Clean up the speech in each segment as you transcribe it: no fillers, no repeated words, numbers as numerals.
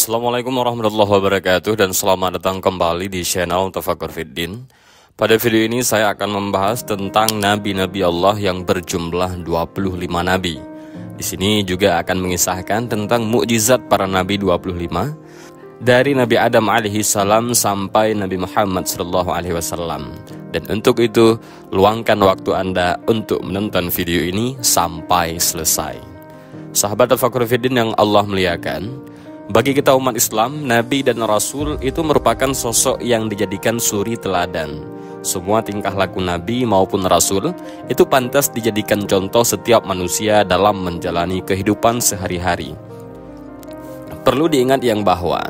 Assalamualaikum warahmatullahi wabarakatuh dan selamat datang kembali di channel Tafakkur Fiddin. Pada video ini saya akan membahas tentang nabi-nabi Allah yang berjumlah 25 nabi. Di sini juga akan mengisahkan tentang mukjizat para nabi 25 dari Nabi Adam alaihi salam sampai Nabi Muhammad sallallahu alaihi wasallam. Dan untuk itu, luangkan waktu Anda untuk menonton video ini sampai selesai. Sahabat Tafakkur Fiddin yang Allah muliakan, bagi kita umat Islam, Nabi dan Rasul itu merupakan sosok yang dijadikan suri teladan. Semua tingkah laku Nabi maupun Rasul itu pantas dijadikan contoh setiap manusia dalam menjalani kehidupan sehari-hari. Perlu diingat yang bahwa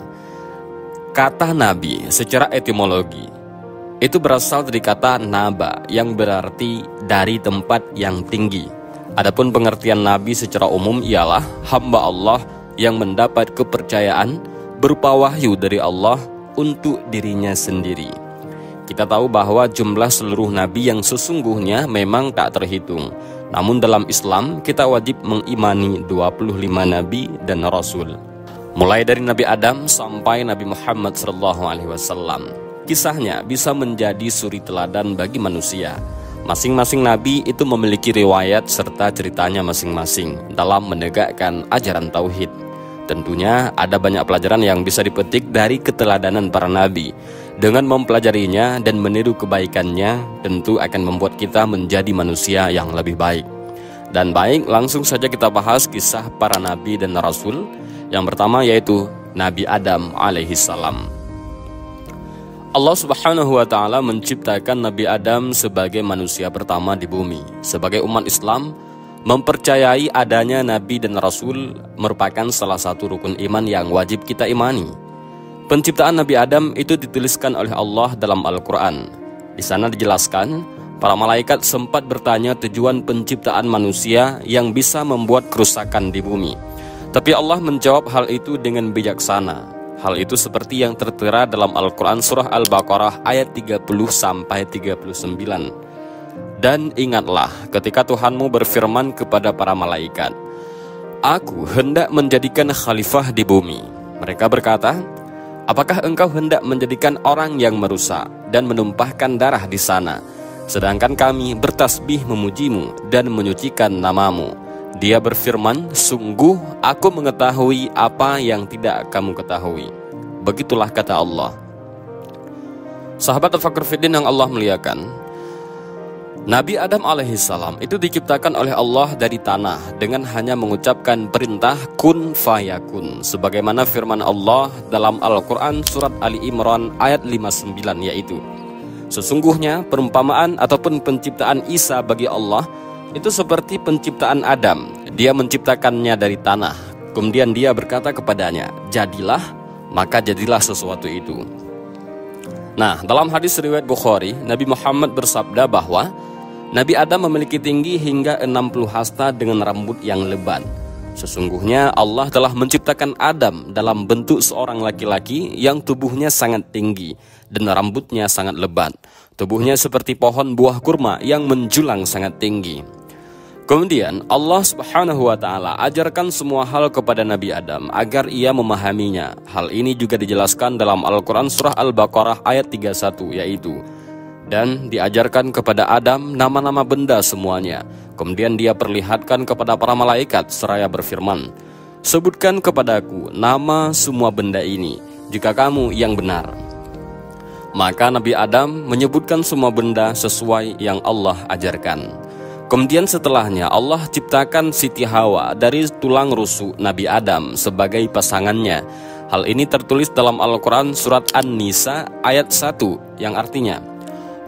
kata Nabi secara etimologi itu berasal dari kata naba yang berarti dari tempat yang tinggi. Adapun pengertian Nabi secara umum ialah hamba Allah yang mendapat kepercayaan berupa wahyu dari Allah untuk dirinya sendiri. Kita tahu bahwa jumlah seluruh nabi yang sesungguhnya memang tak terhitung. Namun dalam Islam kita wajib mengimani 25 nabi dan rasul. Mulai dari Nabi Adam sampai Nabi Muhammad SAW. Kisahnya bisa menjadi suri teladan bagi manusia. Masing-masing nabi itu memiliki riwayat serta ceritanya masing-masing dalam menegakkan ajaran tauhid. Tentunya ada banyak pelajaran yang bisa dipetik dari keteladanan para nabi. Dengan mempelajarinya dan meniru kebaikannya, tentu akan membuat kita menjadi manusia yang lebih baik. Dan baik, langsung saja kita bahas kisah para nabi dan rasul. Yang pertama yaitu Nabi Adam alaihi salam. Allah subhanahu wa ta'ala menciptakan Nabi Adam sebagai manusia pertama di bumi. Sebagai umat Islam, mempercayai adanya Nabi dan Rasul merupakan salah satu rukun iman yang wajib kita imani. Penciptaan Nabi Adam itu dituliskan oleh Allah dalam Al-Quran. Di sana dijelaskan, para malaikat sempat bertanya tujuan penciptaan manusia yang bisa membuat kerusakan di bumi. Tapi Allah menjawab hal itu dengan bijaksana. Hal itu seperti yang tertera dalam Al-Quran surah Al-Baqarah ayat 30-39. Dan ingatlah ketika Tuhanmu berfirman kepada para malaikat, Aku hendak menjadikan khalifah di bumi. Mereka berkata, apakah engkau hendak menjadikan orang yang merusak dan menumpahkan darah di sana, sedangkan kami bertasbih memujimu dan menyucikan namamu? Dia berfirman, sungguh aku mengetahui apa yang tidak kamu ketahui. Begitulah kata Allah. Sahabat Tafakkur Fiddin yang Allah muliakan, Nabi Adam alaihissalam itu diciptakan oleh Allah dari tanah dengan hanya mengucapkan perintah kun fayakun, sebagaimana firman Allah dalam Al-Quran surat Ali Imran ayat 59, yaitu sesungguhnya perumpamaan ataupun penciptaan Isa bagi Allah itu seperti penciptaan Adam. Dia menciptakannya dari tanah, kemudian dia berkata kepadanya, jadilah, maka jadilah sesuatu itu. Nah, dalam hadis riwayat Bukhari, Nabi Muhammad bersabda bahwa Nabi Adam memiliki tinggi hingga 60 hasta dengan rambut yang lebat. Sesungguhnya Allah telah menciptakan Adam dalam bentuk seorang laki-laki yang tubuhnya sangat tinggi dan rambutnya sangat lebat. Tubuhnya seperti pohon buah kurma yang menjulang sangat tinggi. Kemudian Allah subhanahu wa ta'ala ajarkan semua hal kepada Nabi Adam agar ia memahaminya. Hal ini juga dijelaskan dalam Al-Quran surah Al-Baqarah ayat 31, yaitu dan diajarkan kepada Adam nama-nama benda semuanya. Kemudian dia perlihatkan kepada para malaikat seraya berfirman, sebutkan kepadaku nama semua benda ini jika kamu yang benar. Maka Nabi Adam menyebutkan semua benda sesuai yang Allah ajarkan. Kemudian setelahnya Allah ciptakan Siti Hawa dari tulang rusuk Nabi Adam sebagai pasangannya. Hal ini tertulis dalam Al-Quran surat An-Nisa ayat 1 yang artinya,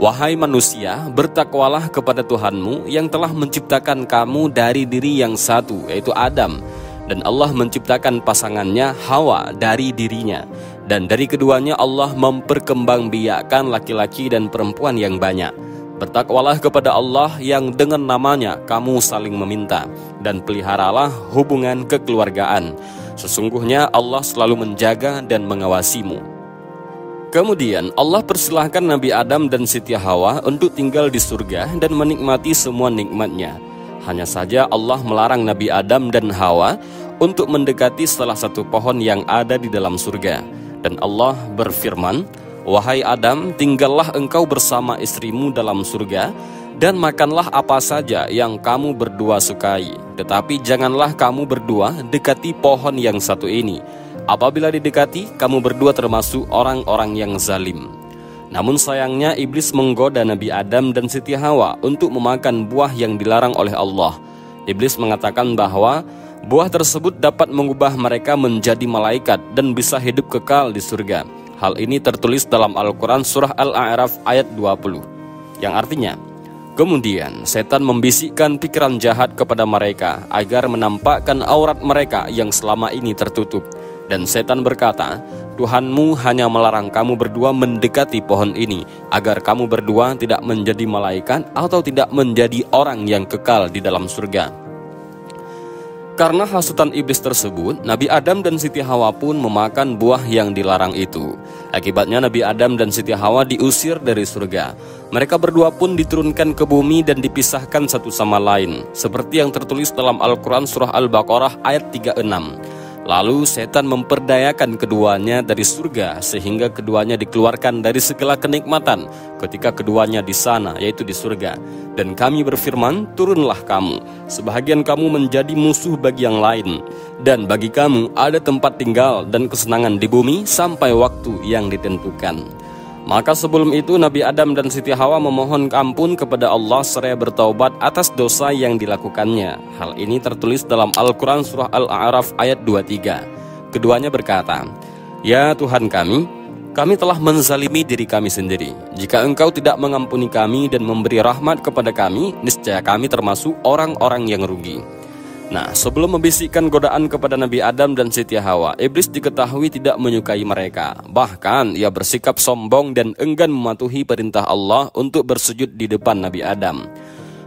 wahai manusia, bertakwalah kepada Tuhanmu yang telah menciptakan kamu dari diri yang satu, yaitu Adam. Dan Allah menciptakan pasangannya Hawa dari dirinya. Dan dari keduanya Allah memperkembangbiakkan laki-laki dan perempuan yang banyak. Bertakwalah kepada Allah yang dengan namanya kamu saling meminta. Dan peliharalah hubungan kekeluargaan. Sesungguhnya Allah selalu menjaga dan mengawasimu. Kemudian Allah persilahkan Nabi Adam dan Siti Hawa untuk tinggal di surga dan menikmati semua nikmatnya. Hanya saja Allah melarang Nabi Adam dan Hawa untuk mendekati salah satu pohon yang ada di dalam surga. Dan Allah berfirman, "Wahai Adam, tinggallah engkau bersama istrimu dalam surga, dan makanlah apa saja yang kamu berdua sukai. Tetapi janganlah kamu berdua dekati pohon yang satu ini. Apabila didekati, kamu berdua termasuk orang-orang yang zalim." Namun sayangnya iblis menggoda Nabi Adam dan Siti Hawa untuk memakan buah yang dilarang oleh Allah. Iblis mengatakan bahwa buah tersebut dapat mengubah mereka menjadi malaikat dan bisa hidup kekal di surga. Hal ini tertulis dalam Al-Quran surah Al-A'raf ayat 20, yang artinya, kemudian setan membisikkan pikiran jahat kepada mereka agar menampakkan aurat mereka yang selama ini tertutup. Dan setan berkata, "Tuhanmu hanya melarang kamu berdua mendekati pohon ini, agar kamu berdua tidak menjadi malaikat atau tidak menjadi orang yang kekal di dalam surga." Karena hasutan iblis tersebut, Nabi Adam dan Siti Hawa pun memakan buah yang dilarang itu. Akibatnya Nabi Adam dan Siti Hawa diusir dari surga. Mereka berdua pun diturunkan ke bumi dan dipisahkan satu sama lain, seperti yang tertulis dalam Al-Quran surah Al-Baqarah ayat 36. Lalu setan memperdayakan keduanya dari surga sehingga keduanya dikeluarkan dari segala kenikmatan ketika keduanya di sana, yaitu di surga. Dan kami berfirman, "Turunlah kamu, sebahagian kamu menjadi musuh bagi yang lain, dan bagi kamu ada tempat tinggal dan kesenangan di bumi sampai waktu yang ditentukan." Maka sebelum itu Nabi Adam dan Siti Hawa memohon ampun kepada Allah seraya bertaubat atas dosa yang dilakukannya. Hal ini tertulis dalam Al-Quran surah Al-A'raf ayat 23. Keduanya berkata, "Ya Tuhan kami telah menzalimi diri kami sendiri. Jika Engkau tidak mengampuni kami dan memberi rahmat kepada kami, niscaya kami termasuk orang-orang yang rugi." Nah, sebelum membisikkan godaan kepada Nabi Adam dan Siti Hawa, iblis diketahui tidak menyukai mereka. Bahkan ia bersikap sombong dan enggan mematuhi perintah Allah untuk bersujud di depan Nabi Adam.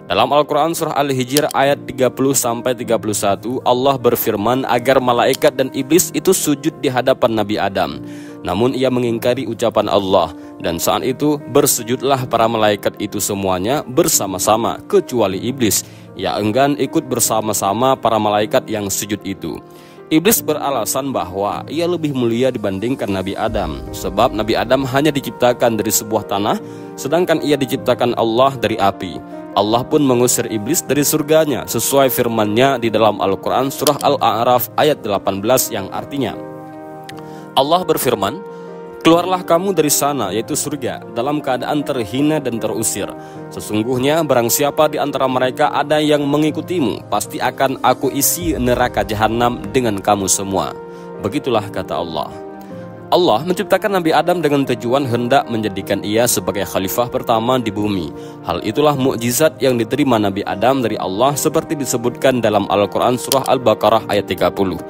Dalam Al-Quran surah Al-Hijr ayat 30-31, Allah berfirman agar malaikat dan iblis itu sujud di hadapan Nabi Adam. Namun ia mengingkari ucapan Allah, dan saat itu bersujudlah para malaikat itu semuanya bersama-sama kecuali iblis. Ia enggan ikut bersama-sama para malaikat yang sujud itu. Iblis beralasan bahwa ia lebih mulia dibandingkan Nabi Adam, sebab Nabi Adam hanya diciptakan dari sebuah tanah, sedangkan ia diciptakan Allah dari api. Allah pun mengusir iblis dari surganya sesuai firman-Nya di dalam Al-Quran surah Al-A'raf ayat 18, yang artinya, Allah berfirman, "Keluarlah kamu dari sana," yaitu surga, "dalam keadaan terhina dan terusir. Sesungguhnya barang siapa di antara mereka ada yang mengikutimu, pasti akan aku isi neraka jahanam dengan kamu semua." Begitulah kata Allah. Allah menciptakan Nabi Adam dengan tujuan hendak menjadikan ia sebagai khalifah pertama di bumi. Hal itulah mukjizat yang diterima Nabi Adam dari Allah seperti disebutkan dalam Al-Quran surah Al-Baqarah ayat 30.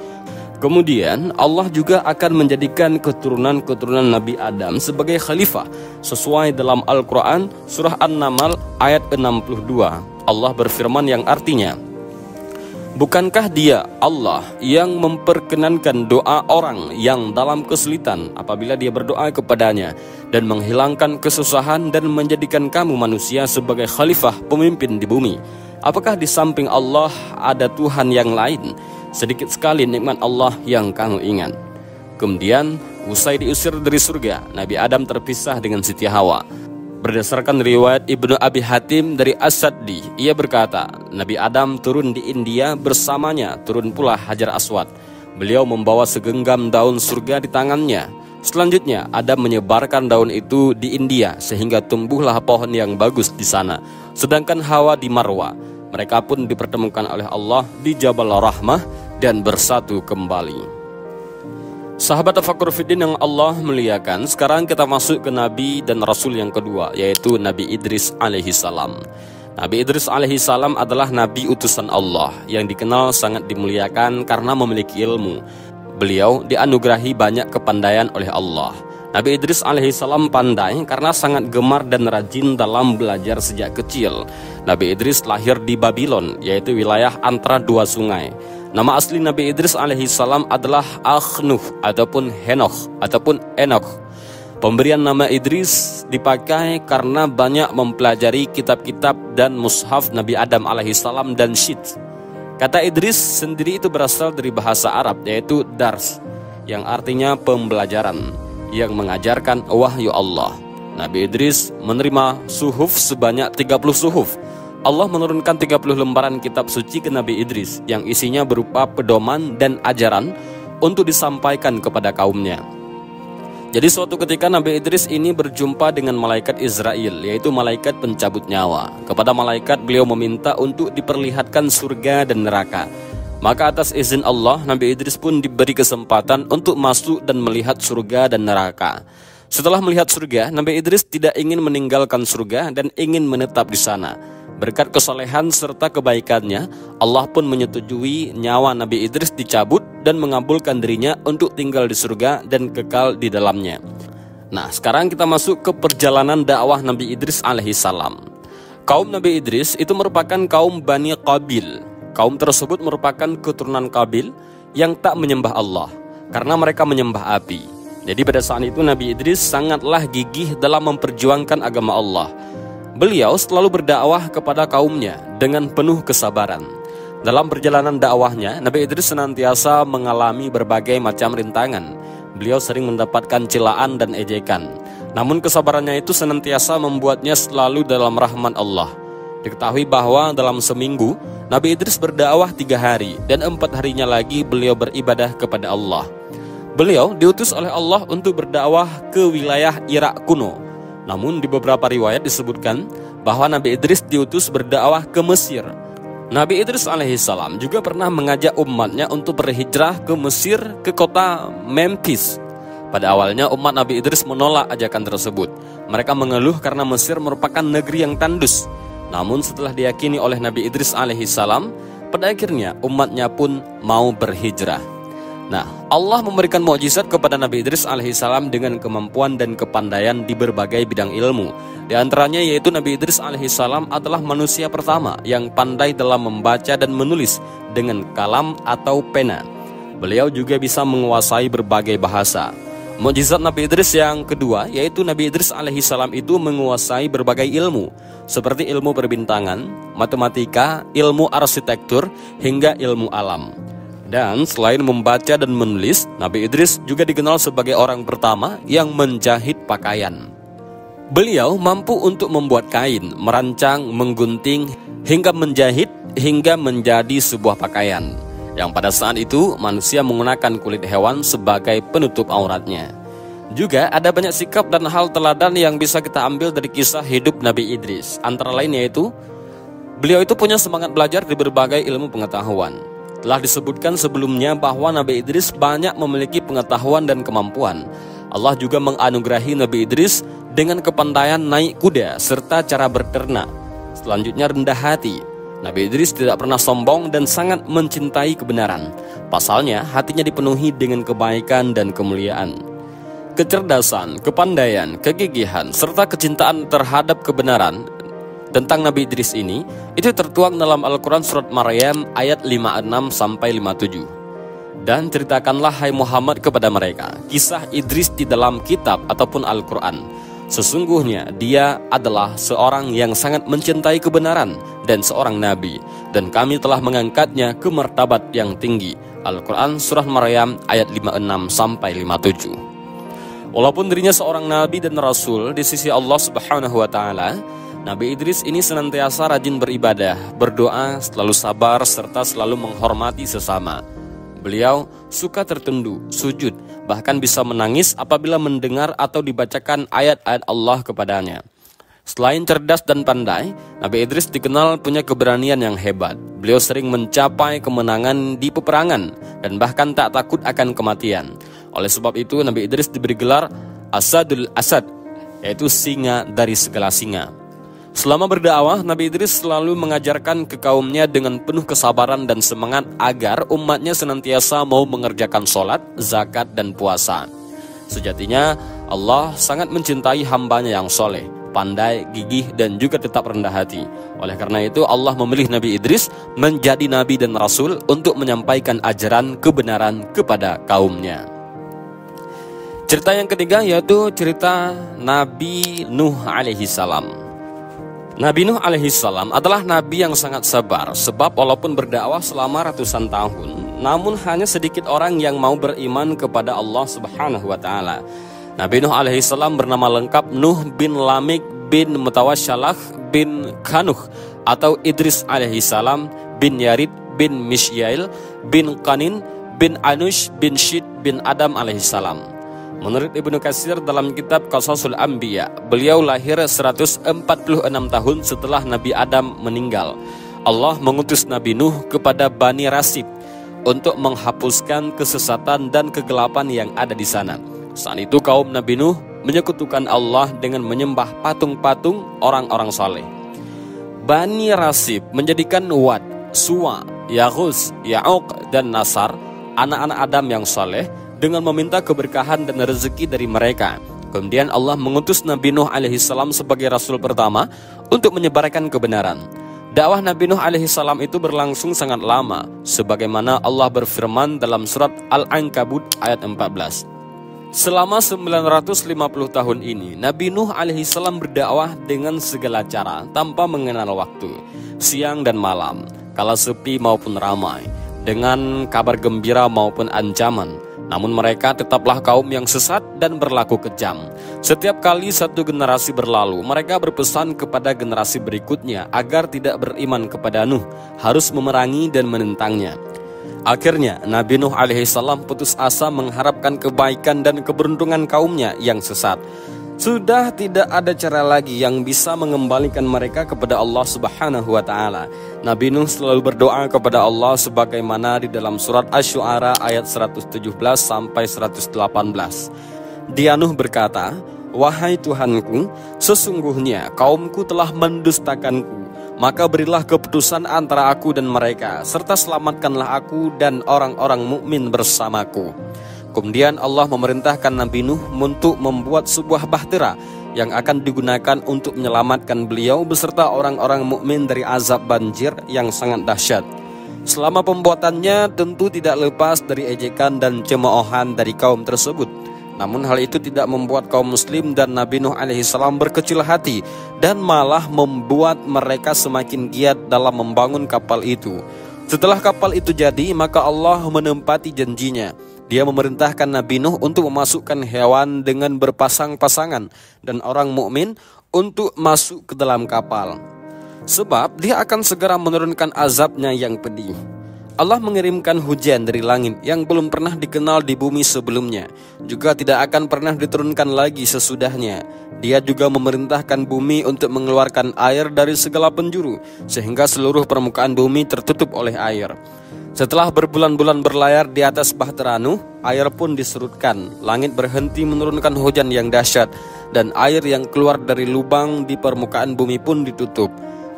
Kemudian Allah juga akan menjadikan keturunan-keturunan Nabi Adam sebagai khalifah sesuai dalam Al-Quran surah An-Naml ayat 62. Allah berfirman yang artinya, "Bukankah Dia Allah yang memperkenankan doa orang yang dalam kesulitan apabila dia berdoa kepadanya, dan menghilangkan kesusahan dan menjadikan kamu manusia sebagai khalifah pemimpin di bumi? Apakah di samping Allah ada Tuhan yang lain? Sedikit sekali nikmat Allah yang kamu ingat." Kemudian usai diusir dari surga, Nabi Adam terpisah dengan Siti Hawa. Berdasarkan riwayat Ibnu Abi Hatim dari As-Saddi, ia berkata, Nabi Adam turun di India, bersamanya turun pula Hajar Aswad. Beliau membawa segenggam daun surga di tangannya. Selanjutnya Adam menyebarkan daun itu di India sehingga tumbuhlah pohon yang bagus di sana. Sedangkan Hawa di Marwa. Mereka pun dipertemukan oleh Allah di Jabal Rahmah dan bersatu kembali. Sahabat Tafakkur Fiddin yang Allah muliakan, sekarang kita masuk ke Nabi dan Rasul yang kedua, yaitu Nabi Idris alaihi salam. Nabi Idris alaihi salam adalah Nabi utusan Allah yang dikenal sangat dimuliakan karena memiliki ilmu. Beliau dianugerahi banyak kepandaian oleh Allah. Nabi Idris alaihi salam pandai karena sangat gemar dan rajin dalam belajar sejak kecil. Nabi Idris lahir di Babylon, yaitu wilayah antara dua sungai. Nama asli Nabi Idris alaihi salam adalah Akhnuh ataupun Henoch ataupun Enoch. Pemberian nama Idris dipakai karena banyak mempelajari kitab-kitab dan mushaf Nabi Adam alaihi salam dan Syit. Kata Idris sendiri itu berasal dari bahasa Arab, yaitu dars, yang artinya pembelajaran, yang mengajarkan wahyu Allah. Nabi Idris menerima suhuf sebanyak 30 suhuf. Allah menurunkan 30 lembaran kitab suci ke Nabi Idris, yang isinya berupa pedoman dan ajaran untuk disampaikan kepada kaumnya. Jadi suatu ketika Nabi Idris ini berjumpa dengan malaikat Israel, yaitu malaikat pencabut nyawa. Kepada malaikat beliau meminta untuk diperlihatkan surga dan neraka. Maka atas izin Allah, Nabi Idris pun diberi kesempatan untuk masuk dan melihat surga dan neraka. Setelah melihat surga, Nabi Idris tidak ingin meninggalkan surga dan ingin menetap di sana. Berkat kesolehan serta kebaikannya, Allah pun menyetujui nyawa Nabi Idris dicabut dan mengabulkan dirinya untuk tinggal di surga dan kekal di dalamnya. Nah, sekarang kita masuk ke perjalanan dakwah Nabi Idris alaihissalam. Kaum Nabi Idris itu merupakan kaum Bani Qabil. Kaum tersebut merupakan keturunan Qabil yang tak menyembah Allah, karena mereka menyembah api. Jadi pada saat itu Nabi Idris sangatlah gigih dalam memperjuangkan agama Allah. Beliau selalu berdakwah kepada kaumnya dengan penuh kesabaran. Dalam perjalanan dakwahnya, Nabi Idris senantiasa mengalami berbagai macam rintangan. Beliau sering mendapatkan celaan dan ejekan. Namun kesabarannya itu senantiasa membuatnya selalu dalam rahmat Allah. Diketahui bahwa dalam seminggu, Nabi Idris berdakwah 3 hari dan 4 harinya lagi beliau beribadah kepada Allah. Beliau diutus oleh Allah untuk berdakwah ke wilayah Irak kuno. Namun di beberapa riwayat disebutkan bahwa Nabi Idris diutus berdakwah ke Mesir. Nabi Idris alaihissalam juga pernah mengajak umatnya untuk berhijrah ke Mesir, ke kota Memphis. Pada awalnya umat Nabi Idris menolak ajakan tersebut. Mereka mengeluh karena Mesir merupakan negeri yang tandus. Namun setelah diyakini oleh Nabi Idris alaihissalam, pada akhirnya umatnya pun mau berhijrah. Nah, Allah memberikan mukjizat kepada Nabi Idris alaihissalam dengan kemampuan dan kepandaian di berbagai bidang ilmu. Di antaranya yaitu Nabi Idris alaihissalam adalah manusia pertama yang pandai dalam membaca dan menulis dengan kalam atau pena. Beliau juga bisa menguasai berbagai bahasa. Mukjizat Nabi Idris yang kedua yaitu Nabi Idris alaihissalam itu menguasai berbagai ilmu, seperti ilmu perbintangan, matematika, ilmu arsitektur, hingga ilmu alam. Dan selain membaca dan menulis, Nabi Idris juga dikenal sebagai orang pertama yang menjahit pakaian. Beliau mampu untuk membuat kain, merancang, menggunting, hingga menjahit, hingga menjadi sebuah pakaian, yang pada saat itu manusia menggunakan kulit hewan sebagai penutup auratnya. Juga ada banyak sikap dan hal teladan yang bisa kita ambil dari kisah hidup Nabi Idris. Antara lain yaitu, beliau itu punya semangat belajar di berbagai ilmu pengetahuan. Telah disebutkan sebelumnya bahwa Nabi Idris banyak memiliki pengetahuan dan kemampuan. Allah juga menganugerahi Nabi Idris dengan kepandaian naik kuda serta cara berternak. Selanjutnya rendah hati. Nabi Idris tidak pernah sombong dan sangat mencintai kebenaran. Pasalnya hatinya dipenuhi dengan kebaikan dan kemuliaan. Kecerdasan, kepandaian, kegigihan, serta kecintaan terhadap kebenaran tentang Nabi Idris ini itu tertuang dalam Al-Quran surat Maryam ayat 56-57. Dan ceritakanlah hai Muhammad kepada mereka kisah Idris di dalam kitab ataupun Al-Quran. Sesungguhnya dia adalah seorang yang sangat mencintai kebenaran dan seorang nabi, dan kami telah mengangkatnya ke martabat yang tinggi. Al-Quran surah Maryam ayat 56-57. Walaupun dirinya seorang nabi dan rasul di sisi Allah Subhanahu wa taala, Nabi Idris ini senantiasa rajin beribadah, berdoa, selalu sabar, serta selalu menghormati sesama. Beliau suka tertunduk, sujud, bahkan bisa menangis apabila mendengar atau dibacakan ayat-ayat Allah kepadanya. Selain cerdas dan pandai, Nabi Idris dikenal punya keberanian yang hebat. Beliau sering mencapai kemenangan di peperangan dan bahkan tak takut akan kematian. Oleh sebab itu, Nabi Idris diberi gelar Asadul Asad, yaitu singa dari segala singa. Selama berdakwah, Nabi Idris selalu mengajarkan ke kaumnya dengan penuh kesabaran dan semangat agar umatnya senantiasa mau mengerjakan sholat, zakat, dan puasa. Sejatinya, Allah sangat mencintai hambanya yang soleh, pandai, gigih, dan juga tetap rendah hati. Oleh karena itu, Allah memilih Nabi Idris menjadi nabi dan rasul untuk menyampaikan ajaran kebenaran kepada kaumnya. Cerita yang ketiga yaitu cerita Nabi Nuh alaihissalam. Nabi Nuh alaihissalam adalah nabi yang sangat sabar, sebab walaupun berdakwah selama ratusan tahun, namun hanya sedikit orang yang mau beriman kepada Allah Subhanahu wa taala. Nabi Nuh alaihissalam bernama lengkap Nuh bin Lamik bin Mutawasyalah bin Kanuh, atau Idris alaihissalam bin Yarid bin Misyail bin Qanin bin Anush bin Syid bin Adam alaihissalam. Menurut Ibnu Katsir dalam kitab Qasasul Anbiya, beliau lahir 146 tahun setelah Nabi Adam meninggal. Allah mengutus Nabi Nuh kepada Bani Rasib untuk menghapuskan kesesatan dan kegelapan yang ada di sana. Saat itu kaum Nabi Nuh menyekutukan Allah dengan menyembah patung-patung orang-orang saleh. Bani Rasib menjadikan Wad, Suwa, Yaghus, Ya'uq, dan Nasar, anak-anak Adam yang saleh, dengan meminta keberkahan dan rezeki dari mereka. Kemudian Allah mengutus Nabi Nuh alaihissalam sebagai rasul pertama untuk menyebarkan kebenaran. Dakwah Nabi Nuh alaihissalam itu berlangsung sangat lama, sebagaimana Allah berfirman dalam surat Al-Ankabut ayat 14. Selama 950 tahun ini, Nabi Nuh alaihissalam berdakwah dengan segala cara, tanpa mengenal waktu, siang dan malam, kala sepi maupun ramai, dengan kabar gembira maupun ancaman. Namun mereka tetaplah kaum yang sesat dan berlaku kejam. Setiap kali satu generasi berlalu, mereka berpesan kepada generasi berikutnya agar tidak beriman kepada Nuh, harus memerangi dan menentangnya. Akhirnya Nabi Nuh alaihissalam putus asa mengharapkan kebaikan dan keberuntungan kaumnya yang sesat. Sudah tidak ada cara lagi yang bisa mengembalikan mereka kepada Allah Subhanahu wa taala. Nabi Nuh selalu berdoa kepada Allah sebagaimana di dalam surat Asy-Syu'ara ayat 117 sampai 118. Dia Nuh berkata, "Wahai Tuhanku, sesungguhnya kaumku telah mendustakanku. Maka berilah keputusan antara aku dan mereka, serta selamatkanlah aku dan orang-orang mukmin bersamaku." Kemudian Allah memerintahkan Nabi Nuh untuk membuat sebuah bahtera yang akan digunakan untuk menyelamatkan beliau beserta orang-orang mukmin dari azab banjir yang sangat dahsyat. Selama pembuatannya tentu tidak lepas dari ejekan dan cemoohan dari kaum tersebut. Namun hal itu tidak membuat kaum muslim dan Nabi Nuh alaihissalam berkecil hati, dan malah membuat mereka semakin giat dalam membangun kapal itu. Setelah kapal itu jadi, maka Allah menempati janjinya. Dia memerintahkan Nabi Nuh untuk memasukkan hewan dengan berpasang-pasangan dan orang mukmin untuk masuk ke dalam kapal, sebab dia akan segera menurunkan azabnya yang pedih. Allah mengirimkan hujan dari langit yang belum pernah dikenal di bumi sebelumnya, juga tidak akan pernah diturunkan lagi sesudahnya. Dia juga memerintahkan bumi untuk mengeluarkan air dari segala penjuru, sehingga seluruh permukaan bumi tertutup oleh air. Setelah berbulan-bulan berlayar di atas bahtera Nuh, air pun disurutkan, langit berhenti menurunkan hujan yang dahsyat, dan air yang keluar dari lubang di permukaan bumi pun ditutup.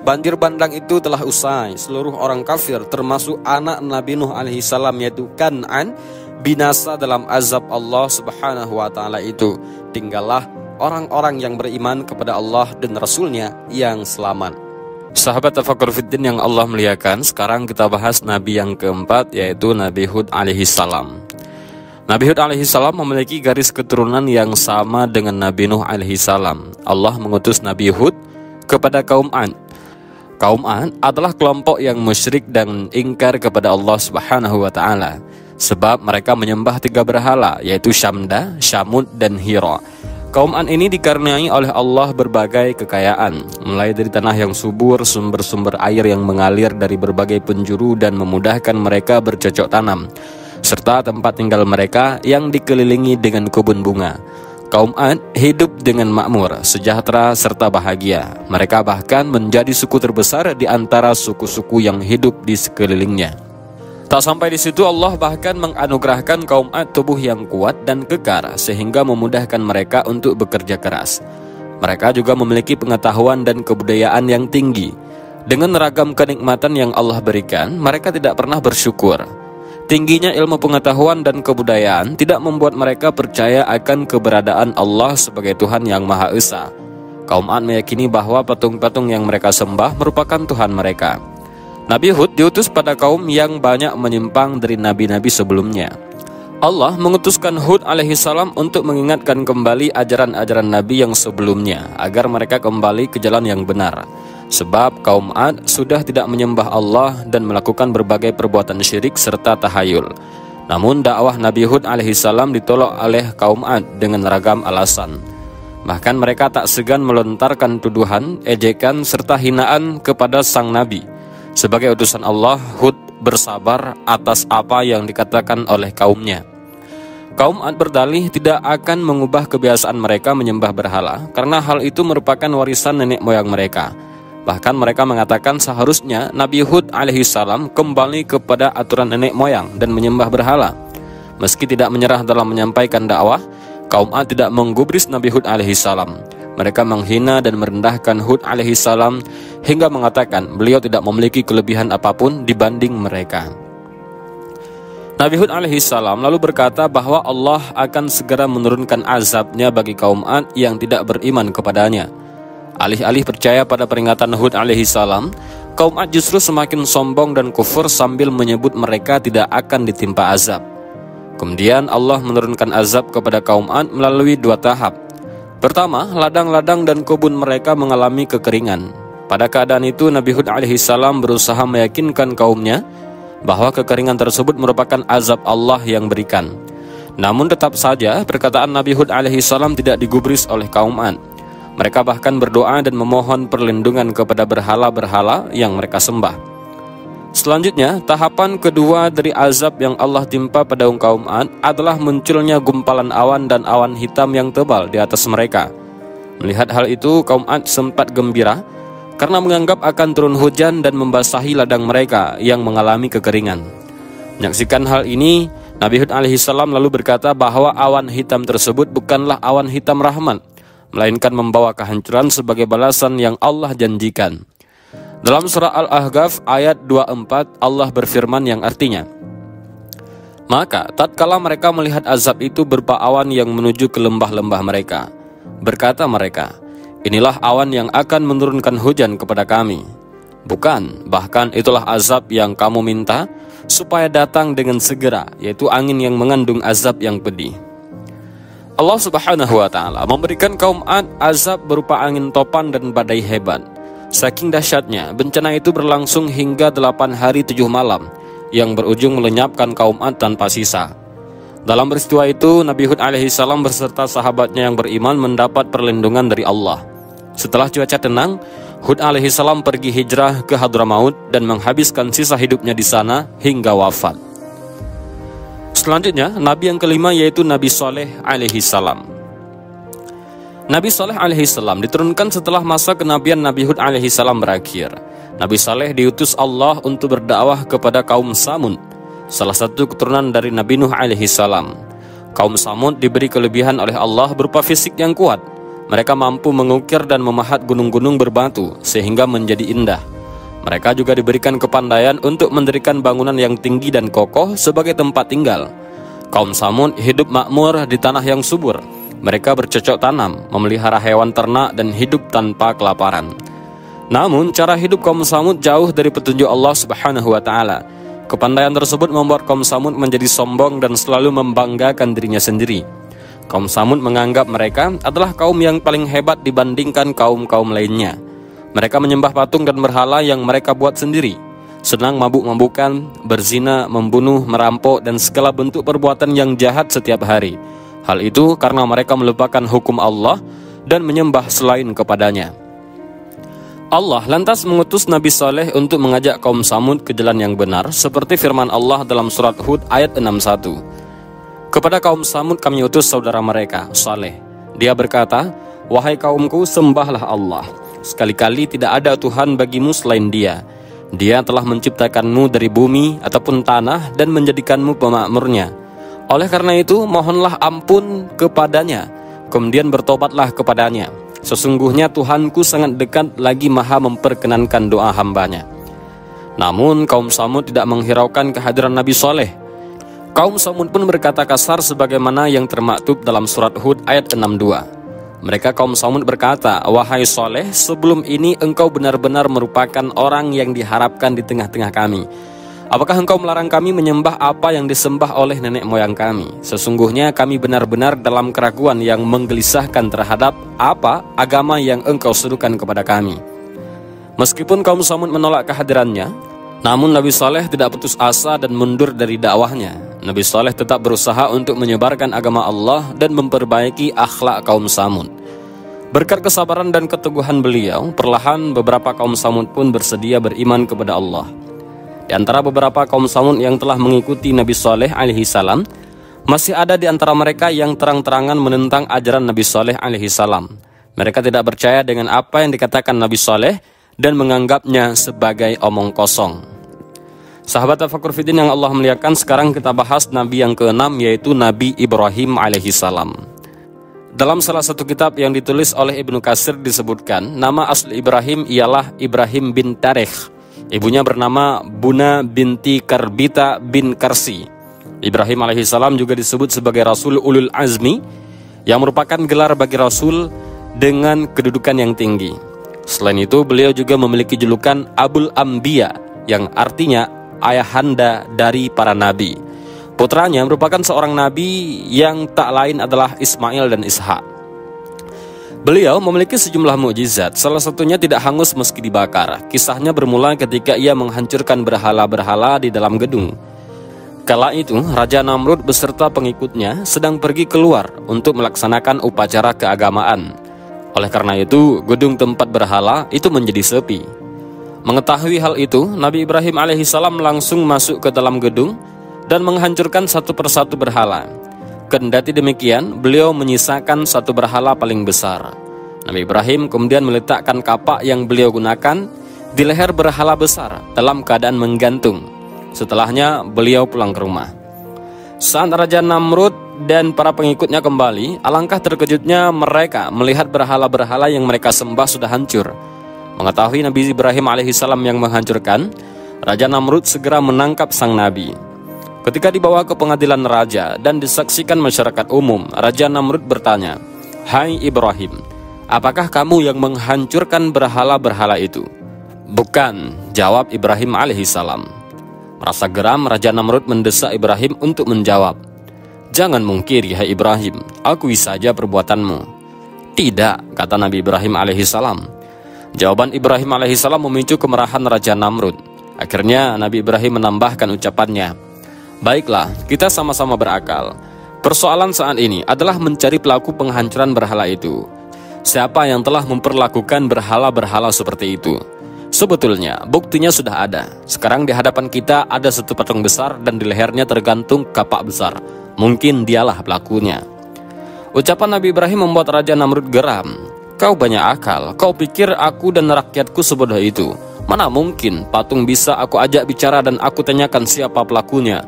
Banjir bandang itu telah usai. Seluruh orang kafir termasuk anak Nabi Nuh alaihissalam yaitu Kan'an binasa dalam azab Allah Subhanahu wa taala itu. Tinggallah orang-orang yang beriman kepada Allah dan Rasulnya yang selamat. Sahabat Tafakkur Fiddin yang Allah muliakan, sekarang kita bahas Nabi yang keempat, yaitu Nabi Hud alaihissalam. Nabi Hud alaihissalam memiliki garis keturunan yang sama dengan Nabi Nuh alaihissalam. Allah mengutus Nabi Hud kepada kaum Ad. Kaum Ad adalah kelompok yang musyrik dan ingkar kepada Allah Subhanahu wa taala, sebab mereka menyembah 3 berhala, yaitu Syamda, Syamud, dan Hira. Kaum Ad ini dikaruniai oleh Allah berbagai kekayaan, mulai dari tanah yang subur, sumber-sumber air yang mengalir dari berbagai penjuru dan memudahkan mereka bercocok tanam, serta tempat tinggal mereka yang dikelilingi dengan kebun bunga. Kaum Ad hidup dengan makmur, sejahtera, serta bahagia. Mereka bahkan menjadi suku terbesar di antara suku-suku yang hidup di sekelilingnya. Tak sampai di situ, Allah bahkan menganugerahkan kaum Ad tubuh yang kuat dan kekar, sehingga memudahkan mereka untuk bekerja keras. Mereka juga memiliki pengetahuan dan kebudayaan yang tinggi. Dengan ragam kenikmatan yang Allah berikan, mereka tidak pernah bersyukur. Tingginya ilmu pengetahuan dan kebudayaan tidak membuat mereka percaya akan keberadaan Allah sebagai Tuhan yang Maha Esa. Kaum Ad meyakini bahwa patung-patung yang mereka sembah merupakan Tuhan mereka. Nabi Hud diutus pada kaum yang banyak menyimpang dari nabi-nabi sebelumnya. Allah mengutuskan Hud alaihissalam untuk mengingatkan kembali ajaran-ajaran nabi yang sebelumnya, agar mereka kembali ke jalan yang benar. Sebab kaum Ad sudah tidak menyembah Allah dan melakukan berbagai perbuatan syirik serta tahayul. Namun dakwah Nabi Hud alaihissalam ditolak oleh kaum Ad dengan ragam alasan. Bahkan mereka tak segan melontarkan tuduhan, ejekan serta hinaan kepada sang Nabi. Sebagai utusan Allah, Hud bersabar atas apa yang dikatakan oleh kaumnya. Kaum Ad berdalih tidak akan mengubah kebiasaan mereka menyembah berhala, karena hal itu merupakan warisan nenek moyang mereka. Bahkan mereka mengatakan seharusnya Nabi Hud alaihissalam kembali kepada aturan nenek moyang dan menyembah berhala. Meski tidak menyerah dalam menyampaikan dakwah, kaum Ad tidak menggubris Nabi Hud alaihissalam. Mereka menghina dan merendahkan Hud alaihissalam hingga mengatakan beliau tidak memiliki kelebihan apapun dibanding mereka. Nabi Hud alaihissalam lalu berkata bahwa Allah akan segera menurunkan azabnya bagi kaum Ad yang tidak beriman kepadanya. Alih-alih percaya pada peringatan Hud alaihissalam, kaum Ad justru semakin sombong dan kufur sambil menyebut mereka tidak akan ditimpa azab. Kemudian Allah menurunkan azab kepada kaum Ad melalui dua tahap. Pertama, ladang-ladang dan kebun mereka mengalami kekeringan. Pada keadaan itu Nabi Hud alaihissalam berusaha meyakinkan kaumnya bahwa kekeringan tersebut merupakan azab Allah yang berikan. Namun tetap saja perkataan Nabi Hud alaihissalam tidak digubris oleh kaum Ad. Mereka bahkan berdoa dan memohon perlindungan kepada berhala-berhala yang mereka sembah. Selanjutnya, tahapan kedua dari azab yang Allah timpa pada kaum Ad adalah munculnya gumpalan awan dan awan hitam yang tebal di atas mereka. Melihat hal itu, kaum Ad sempat gembira karena menganggap akan turun hujan dan membasahi ladang mereka yang mengalami kekeringan. Menyaksikan hal ini, Nabi Hud alaihissalam lalu berkata bahwa awan hitam tersebut bukanlah awan hitam rahmat, melainkan membawa kehancuran sebagai balasan yang Allah janjikan. Dalam surah Al-Ahqaf ayat 24, Allah berfirman yang artinya, maka tatkala mereka melihat azab itu berupa awan yang menuju ke lembah-lembah mereka, berkata mereka, inilah awan yang akan menurunkan hujan kepada kami. Bukan, bahkan itulah azab yang kamu minta supaya datang dengan segera, yaitu angin yang mengandung azab yang pedih. Allah Subhanahu wa Ta'ala memberikan kaum Ad azab berupa angin topan dan badai hebat. Saking dahsyatnya, bencana itu berlangsung hingga 8 hari 7 malam yang berujung melenyapkan kaum Ad tanpa sisa. Dalam peristiwa itu, Nabi Hud alaihissalam beserta sahabatnya yang beriman mendapat perlindungan dari Allah. Setelah cuaca tenang, Hud alaihissalam pergi hijrah ke Hadramaut dan menghabiskan sisa hidupnya di sana hingga wafat. Selanjutnya, Nabi yang kelima yaitu Nabi Saleh alaihissalam. Nabi Saleh alaihissalam diturunkan setelah masa kenabian Nabi Hud alaihissalam berakhir. Nabi Saleh diutus Allah untuk berdakwah kepada kaum Samud, salah satu keturunan dari Nabi Nuh alaihissalam. Kaum Samud diberi kelebihan oleh Allah berupa fisik yang kuat. Mereka mampu mengukir dan memahat gunung-gunung berbatu sehingga menjadi indah. Mereka juga diberikan kepandaian untuk mendirikan bangunan yang tinggi dan kokoh sebagai tempat tinggal. Kaum Samud hidup makmur di tanah yang subur. Mereka bercocok tanam, memelihara hewan ternak dan hidup tanpa kelaparan. Namun cara hidup kaum Samud jauh dari petunjuk Allah Subhanahu wa Ta'ala. Kepandaian tersebut membuat kaum Samud menjadi sombong dan selalu membanggakan dirinya sendiri. Kaum Samud menganggap mereka adalah kaum yang paling hebat dibandingkan kaum-kaum lainnya. Mereka menyembah patung dan berhala yang mereka buat sendiri, senang mabuk-mabukan, berzina, membunuh, merampok, dan segala bentuk perbuatan yang jahat setiap hari. Hal itu karena mereka melupakan hukum Allah dan menyembah selain kepadanya. Allah lantas mengutus Nabi Saleh untuk mengajak kaum Samud ke jalan yang benar, seperti firman Allah dalam surat Hud ayat 61. Kepada kaum Samud kami utus saudara mereka, Saleh. Dia berkata, wahai kaumku, sembahlah Allah. Sekali-kali tidak ada Tuhan bagimu selain Dia. Dia telah menciptakanmu dari bumi ataupun tanah dan menjadikanmu pemakmurnya. Oleh karena itu, mohonlah ampun kepadanya, kemudian bertobatlah kepadanya. Sesungguhnya Tuhanku sangat dekat lagi maha memperkenankan doa hambanya. Namun kaum Samud tidak menghiraukan kehadiran Nabi Saleh. Kaum Samud pun berkata kasar sebagaimana yang termaktub dalam surat Hud ayat 62. Mereka kaum Samud berkata, wahai Saleh, sebelum ini engkau benar-benar merupakan orang yang diharapkan di tengah-tengah kami. Apakah engkau melarang kami menyembah apa yang disembah oleh nenek moyang kami? Sesungguhnya kami benar-benar dalam keraguan yang menggelisahkan terhadap apa agama yang engkau serukan kepada kami. Meskipun kaum Tsamud menolak kehadirannya, namun Nabi Saleh tidak putus asa dan mundur dari dakwahnya. Nabi Saleh tetap berusaha untuk menyebarkan agama Allah dan memperbaiki akhlak kaum Tsamud. Berkat kesabaran dan keteguhan beliau, perlahan beberapa kaum Tsamud pun bersedia beriman kepada Allah. Di antara beberapa kaum Tsamud yang telah mengikuti Nabi Saleh alaihi salam, masih ada di antara mereka yang terang-terangan menentang ajaran Nabi Saleh alaihi salam. Mereka tidak percaya dengan apa yang dikatakan Nabi Saleh dan menganggapnya sebagai omong kosong. Sahabat Tafakkur Fiddin yang Allah muliakan, sekarang kita bahas Nabi yang ke-6, yaitu Nabi Ibrahim alaihi salam. Dalam salah satu kitab yang ditulis oleh Ibnu Katsir disebutkan, nama asli Ibrahim ialah Ibrahim bin Tarikh. Ibunya bernama Buna binti Karbita bin Karsi. Ibrahim alaihissalam juga disebut sebagai Rasul Ulul Azmi, yang merupakan gelar bagi Rasul dengan kedudukan yang tinggi. Selain itu, beliau juga memiliki julukan Abul Anbiya, yang artinya ayahanda dari para nabi. Putranya merupakan seorang nabi yang tak lain adalah Ismail dan Ishak. Beliau memiliki sejumlah mukjizat, salah satunya tidak hangus meski dibakar. Kisahnya bermula ketika ia menghancurkan berhala-berhala di dalam gedung. Kala itu, Raja Namrud beserta pengikutnya sedang pergi keluar untuk melaksanakan upacara keagamaan. Oleh karena itu, gedung tempat berhala itu menjadi sepi. Mengetahui hal itu, Nabi Ibrahim alaihissalam langsung masuk ke dalam gedung dan menghancurkan satu persatu berhala. Kendati demikian, beliau menyisakan satu berhala paling besar. Nabi Ibrahim kemudian meletakkan kapak yang beliau gunakan di leher berhala besar dalam keadaan menggantung. Setelahnya, beliau pulang ke rumah. Saat Raja Namrud dan para pengikutnya kembali, alangkah terkejutnya mereka melihat berhala-berhala yang mereka sembah sudah hancur. Mengetahui Nabi Ibrahim alaihissalam yang menghancurkan, Raja Namrud segera menangkap sang Nabi. Ketika dibawa ke pengadilan raja dan disaksikan masyarakat umum, Raja Namrud bertanya, "Hai Ibrahim, apakah kamu yang menghancurkan berhala-berhala itu?" "Bukan," jawab Ibrahim alaihissalam. Merasa geram, Raja Namrud mendesak Ibrahim untuk menjawab. "Jangan mungkiri, hai Ibrahim, akui saja perbuatanmu." "Tidak," kata Nabi Ibrahim alaihissalam. Jawaban Ibrahim alaihissalam memicu kemarahan Raja Namrud. Akhirnya Nabi Ibrahim menambahkan ucapannya, "Baiklah, kita sama-sama berakal. Persoalan saat ini adalah mencari pelaku penghancuran berhala itu. Siapa yang telah memperlakukan berhala-berhala seperti itu? Sebetulnya, buktinya sudah ada. Sekarang di hadapan kita ada satu patung besar dan di lehernya tergantung kapak besar. Mungkin dialah pelakunya." Ucapan Nabi Ibrahim membuat Raja Namrud geram. "Kau banyak akal, kau pikir aku dan rakyatku sebodoh itu? Mana mungkin patung bisa aku ajak bicara dan aku tanyakan siapa pelakunya?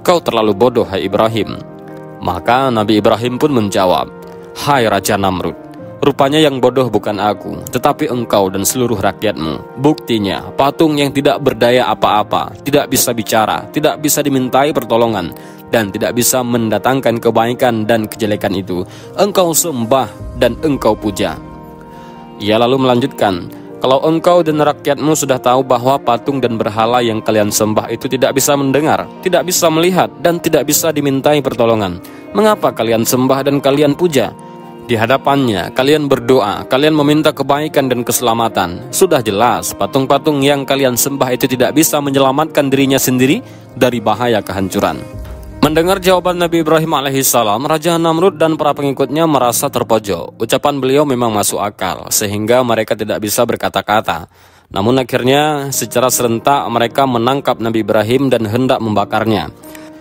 Kau terlalu bodoh, hai Ibrahim." Maka Nabi Ibrahim pun menjawab, "Hai Raja Namrud, rupanya yang bodoh bukan aku, tetapi engkau dan seluruh rakyatmu. Buktinya, patung yang tidak berdaya apa-apa, tidak bisa bicara, tidak bisa dimintai pertolongan, dan tidak bisa mendatangkan kebaikan dan kejelekan itu, engkau sembah dan engkau puja." Ia lalu melanjutkan, "Kalau engkau dan rakyatmu sudah tahu bahwa patung dan berhala yang kalian sembah itu tidak bisa mendengar, tidak bisa melihat, dan tidak bisa dimintai pertolongan, mengapa kalian sembah dan kalian puja? Di hadapannya, kalian berdoa, kalian meminta kebaikan dan keselamatan. Sudah jelas, patung-patung yang kalian sembah itu tidak bisa menyelamatkan dirinya sendiri dari bahaya kehancuran." Mendengar jawaban Nabi Ibrahim alaihissalam, Raja Namrud dan para pengikutnya merasa terpojok. Ucapan beliau memang masuk akal, sehingga mereka tidak bisa berkata-kata. Namun akhirnya, secara serentak mereka menangkap Nabi Ibrahim dan hendak membakarnya.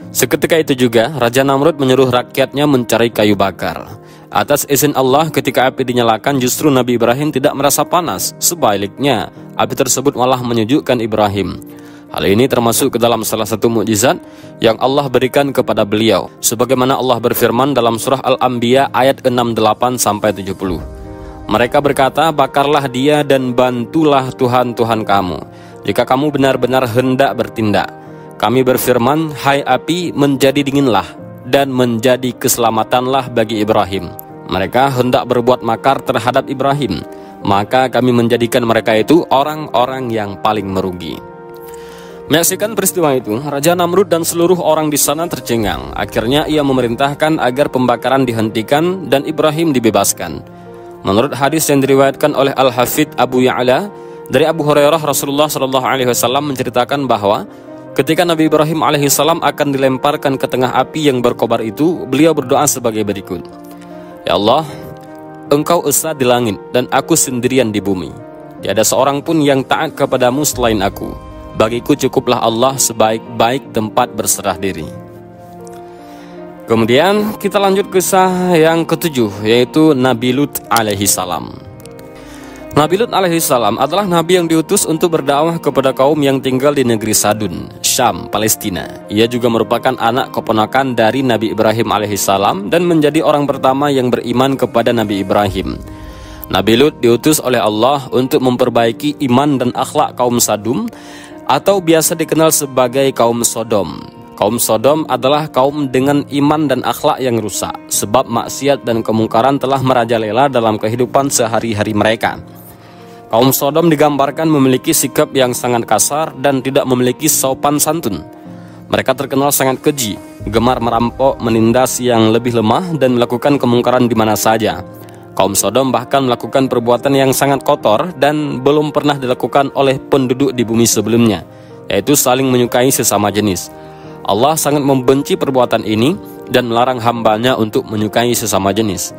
Seketika itu juga, Raja Namrud menyuruh rakyatnya mencari kayu bakar. Atas izin Allah, ketika api dinyalakan, justru Nabi Ibrahim tidak merasa panas. Sebaliknya, api tersebut malah menyejukkan Ibrahim. Hal ini termasuk ke dalam salah satu mukjizat yang Allah berikan kepada beliau, sebagaimana Allah berfirman dalam surah Al-Anbiya ayat 68-70. Mereka berkata, "Bakarlah dia dan bantulah Tuhan-Tuhan kamu, jika kamu benar-benar hendak bertindak." Kami berfirman, "Hai api, menjadi dinginlah dan menjadi keselamatanlah bagi Ibrahim." Mereka hendak berbuat makar terhadap Ibrahim, maka kami menjadikan mereka itu orang-orang yang paling merugi. Menyaksikan peristiwa itu, Raja Namrud dan seluruh orang di sana tercengang. Akhirnya ia memerintahkan agar pembakaran dihentikan dan Ibrahim dibebaskan. Menurut hadis yang diriwayatkan oleh Al-Hafidh Abu Ya'la, Dari Abu Hurairah, Rasulullah Shallallahu Alaihi Wasallam menceritakan bahwa ketika Nabi Ibrahim alaihissalam akan dilemparkan ke tengah api yang berkobar itu, beliau berdoa sebagai berikut: Ya Allah, Engkau esa di langit dan aku sendirian di bumi. Tiada seorang pun yang taat kepadamu selain aku. Bagiku cukuplah Allah sebaik-baik tempat berserah diri. Kemudian kita lanjut kisah yang ketujuh, yaitu Nabi Lut alaihissalam. Nabi Lut alaihissalam adalah nabi yang diutus untuk berdakwah kepada kaum yang tinggal di negeri Sadun, Syam, Palestina. Ia juga merupakan anak keponakan dari Nabi Ibrahim alaihissalam dan menjadi orang pertama yang beriman kepada Nabi Ibrahim. Nabi Lut diutus oleh Allah untuk memperbaiki iman dan akhlak kaum Sadum, atau biasa dikenal sebagai kaum Sodom. Kaum Sodom adalah kaum dengan iman dan akhlak yang rusak, sebab maksiat dan kemungkaran telah merajalela dalam kehidupan sehari-hari mereka. Kaum Sodom digambarkan memiliki sikap yang sangat kasar dan tidak memiliki sopan santun. Mereka terkenal sangat keji, gemar merampok, menindas yang lebih lemah, dan melakukan kemungkaran di mana saja. Kaum Sodom bahkan melakukan perbuatan yang sangat kotor dan belum pernah dilakukan oleh penduduk di bumi sebelumnya, yaitu saling menyukai sesama jenis. Allah sangat membenci perbuatan ini dan melarang hambanya untuk menyukai sesama jenis.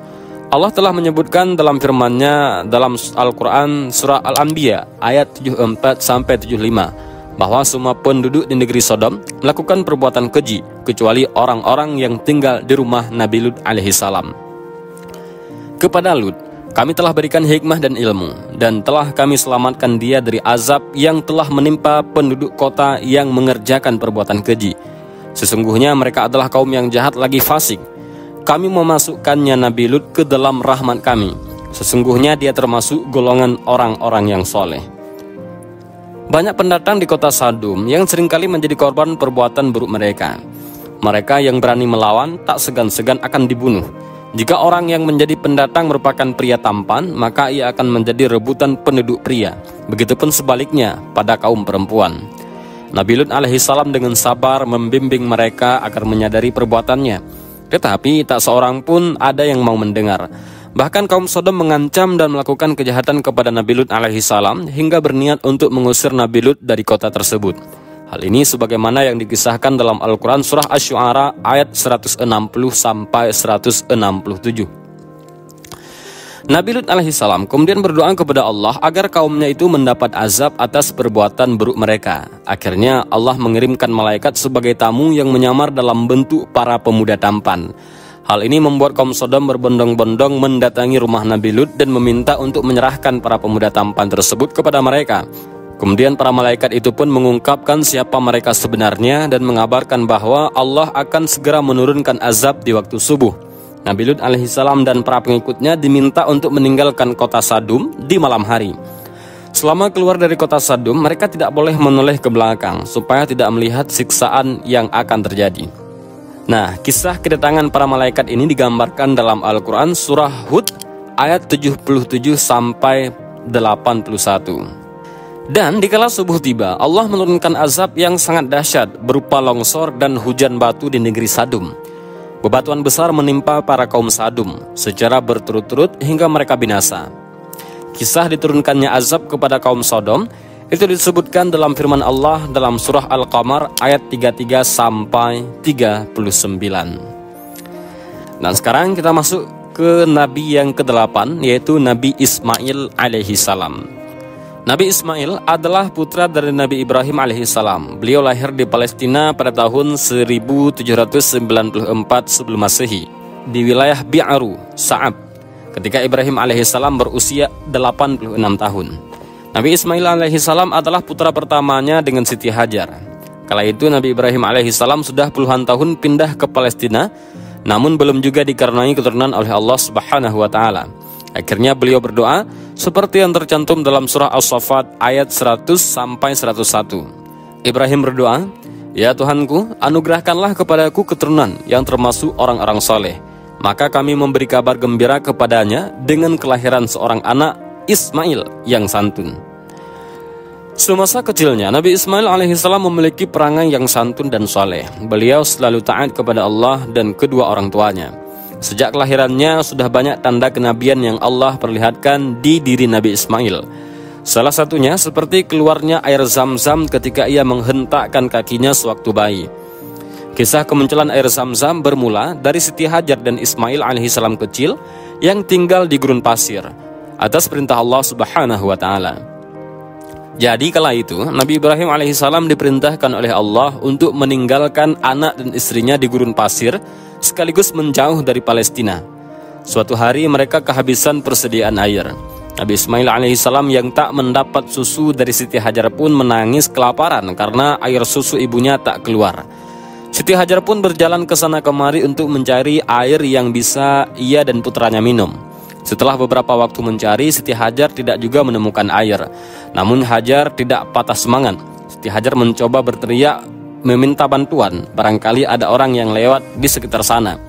Allah telah menyebutkan dalam firman-Nya dalam Al-Quran surah Al-Anbiya ayat 74-75 bahwa semua penduduk di negeri Sodom melakukan perbuatan keji kecuali orang-orang yang tinggal di rumah Nabi Lut alaihissalam. Kepada Lut kami telah berikan hikmah dan ilmu, dan telah kami selamatkan dia dari azab yang telah menimpa penduduk kota yang mengerjakan perbuatan keji. Sesungguhnya mereka adalah kaum yang jahat lagi fasik. Kami memasukkannya Nabi Lut ke dalam rahmat kami. Sesungguhnya dia termasuk golongan orang-orang yang soleh. Banyak pendatang di kota Sadum yang seringkali menjadi korban perbuatan buruk mereka. Mereka yang berani melawan tak segan-segan akan dibunuh. Jika orang yang menjadi pendatang merupakan pria tampan, maka ia akan menjadi rebutan penduduk pria. Begitupun sebaliknya pada kaum perempuan. Nabi Lut alaihissalam dengan sabar membimbing mereka agar menyadari perbuatannya. Tetapi tak seorang pun ada yang mau mendengar. Bahkan kaum Sodom mengancam dan melakukan kejahatan kepada Nabi Lut alaihissalam hingga berniat untuk mengusir Nabi Lut dari kota tersebut. Hal ini sebagaimana yang dikisahkan dalam Al-Quran surah Asy-Syu'ara ayat 160-167. Nabi Lut alaihissalam kemudian berdoa kepada Allah agar kaumnya itu mendapat azab atas perbuatan buruk mereka. Akhirnya Allah mengirimkan malaikat sebagai tamu yang menyamar dalam bentuk para pemuda tampan. Hal ini membuat kaum Sodom berbondong-bondong mendatangi rumah Nabi Lut dan meminta untuk menyerahkan para pemuda tampan tersebut kepada mereka. Kemudian para malaikat itu pun mengungkapkan siapa mereka sebenarnya dan mengabarkan bahwa Allah akan segera menurunkan azab di waktu subuh. Nabi Lut alaihissalam dan para pengikutnya diminta untuk meninggalkan kota Sadum di malam hari. Selama keluar dari kota Sadum, mereka tidak boleh menoleh ke belakang supaya tidak melihat siksaan yang akan terjadi. Nah, kisah kedatangan para malaikat ini digambarkan dalam Al-Quran surah Hud ayat 77-81. Dan dikala subuh tiba, Allah menurunkan azab yang sangat dahsyat berupa longsor dan hujan batu di negeri Sadum. Bebatuan besar menimpa para kaum Sadum secara berturut-turut hingga mereka binasa. Kisah diturunkannya azab kepada kaum Sodom itu disebutkan dalam firman Allah dalam surah Al-Qamar ayat 33-39. Dan sekarang kita masuk ke nabi yang ke-8, yaitu Nabi Ismail alaihissalam. Nabi Ismail adalah putra dari Nabi Ibrahim alaihissalam. Beliau lahir di Palestina pada tahun 1794 sebelum Masehi di wilayah Bi'aru, Sa'ab, ketika Ibrahim alaihissalam berusia 86 tahun. Nabi Ismail alaihissalam adalah putra pertamanya dengan Siti Hajar. Kala itu Nabi Ibrahim alaihissalam sudah puluhan tahun pindah ke Palestina, namun belum juga dikaruniai keturunan oleh Allah Subhanahu wa Ta'ala. Akhirnya beliau berdoa seperti yang tercantum dalam surah As-Saffat ayat 100-101. Ibrahim berdoa, "Ya Tuhanku, anugerahkanlah kepadaku keturunan yang termasuk orang-orang soleh." Maka kami memberi kabar gembira kepadanya dengan kelahiran seorang anak, Ismail, yang santun. Semasa kecilnya, Nabi Ismail alaihissalam memiliki perangai yang santun dan soleh. Beliau selalu taat kepada Allah dan kedua orang tuanya. Sejak kelahirannya sudah banyak tanda kenabian yang Allah perlihatkan di diri Nabi Ismail. Salah satunya seperti keluarnya air Zam-Zam ketika ia menghentakkan kakinya sewaktu bayi. Kisah kemunculan air Zam-Zam bermula dari Siti Hajar dan Ismail alaihissalam kecil yang tinggal di gurun pasir atas perintah Allah Subhanahu wa taala. Jadi kala itu Nabi Ibrahim alaihissalam diperintahkan oleh Allah untuk meninggalkan anak dan istrinya di gurun pasir sekaligus menjauh dari Palestina. Suatu hari mereka kehabisan persediaan air. Nabi Ismail alaihissalam yang tak mendapat susu dari Siti Hajar pun menangis kelaparan karena air susu ibunya tak keluar. Siti Hajar pun berjalan ke sana kemari untuk mencari air yang bisa ia dan putranya minum. Setelah beberapa waktu mencari, Siti Hajar tidak juga menemukan air. Namun Hajar tidak patah semangat. Siti Hajar mencoba berteriak meminta bantuan, barangkali ada orang yang lewat di sekitar sana.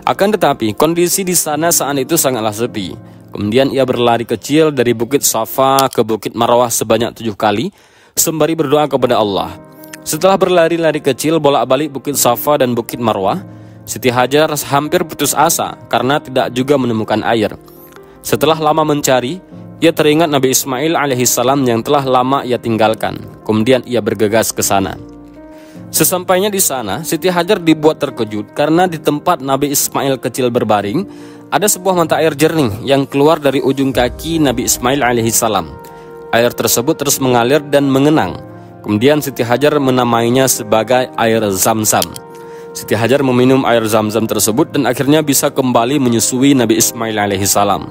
Akan tetapi kondisi di sana saat itu sangatlah sepi. Kemudian ia berlari kecil dari Bukit Safa ke Bukit Marwah sebanyak 7 kali, sembari berdoa kepada Allah. Setelah berlari-lari kecil bolak-balik Bukit Safa dan Bukit Marwah, Siti Hajar hampir putus asa karena tidak juga menemukan air. Setelah lama mencari, ia teringat Nabi Ismail alaihissalam yang telah lama ia tinggalkan. Kemudian ia bergegas ke sana. Sesampainya di sana, Siti Hajar dibuat terkejut karena di tempat Nabi Ismail kecil berbaring, ada sebuah mata air jernih yang keluar dari ujung kaki Nabi Ismail alaihissalam. Air tersebut terus mengalir dan mengenang. Kemudian Siti Hajar menamainya sebagai air Zam-Zam. Siti Hajar meminum air Zam-Zam tersebut dan akhirnya bisa kembali menyusui Nabi Ismail alaihissalam.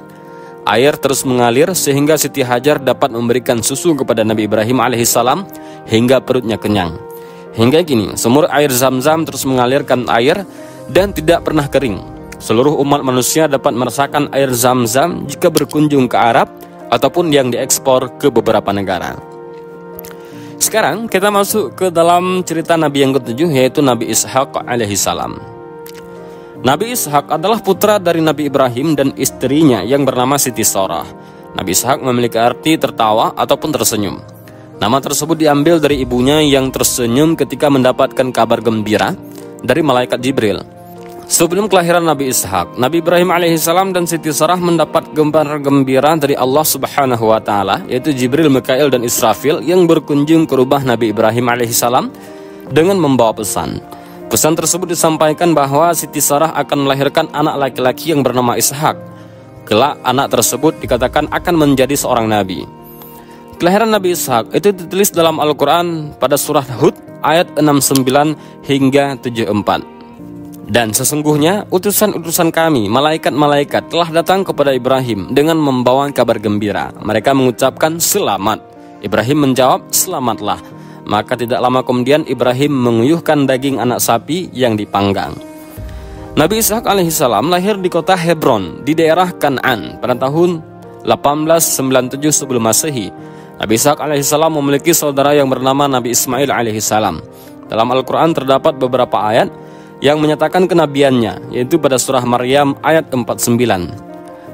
Air terus mengalir sehingga Siti Hajar dapat memberikan susu kepada Nabi Ibrahim alaihissalam hingga perutnya kenyang. Hingga kini sumur air Zam-Zam terus mengalirkan air dan tidak pernah kering. Seluruh umat manusia dapat merasakan air Zam-Zam jika berkunjung ke Arab ataupun yang diekspor ke beberapa negara. Sekarang kita masuk ke dalam cerita Nabi yang ketujuh, yaitu Nabi Ishaq alaihissalam. Nabi Ishaq adalah putra dari Nabi Ibrahim dan istrinya yang bernama Siti Sarah. Nabi Ishaq memiliki arti tertawa ataupun tersenyum. Nama tersebut diambil dari ibunya yang tersenyum ketika mendapatkan kabar gembira dari malaikat Jibril. Sebelum kelahiran Nabi Ishaq, Nabi Ibrahim alaihissalam dan Siti Sarah mendapat kabar gembira dari Allah Subhanahu wa taala, yaitu Jibril, Mikail dan Israfil yang berkunjung ke rumah Nabi Ibrahim alaihissalam dengan membawa pesan. Pesan tersebut disampaikan bahwa Siti Sarah akan melahirkan anak laki-laki yang bernama Ishaq. Kelak anak tersebut dikatakan akan menjadi seorang nabi. Kelahiran Nabi Ishaq itu ditulis dalam Al-Quran pada surah Hud ayat 69 hingga 74. Dan sesungguhnya utusan-utusan kami, malaikat-malaikat telah datang kepada Ibrahim dengan membawa kabar gembira. Mereka mengucapkan selamat. Ibrahim menjawab, selamatlah. Maka tidak lama kemudian Ibrahim menguyuhkan daging anak sapi yang dipanggang. Nabi Ishaq alaihissalam lahir di kota Hebron di daerah Kan'an pada tahun 1897 sebelum Masehi. Nabi Ishaq alaihissalam memiliki saudara yang bernama Nabi Ismail alaihissalam. Dalam Al-Quran terdapat beberapa ayat yang menyatakan kenabiannya, yaitu pada surah Maryam ayat 49.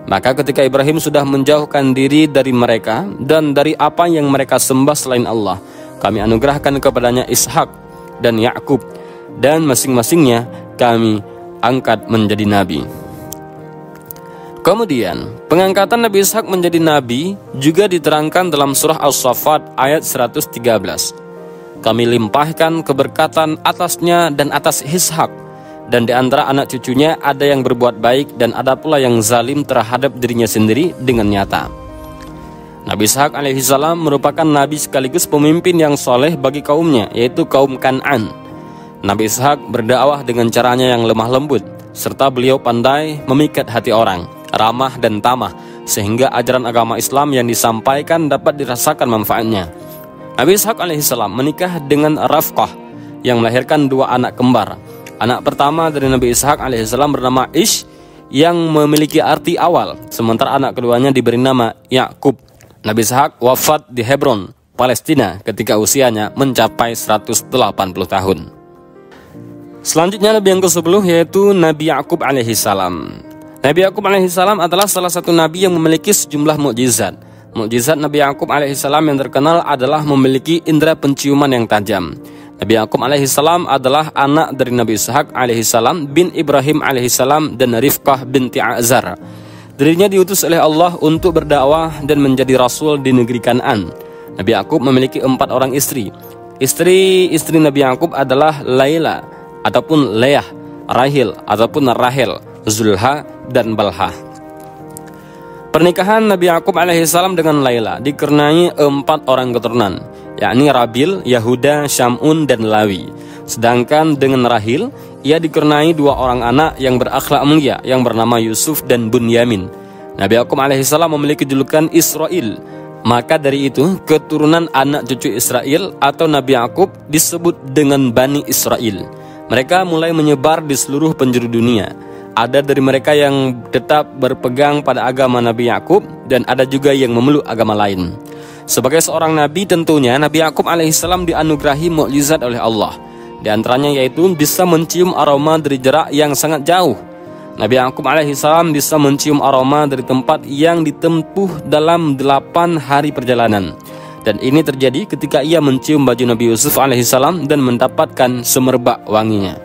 Maka ketika Ibrahim sudah menjauhkan diri dari mereka dan dari apa yang mereka sembah selain Allah, kami anugerahkan kepadanya Ishak dan Yakub, dan masing-masingnya kami angkat menjadi nabi. Kemudian pengangkatan Nabi Ishak menjadi nabi juga diterangkan dalam surah As-Saffat ayat 113. Kami limpahkan keberkatan atasnya dan atas Ishak, dan di antara anak cucunya ada yang berbuat baik dan ada pula yang zalim terhadap dirinya sendiri dengan nyata. Nabi Ishak alaihissalam merupakan nabi sekaligus pemimpin yang soleh bagi kaumnya, yaitu kaum Kan'an. Nabi Ishak berdakwah dengan caranya yang lemah lembut, serta beliau pandai memikat hati orang, ramah dan tamah, sehingga ajaran agama Islam yang disampaikan dapat dirasakan manfaatnya. Nabi Ishaq alaihissalam menikah dengan Rafqah yang melahirkan 2 anak kembar. Anak pertama dari Nabi Ishaq alaihissalam bernama Ish yang memiliki arti awal, sementara anak keduanya diberi nama Yakub. Nabi Ishaq wafat di Hebron, Palestina ketika usianya mencapai 180 tahun. Selanjutnya Nabi yang ke-10 yaitu Nabi Yakub alaihissalam. Nabi Yakub alaihissalam adalah salah satu nabi yang memiliki sejumlah mukjizat. Mukjizat Nabi Yakub alaihissalam yang terkenal adalah memiliki indera penciuman yang tajam. Nabi Yakub alaihissalam adalah anak dari Nabi Ishaq alaihissalam bin Ibrahim alaihissalam dan Rifqah binti Azar. Dirinya diutus oleh Allah untuk berdakwah dan menjadi rasul di negeri Kan'an. Nabi Yakub memiliki 4 orang istri. Istri Nabi Yakub adalah Laila ataupun Leah, Rahil ataupun Rahel, Zulha dan Balha. Pernikahan Nabi Yakub alaihissalam dengan Laila dikaruniai 4 orang keturunan, yakni Rabil, Yahuda, Syamun dan Lawi. Sedangkan dengan Rahil, ia dikaruniai 2 orang anak yang berakhlak mulia yang bernama Yusuf dan Bunyamin. Nabi Yakub alaihissalam memiliki julukan Israel. Maka dari itu, keturunan anak cucu Israel atau Nabi Yakub disebut dengan Bani Israel. Mereka mulai menyebar di seluruh penjuru dunia. Ada dari mereka yang tetap berpegang pada agama Nabi Yakub dan ada juga yang memeluk agama lain. Sebagai seorang nabi, tentunya Nabi Yakub alaihissalam dianugerahi mukjizat oleh Allah. Di antaranya yaitu bisa mencium aroma dari jarak yang sangat jauh. Nabi Yakub alaihissalam bisa mencium aroma dari tempat yang ditempuh dalam 8 hari perjalanan. Dan ini terjadi ketika ia mencium baju Nabi Yusuf alaihissalam dan mendapatkan semerbak wanginya.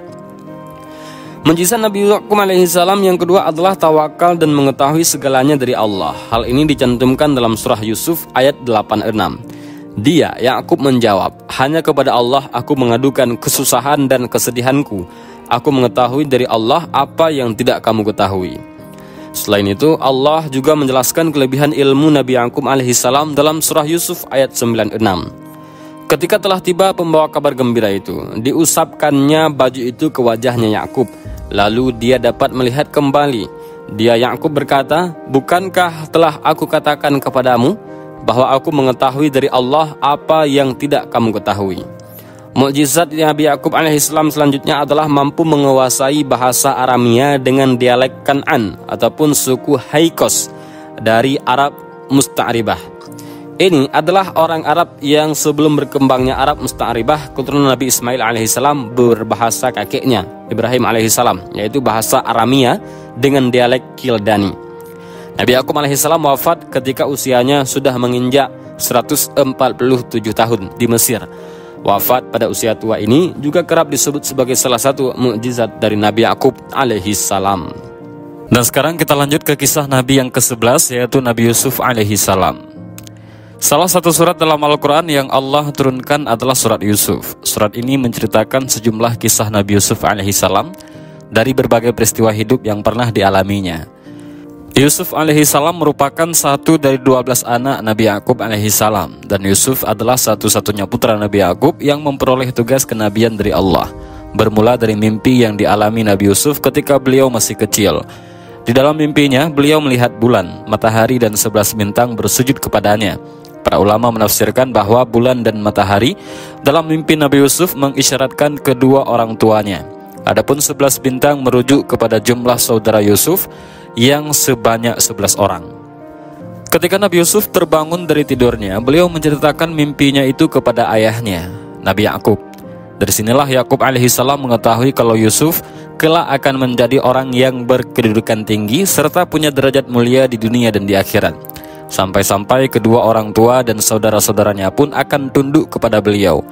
Mukjizat Nabi Yakub alaihissalam yang kedua adalah tawakal dan mengetahui segalanya dari Allah. Hal ini dicantumkan dalam surah Yusuf ayat 86. Dia, Yakub menjawab, hanya kepada Allah aku mengadukan kesusahan dan kesedihanku. Aku mengetahui dari Allah apa yang tidak kamu ketahui. Selain itu, Allah juga menjelaskan kelebihan ilmu Nabi Yakub alaihissalam dalam surah Yusuf ayat 96. Ketika telah tiba pembawa kabar gembira itu, diusapkannya baju itu ke wajahnya Yakub. Lalu dia dapat melihat kembali. Dia Yakub berkata, bukankah telah aku katakan kepadamu bahwa aku mengetahui dari Allah apa yang tidak kamu ketahui. Mukjizat Nabi Yakub alaihissalam selanjutnya adalah mampu menguasai bahasa Aramia dengan dialek Kan'an ataupun suku Haikos dari Arab Musta'ribah. Ini adalah orang Arab yang sebelum berkembangnya Arab Musta'ribah, keturunan Nabi Ismail alaihissalam berbahasa kakeknya Ibrahim alaihissalam, yaitu bahasa Aramia dengan dialek Kildani. Nabi Yakub alaihissalam wafat ketika usianya sudah menginjak 147 tahun di Mesir. Wafat pada usia tua ini juga kerap disebut sebagai salah satu mukjizat dari Nabi Yakub alaihissalam. Dan sekarang kita lanjut ke kisah Nabi yang ke-11, yaitu Nabi Yusuf alaihissalam. Salah satu surat dalam Al-Quran yang Allah turunkan adalah surat Yusuf. Surat ini menceritakan sejumlah kisah Nabi Yusuf alaihissalam dari berbagai peristiwa hidup yang pernah dialaminya. Yusuf alaihissalam merupakan satu dari 12 anak Nabi Yakub alaihissalam, dan Yusuf adalah satu-satunya putra Nabi Yakub yang memperoleh tugas kenabian dari Allah, bermula dari mimpi yang dialami Nabi Yusuf ketika beliau masih kecil. Di dalam mimpinya, beliau melihat bulan, matahari dan 11 bintang bersujud kepadanya. Para ulama menafsirkan bahwa bulan dan matahari dalam mimpi Nabi Yusuf mengisyaratkan kedua orang tuanya. Adapun 11 bintang merujuk kepada jumlah saudara Yusuf yang sebanyak 11 orang. Ketika Nabi Yusuf terbangun dari tidurnya, beliau menceritakan mimpinya itu kepada ayahnya, Nabi Yakub. Dari sinilah Yakub alaihissalam mengetahui kalau Yusuf kelak akan menjadi orang yang berkedudukan tinggi serta punya derajat mulia di dunia dan di akhirat. Sampai-sampai kedua orang tua dan saudara-saudaranya pun akan tunduk kepada beliau.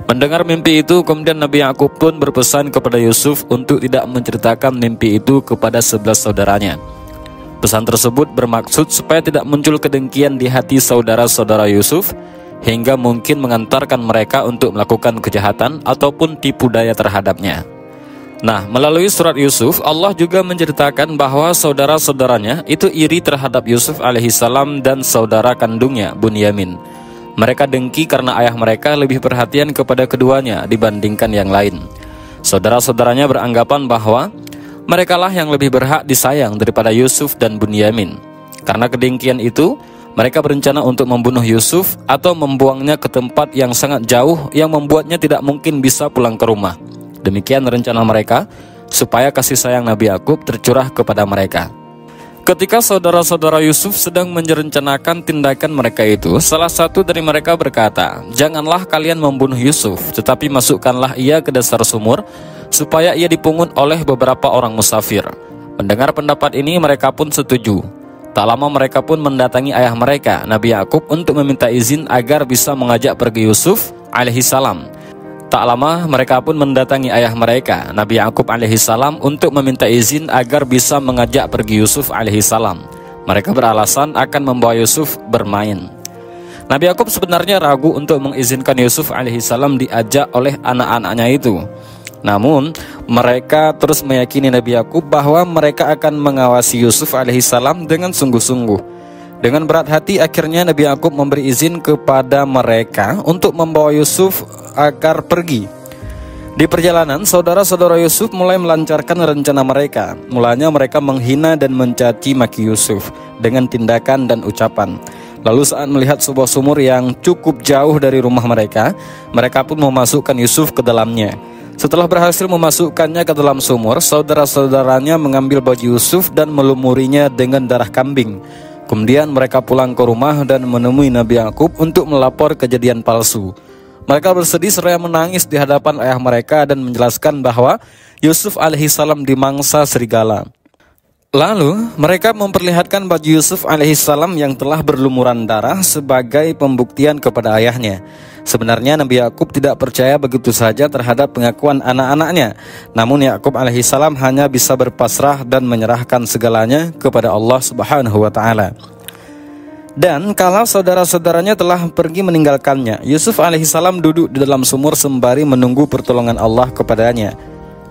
Mendengar mimpi itu, kemudian Nabi Yakub pun berpesan kepada Yusuf untuk tidak menceritakan mimpi itu kepada 11 saudaranya. Pesan tersebut bermaksud supaya tidak muncul kedengkian di hati saudara-saudara Yusuf, hingga mungkin mengantarkan mereka untuk melakukan kejahatan ataupun tipu daya terhadapnya. Nah, melalui surat Yusuf, Allah juga menceritakan bahwa saudara-saudaranya itu iri terhadap Yusuf alaihissalam dan saudara kandungnya, Bunyamin. Mereka dengki karena ayah mereka lebih perhatian kepada keduanya dibandingkan yang lain. Saudara-saudaranya beranggapan bahwa merekalah yang lebih berhak disayang daripada Yusuf dan Bunyamin. Karena kedengkian itu, mereka berencana untuk membunuh Yusuf atau membuangnya ke tempat yang sangat jauh yang membuatnya tidak mungkin bisa pulang ke rumah. Demikian rencana mereka supaya kasih sayang Nabi Yakub tercurah kepada mereka. Ketika saudara-saudara Yusuf sedang merencanakan tindakan mereka itu, salah satu dari mereka berkata, "Janganlah kalian membunuh Yusuf, tetapi masukkanlah ia ke dasar sumur, supaya ia dipungut oleh beberapa orang musafir." Mendengar pendapat ini, mereka pun setuju. Tak lama mereka pun mendatangi ayah mereka, Nabi Yakub, untuk meminta izin agar bisa mengajak pergi Yusuf alaihissalam. Tak lama mereka pun mendatangi ayah mereka, Nabi Yakub alaihissalam, untuk meminta izin agar bisa mengajak pergi Yusuf alaihissalam. Mereka beralasan akan membawa Yusuf bermain. Nabi Yakub sebenarnya ragu untuk mengizinkan Yusuf alaihissalam diajak oleh anak-anaknya itu. Namun mereka terus meyakini Nabi Yakub bahwa mereka akan mengawasi Yusuf alaihissalam dengan sungguh-sungguh. Dengan berat hati akhirnya Nabi Yakub memberi izin kepada mereka untuk membawa Yusuf agar pergi. Di perjalanan, saudara-saudara Yusuf mulai melancarkan rencana mereka. Mulanya mereka menghina dan mencaci maki Yusuf dengan tindakan dan ucapan. Lalu saat melihat sebuah sumur yang cukup jauh dari rumah mereka, mereka pun memasukkan Yusuf ke dalamnya. Setelah berhasil memasukkannya ke dalam sumur, saudara-saudaranya mengambil baju Yusuf dan melumurinya dengan darah kambing. Kemudian mereka pulang ke rumah dan menemui Nabi Yakub untuk melapor kejadian palsu. Mereka bersedih seraya menangis di hadapan ayah mereka dan menjelaskan bahwa Yusuf alaihissalam dimangsa serigala. Lalu mereka memperlihatkan baju Yusuf alaihissalam yang telah berlumuran darah sebagai pembuktian kepada ayahnya. Sebenarnya Nabi Yakub tidak percaya begitu saja terhadap pengakuan anak-anaknya. Namun Yakub alaihissalam hanya bisa berpasrah dan menyerahkan segalanya kepada Allah Subhanahu wa taala. Dan kalau saudara-saudaranya telah pergi meninggalkannya, Yusuf alaihissalam duduk di dalam sumur sembari menunggu pertolongan Allah kepadanya.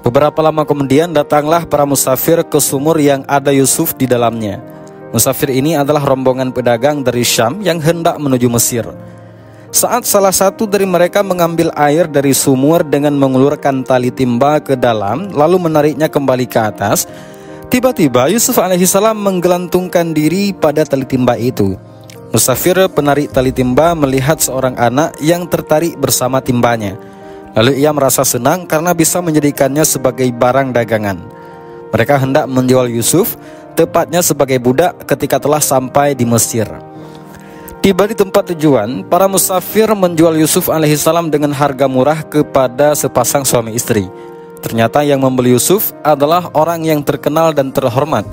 Beberapa lama kemudian datanglah para musafir ke sumur yang ada Yusuf di dalamnya. Musafir ini adalah rombongan pedagang dari Syam yang hendak menuju Mesir. Saat salah satu dari mereka mengambil air dari sumur dengan mengulurkan tali timba ke dalam lalu menariknya kembali ke atas, tiba-tiba Yusuf alaihissalam menggelantungkan diri pada tali timba itu. Musafir penarik tali timba melihat seorang anak yang tertarik bersama timbanya. Lalu ia merasa senang karena bisa menjadikannya sebagai barang dagangan. Mereka hendak menjual Yusuf, tepatnya sebagai budak ketika telah sampai di Mesir. Tiba di tempat tujuan, para musafir menjual Yusuf alaihissalam dengan harga murah kepada sepasang suami istri. Ternyata yang membeli Yusuf adalah orang yang terkenal dan terhormat.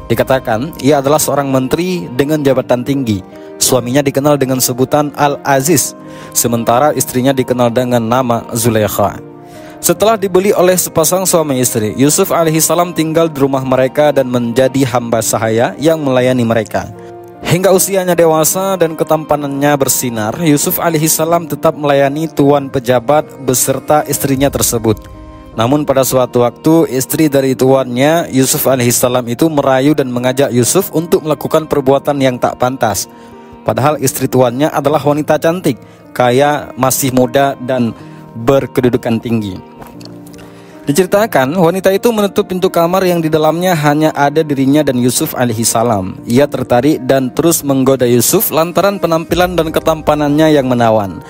Dikatakan ia adalah seorang menteri dengan jabatan tinggi. Suaminya dikenal dengan sebutan Al-Aziz, sementara istrinya dikenal dengan nama Zulaikha. Setelah dibeli oleh sepasang suami istri, Yusuf alaihissalam tinggal di rumah mereka dan menjadi hamba sahaya yang melayani mereka. Hingga usianya dewasa dan ketampanannya bersinar, Yusuf alaihissalam tetap melayani tuan pejabat beserta istrinya tersebut. Namun pada suatu waktu, istri dari tuannya, Yusuf alaihissalam itu merayu dan mengajak Yusuf untuk melakukan perbuatan yang tak pantas. Padahal istri tuannya adalah wanita cantik, kaya, masih muda, dan berkedudukan tinggi. Diceritakan, wanita itu menutup pintu kamar yang di dalamnya hanya ada dirinya dan Yusuf alaihissalam. Ia tertarik dan terus menggoda Yusuf lantaran penampilan dan ketampanannya yang menawan.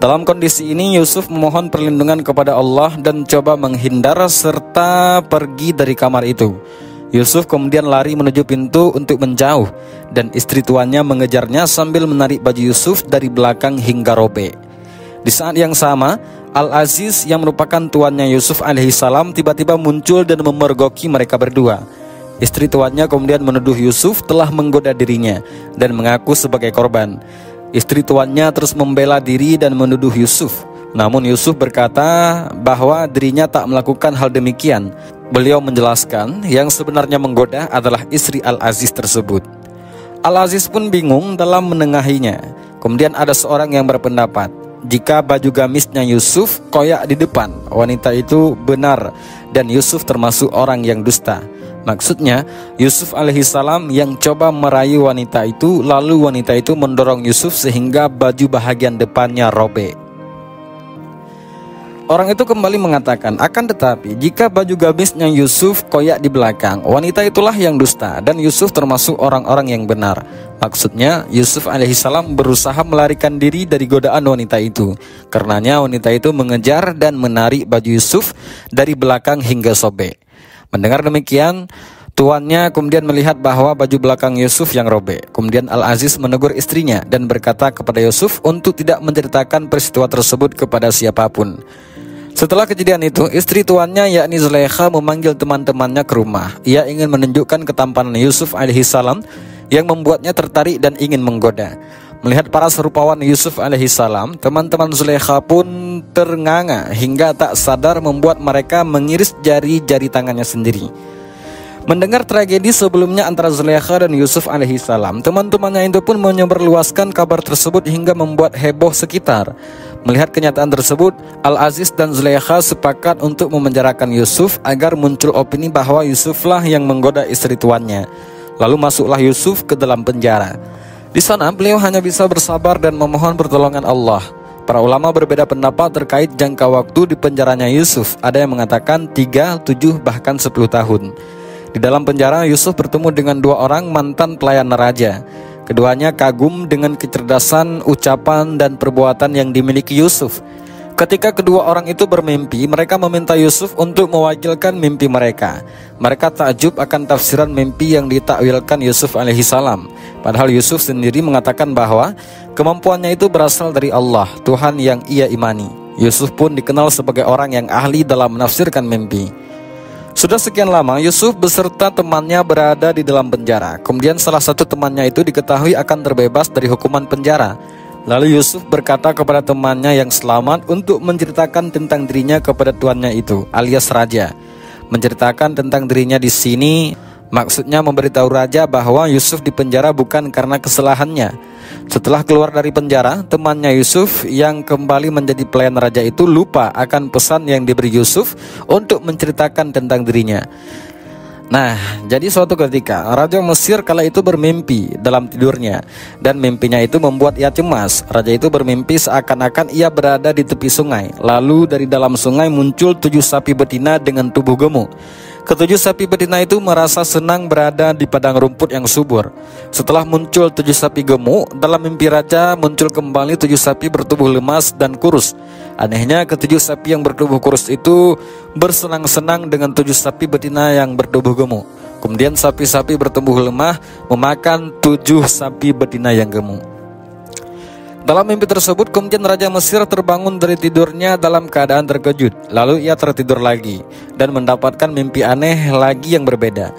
Dalam kondisi ini, Yusuf memohon perlindungan kepada Allah dan coba menghindar serta pergi dari kamar itu. Yusuf kemudian lari menuju pintu untuk menjauh, dan istri tuannya mengejarnya sambil menarik baju Yusuf dari belakang hingga robek. Di saat yang sama, Al-Aziz yang merupakan tuannya Yusuf alaihissalam tiba-tiba muncul dan memergoki mereka berdua. Istri tuannya kemudian menuduh Yusuf telah menggoda dirinya dan mengaku sebagai korban. Istri tuannya terus membela diri dan menuduh Yusuf. Namun Yusuf berkata bahwa dirinya tak melakukan hal demikian. Beliau menjelaskan yang sebenarnya menggoda adalah istri Al-Aziz tersebut. Al-Aziz pun bingung dalam menengahinya. Kemudian ada seorang yang berpendapat, jika baju gamisnya Yusuf koyak di depan, wanita itu benar dan Yusuf termasuk orang yang dusta. Maksudnya Yusuf alaihissalam yang coba merayu wanita itu, lalu wanita itu mendorong Yusuf sehingga baju bahagian depannya robek. Orang itu kembali mengatakan, akan tetapi jika baju gamisnya Yusuf koyak di belakang, wanita itulah yang dusta dan Yusuf termasuk orang-orang yang benar. Maksudnya Yusuf alaihissalam berusaha melarikan diri dari godaan wanita itu. Karenanya wanita itu mengejar dan menarik baju Yusuf dari belakang hingga sobek. Mendengar demikian, tuannya kemudian melihat bahwa baju belakang Yusuf yang robek. Kemudian Al-Aziz menegur istrinya dan berkata kepada Yusuf untuk tidak menceritakan peristiwa tersebut kepada siapapun. Setelah kejadian itu, istri tuannya yakni Zulaikha memanggil teman-temannya ke rumah. Ia ingin menunjukkan ketampanan Yusuf alaihissalam yang membuatnya tertarik dan ingin menggoda. Melihat para serupawan Yusuf alaihissalam, teman-teman Zulaikha pun ternganga hingga tak sadar membuat mereka mengiris jari-jari tangannya sendiri. Mendengar tragedi sebelumnya antara Zulaikha dan Yusuf alaihissalam, teman-temannya itu pun menyebarluaskan kabar tersebut hingga membuat heboh sekitar. Melihat kenyataan tersebut, Al-Aziz dan Zulaikha sepakat untuk memenjarakan Yusuf agar muncul opini bahwa Yusuflah yang menggoda istri tuannya. Lalu masuklah Yusuf ke dalam penjara. Di sana beliau hanya bisa bersabar dan memohon pertolongan Allah. Para ulama berbeda pendapat terkait jangka waktu di penjaranya Yusuf. Ada yang mengatakan 3, 7, bahkan 10 tahun. Di dalam penjara Yusuf bertemu dengan 2 orang mantan pelayan raja. Keduanya kagum dengan kecerdasan, ucapan, dan perbuatan yang dimiliki Yusuf. Ketika kedua orang itu bermimpi, mereka meminta Yusuf untuk mewakilkan mimpi mereka. Mereka takjub akan tafsiran mimpi yang ditakwilkan Yusuf alaihissalam. Padahal Yusuf sendiri mengatakan bahwa kemampuannya itu berasal dari Allah, Tuhan yang ia imani. Yusuf pun dikenal sebagai orang yang ahli dalam menafsirkan mimpi. Sudah sekian lama Yusuf beserta temannya berada di dalam penjara. Kemudian salah satu temannya itu diketahui akan terbebas dari hukuman penjara. Lalu Yusuf berkata kepada temannya yang selamat untuk menceritakan tentang dirinya kepada tuannya itu, alias raja. Menceritakan tentang dirinya di sini maksudnya memberitahu raja bahwa Yusuf dipenjara bukan karena kesalahannya. Setelah keluar dari penjara, temannya Yusuf yang kembali menjadi pelayan raja itu lupa akan pesan yang diberi Yusuf untuk menceritakan tentang dirinya. Nah, jadi suatu ketika Raja Mesir kala itu bermimpi dalam tidurnya, dan mimpinya itu membuat ia cemas. Raja itu bermimpi seakan-akan ia berada di tepi sungai. Lalu dari dalam sungai muncul 7 sapi betina dengan tubuh gemuk. Ketujuh sapi betina itu merasa senang berada di padang rumput yang subur. Setelah muncul 7 sapi gemuk, dalam mimpi raja muncul kembali 7 sapi bertubuh lemas dan kurus. Anehnya, ketujuh sapi yang bertubuh kurus itu bersenang-senang dengan 7 sapi betina yang bertubuh gemuk. Kemudian sapi-sapi bertubuh lemah memakan 7 sapi betina yang gemuk. Dalam mimpi tersebut, kemudian Raja Mesir terbangun dari tidurnya dalam keadaan terkejut. Lalu ia tertidur lagi dan mendapatkan mimpi aneh lagi yang berbeda.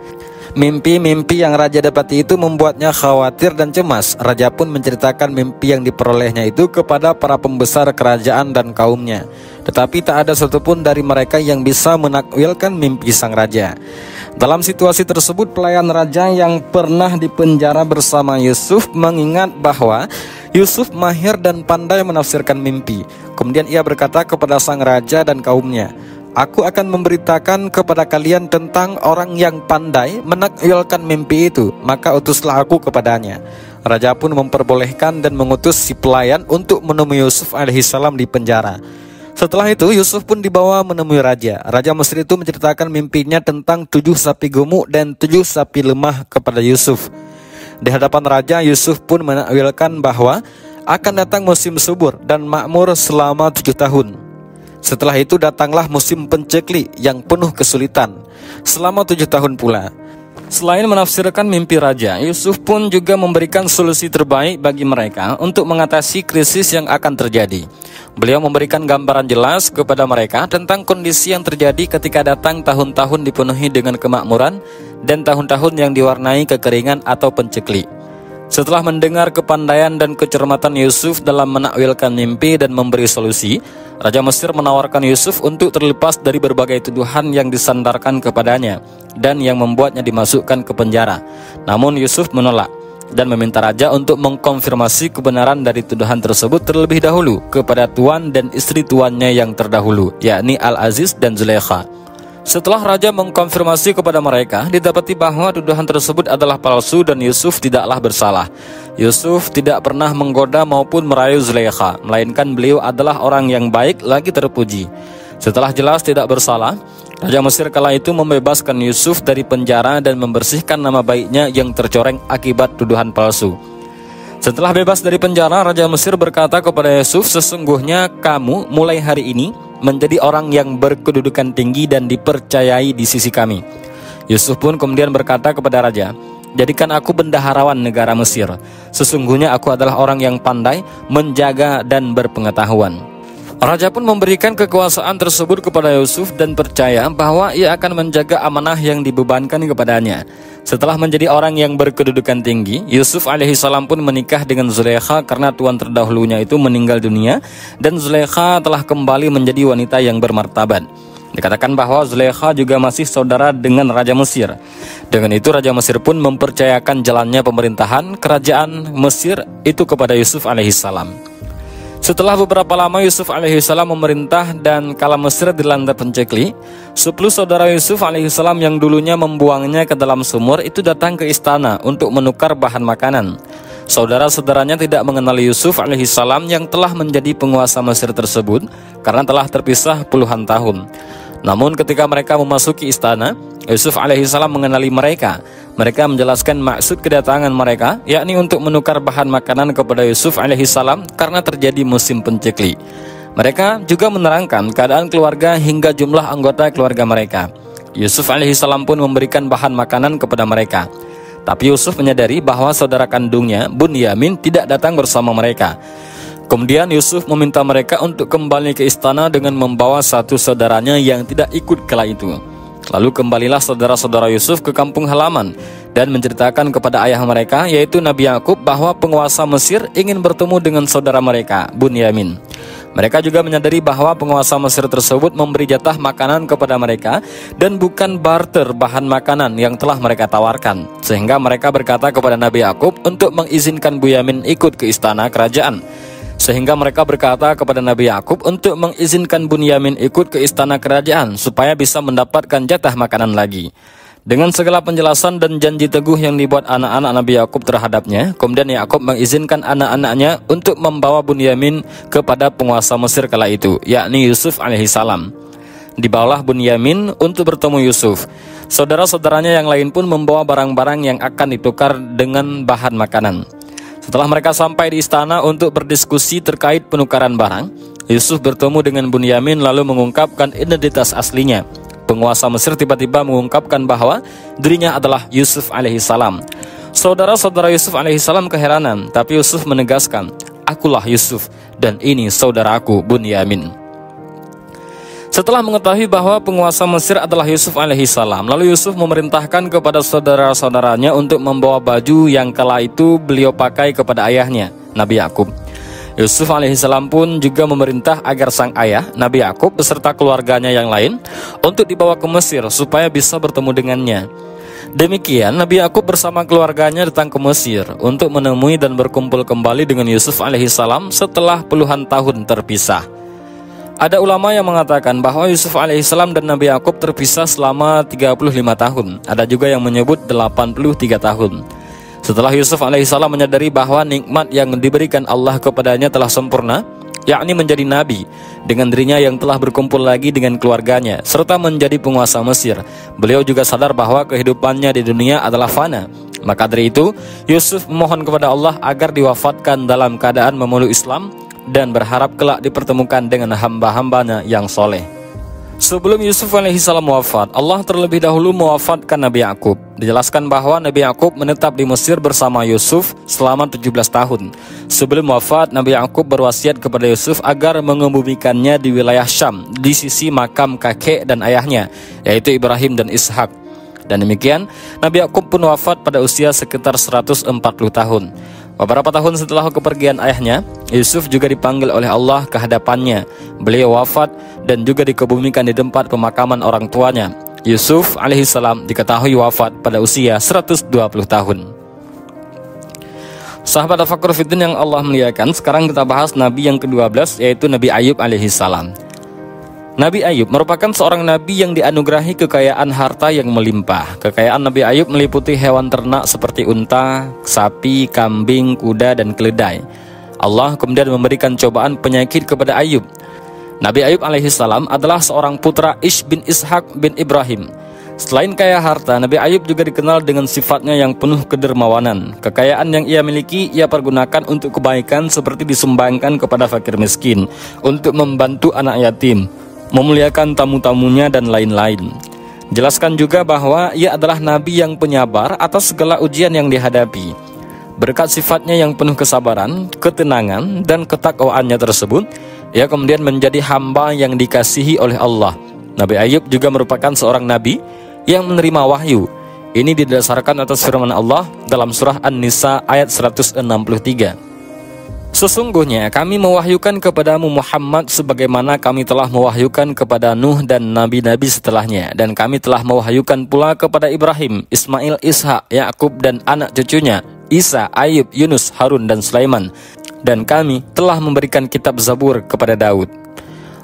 Mimpi-mimpi yang raja dapati itu membuatnya khawatir dan cemas. Raja pun menceritakan mimpi yang diperolehnya itu kepada para pembesar kerajaan dan kaumnya. Tetapi tak ada satupun dari mereka yang bisa menakwilkan mimpi sang raja. Dalam situasi tersebut, pelayan raja yang pernah dipenjara bersama Yusuf mengingat bahwa Yusuf mahir dan pandai menafsirkan mimpi. Kemudian ia berkata kepada sang raja dan kaumnya, "Aku akan memberitakan kepada kalian tentang orang yang pandai menakwilkan mimpi itu, maka utuslah aku kepadanya." Raja pun memperbolehkan dan mengutus si pelayan untuk menemui Yusuf alaihissalam di penjara. Setelah itu Yusuf pun dibawa menemui raja. Raja Mesir itu menceritakan mimpinya tentang 7 sapi gemuk dan 7 sapi lemah kepada Yusuf. Di hadapan raja, Yusuf pun menakwilkan bahwa akan datang musim subur dan makmur selama 7 tahun. Setelah itu datanglah musim penceklik yang penuh kesulitan selama 7 tahun pula. Selain menafsirkan mimpi raja, Yusuf pun juga memberikan solusi terbaik bagi mereka untuk mengatasi krisis yang akan terjadi. Beliau memberikan gambaran jelas kepada mereka tentang kondisi yang terjadi ketika datang tahun-tahun dipenuhi dengan kemakmuran dan tahun-tahun yang diwarnai kekeringan atau penceklik. Setelah mendengar kepandaian dan kecermatan Yusuf dalam menakwilkan mimpi dan memberi solusi, Raja Mesir menawarkan Yusuf untuk terlepas dari berbagai tuduhan yang disandarkan kepadanya dan yang membuatnya dimasukkan ke penjara. Namun Yusuf menolak dan meminta raja untuk mengkonfirmasi kebenaran dari tuduhan tersebut terlebih dahulu kepada tuan dan istri tuannya yang terdahulu, yakni Al-Aziz dan Zulaikha. Setelah raja mengkonfirmasi kepada mereka, didapati bahwa tuduhan tersebut adalah palsu dan Yusuf tidaklah bersalah. Yusuf tidak pernah menggoda maupun merayu Zulaikha, melainkan beliau adalah orang yang baik lagi terpuji. Setelah jelas tidak bersalah, Raja Mesir kala itu membebaskan Yusuf dari penjara dan membersihkan nama baiknya yang tercoreng akibat tuduhan palsu. Setelah bebas dari penjara, Raja Mesir berkata kepada Yusuf, "Sesungguhnya kamu mulai hari ini menjadi orang yang berkedudukan tinggi dan dipercayai di sisi kami." Yusuf pun kemudian berkata kepada raja, "Jadikan aku bendaharawan negara Mesir. Sesungguhnya aku adalah orang yang pandai, menjaga dan berpengetahuan." Raja pun memberikan kekuasaan tersebut kepada Yusuf dan percaya bahwa ia akan menjaga amanah yang dibebankan kepadanya. Setelah menjadi orang yang berkedudukan tinggi, Yusuf alaihissalam pun menikah dengan Zulaikha karena tuan terdahulunya itu meninggal dunia, dan Zulaikha telah kembali menjadi wanita yang bermartabat. Dikatakan bahwa Zulaikha juga masih saudara dengan Raja Mesir. Dengan itu Raja Mesir pun mempercayakan jalannya pemerintahan kerajaan Mesir itu kepada Yusuf alaihissalam. Setelah beberapa lama Yusuf alaihissalam memerintah dan kala Mesir dilanda pencekli, 10 saudara Yusuf alaihissalam yang dulunya membuangnya ke dalam sumur itu datang ke istana untuk menukar bahan makanan. Saudara-saudaranya tidak mengenali Yusuf alaihissalam yang telah menjadi penguasa Mesir tersebut karena telah terpisah puluhan tahun. Namun ketika mereka memasuki istana, Yusuf alaihissalam mengenali mereka. Mereka menjelaskan maksud kedatangan mereka, yakni untuk menukar bahan makanan kepada Yusuf alaihissalam karena terjadi musim pencekli. Mereka juga menerangkan keadaan keluarga hingga jumlah anggota keluarga mereka. Yusuf alaihissalam pun memberikan bahan makanan kepada mereka. Tapi Yusuf menyadari bahwa saudara kandungnya, Bunyamin, tidak datang bersama mereka. Kemudian Yusuf meminta mereka untuk kembali ke istana dengan membawa satu saudaranya yang tidak ikut kala itu. Lalu kembalilah saudara-saudara Yusuf ke kampung halaman dan menceritakan kepada ayah mereka, yaitu Nabi Yakub, bahwa penguasa Mesir ingin bertemu dengan saudara mereka, Bunyamin. Mereka juga menyadari bahwa penguasa Mesir tersebut memberi jatah makanan kepada mereka dan bukan barter bahan makanan yang telah mereka tawarkan. Sehingga mereka berkata kepada Nabi Yakub untuk mengizinkan Bunyamin ikut ke istana kerajaan. Sehingga mereka berkata kepada Nabi Yakub untuk mengizinkan Bunyamin ikut ke istana kerajaan supaya bisa mendapatkan jatah makanan lagi. Dengan segala penjelasan dan janji teguh yang dibuat anak-anak Nabi Yakub terhadapnya, kemudian Yakub mengizinkan anak-anaknya untuk membawa Bunyamin kepada penguasa Mesir kala itu, yakni Yusuf alaihissalam. Dibawalah Bunyamin untuk bertemu Yusuf. Saudara-saudaranya yang lain pun membawa barang-barang yang akan ditukar dengan bahan makanan. Setelah mereka sampai di istana untuk berdiskusi terkait penukaran barang, Yusuf bertemu dengan Bunyamin lalu mengungkapkan identitas aslinya. Penguasa Mesir tiba-tiba mengungkapkan bahwa dirinya adalah Yusuf alaihissalam. Saudara-saudara Yusuf alaihissalam keheranan, tapi Yusuf menegaskan, "Akulah Yusuf dan ini saudaraku Bunyamin." Setelah mengetahui bahwa penguasa Mesir adalah Yusuf alaihissalam, lalu Yusuf memerintahkan kepada saudara-saudaranya untuk membawa baju yang kala itu beliau pakai kepada ayahnya, Nabi Yakub. Yusuf alaihissalam pun juga memerintah agar sang ayah, Nabi Yakub, beserta keluarganya yang lain untuk dibawa ke Mesir supaya bisa bertemu dengannya. Demikian Nabi Yakub bersama keluarganya datang ke Mesir untuk menemui dan berkumpul kembali dengan Yusuf alaihissalam setelah puluhan tahun terpisah. Ada ulama yang mengatakan bahwa Yusuf alaihissalam dan Nabi Yakub terpisah selama 35 tahun. Ada juga yang menyebut 83 tahun. Setelah Yusuf alaihissalam menyadari bahwa nikmat yang diberikan Allah kepadanya telah sempurna, yakni menjadi nabi, dengan dirinya yang telah berkumpul lagi dengan keluarganya, serta menjadi penguasa Mesir, beliau juga sadar bahwa kehidupannya di dunia adalah fana. Maka dari itu, Yusuf memohon kepada Allah agar diwafatkan dalam keadaan memeluk Islam dan berharap kelak dipertemukan dengan hamba-hambanya yang soleh. Sebelum Yusuf alaihissalam wafat, Allah terlebih dahulu mewafatkan Nabi Yakub. Dijelaskan bahwa Nabi Yakub menetap di Mesir bersama Yusuf selama 17 tahun. Sebelum wafat, Nabi Yakub berwasiat kepada Yusuf agar mengebumikannya di wilayah Syam, di sisi makam kakek dan ayahnya, yaitu Ibrahim dan Ishak. Dan demikian, Nabi Yakub pun wafat pada usia sekitar 140 tahun. Beberapa tahun setelah kepergian ayahnya, Yusuf juga dipanggil oleh Allah ke hadapannya. Beliau wafat dan juga dikebumikan di tempat pemakaman orang tuanya. Yusuf alaihissalam diketahui wafat pada usia 120 tahun. Sahabat Tafakkur Fiddin yang Allah muliakan, sekarang kita bahas Nabi yang ke-12, yaitu Nabi Ayub alaihissalam. Nabi Ayub merupakan seorang nabi yang dianugerahi kekayaan harta yang melimpah. Kekayaan Nabi Ayub meliputi hewan ternak seperti unta, sapi, kambing, kuda, dan keledai. Allah kemudian memberikan cobaan penyakit kepada Ayub. Nabi Ayub alaihissalam adalah seorang putra Ish bin Ishak bin Ibrahim. Selain kaya harta, Nabi Ayub juga dikenal dengan sifatnya yang penuh kedermawanan. Kekayaan yang ia miliki, ia pergunakan untuk kebaikan seperti disumbangkan kepada fakir miskin, untuk membantu anak yatim, memuliakan tamu-tamunya, dan lain-lain. Jelaskan juga bahwa ia adalah nabi yang penyabar atas segala ujian yang dihadapi. Berkat sifatnya yang penuh kesabaran, ketenangan, dan ketakwaannya tersebut, Ia kemudian menjadi hamba yang dikasihi oleh Allah. Nabi Ayub juga merupakan seorang nabi yang menerima wahyu. Ini didasarkan atas firman Allah dalam surah An-Nisa ayat 163. Sesungguhnya kami mewahyukan kepadamu Muhammad sebagaimana kami telah mewahyukan kepada Nuh dan nabi-nabi setelahnya, dan kami telah mewahyukan pula kepada Ibrahim, Ismail, Ishak, Yakub dan anak cucunya Isa, Ayub, Yunus, Harun dan Sulaiman, dan kami telah memberikan kitab Zabur kepada Daud.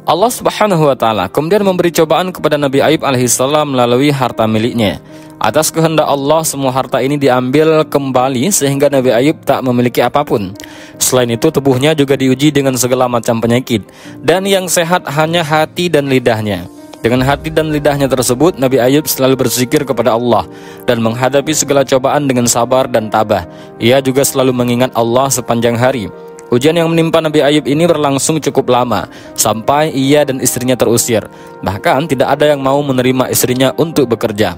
Allah Subhanahu wa taala kemudian memberi cobaan kepada Nabi Ayub alaihissalam melalui harta miliknya. Atas kehendak Allah, semua harta ini diambil kembali sehingga Nabi Ayub tak memiliki apapun. Selain itu, tubuhnya juga diuji dengan segala macam penyakit, dan yang sehat hanya hati dan lidahnya. Dengan hati dan lidahnya tersebut, Nabi Ayub selalu berzikir kepada Allah dan menghadapi segala cobaan dengan sabar dan tabah. Ia juga selalu mengingat Allah sepanjang hari. Ujian yang menimpa Nabi Ayub ini berlangsung cukup lama, sampai ia dan istrinya terusir. Bahkan tidak ada yang mau menerima istrinya untuk bekerja.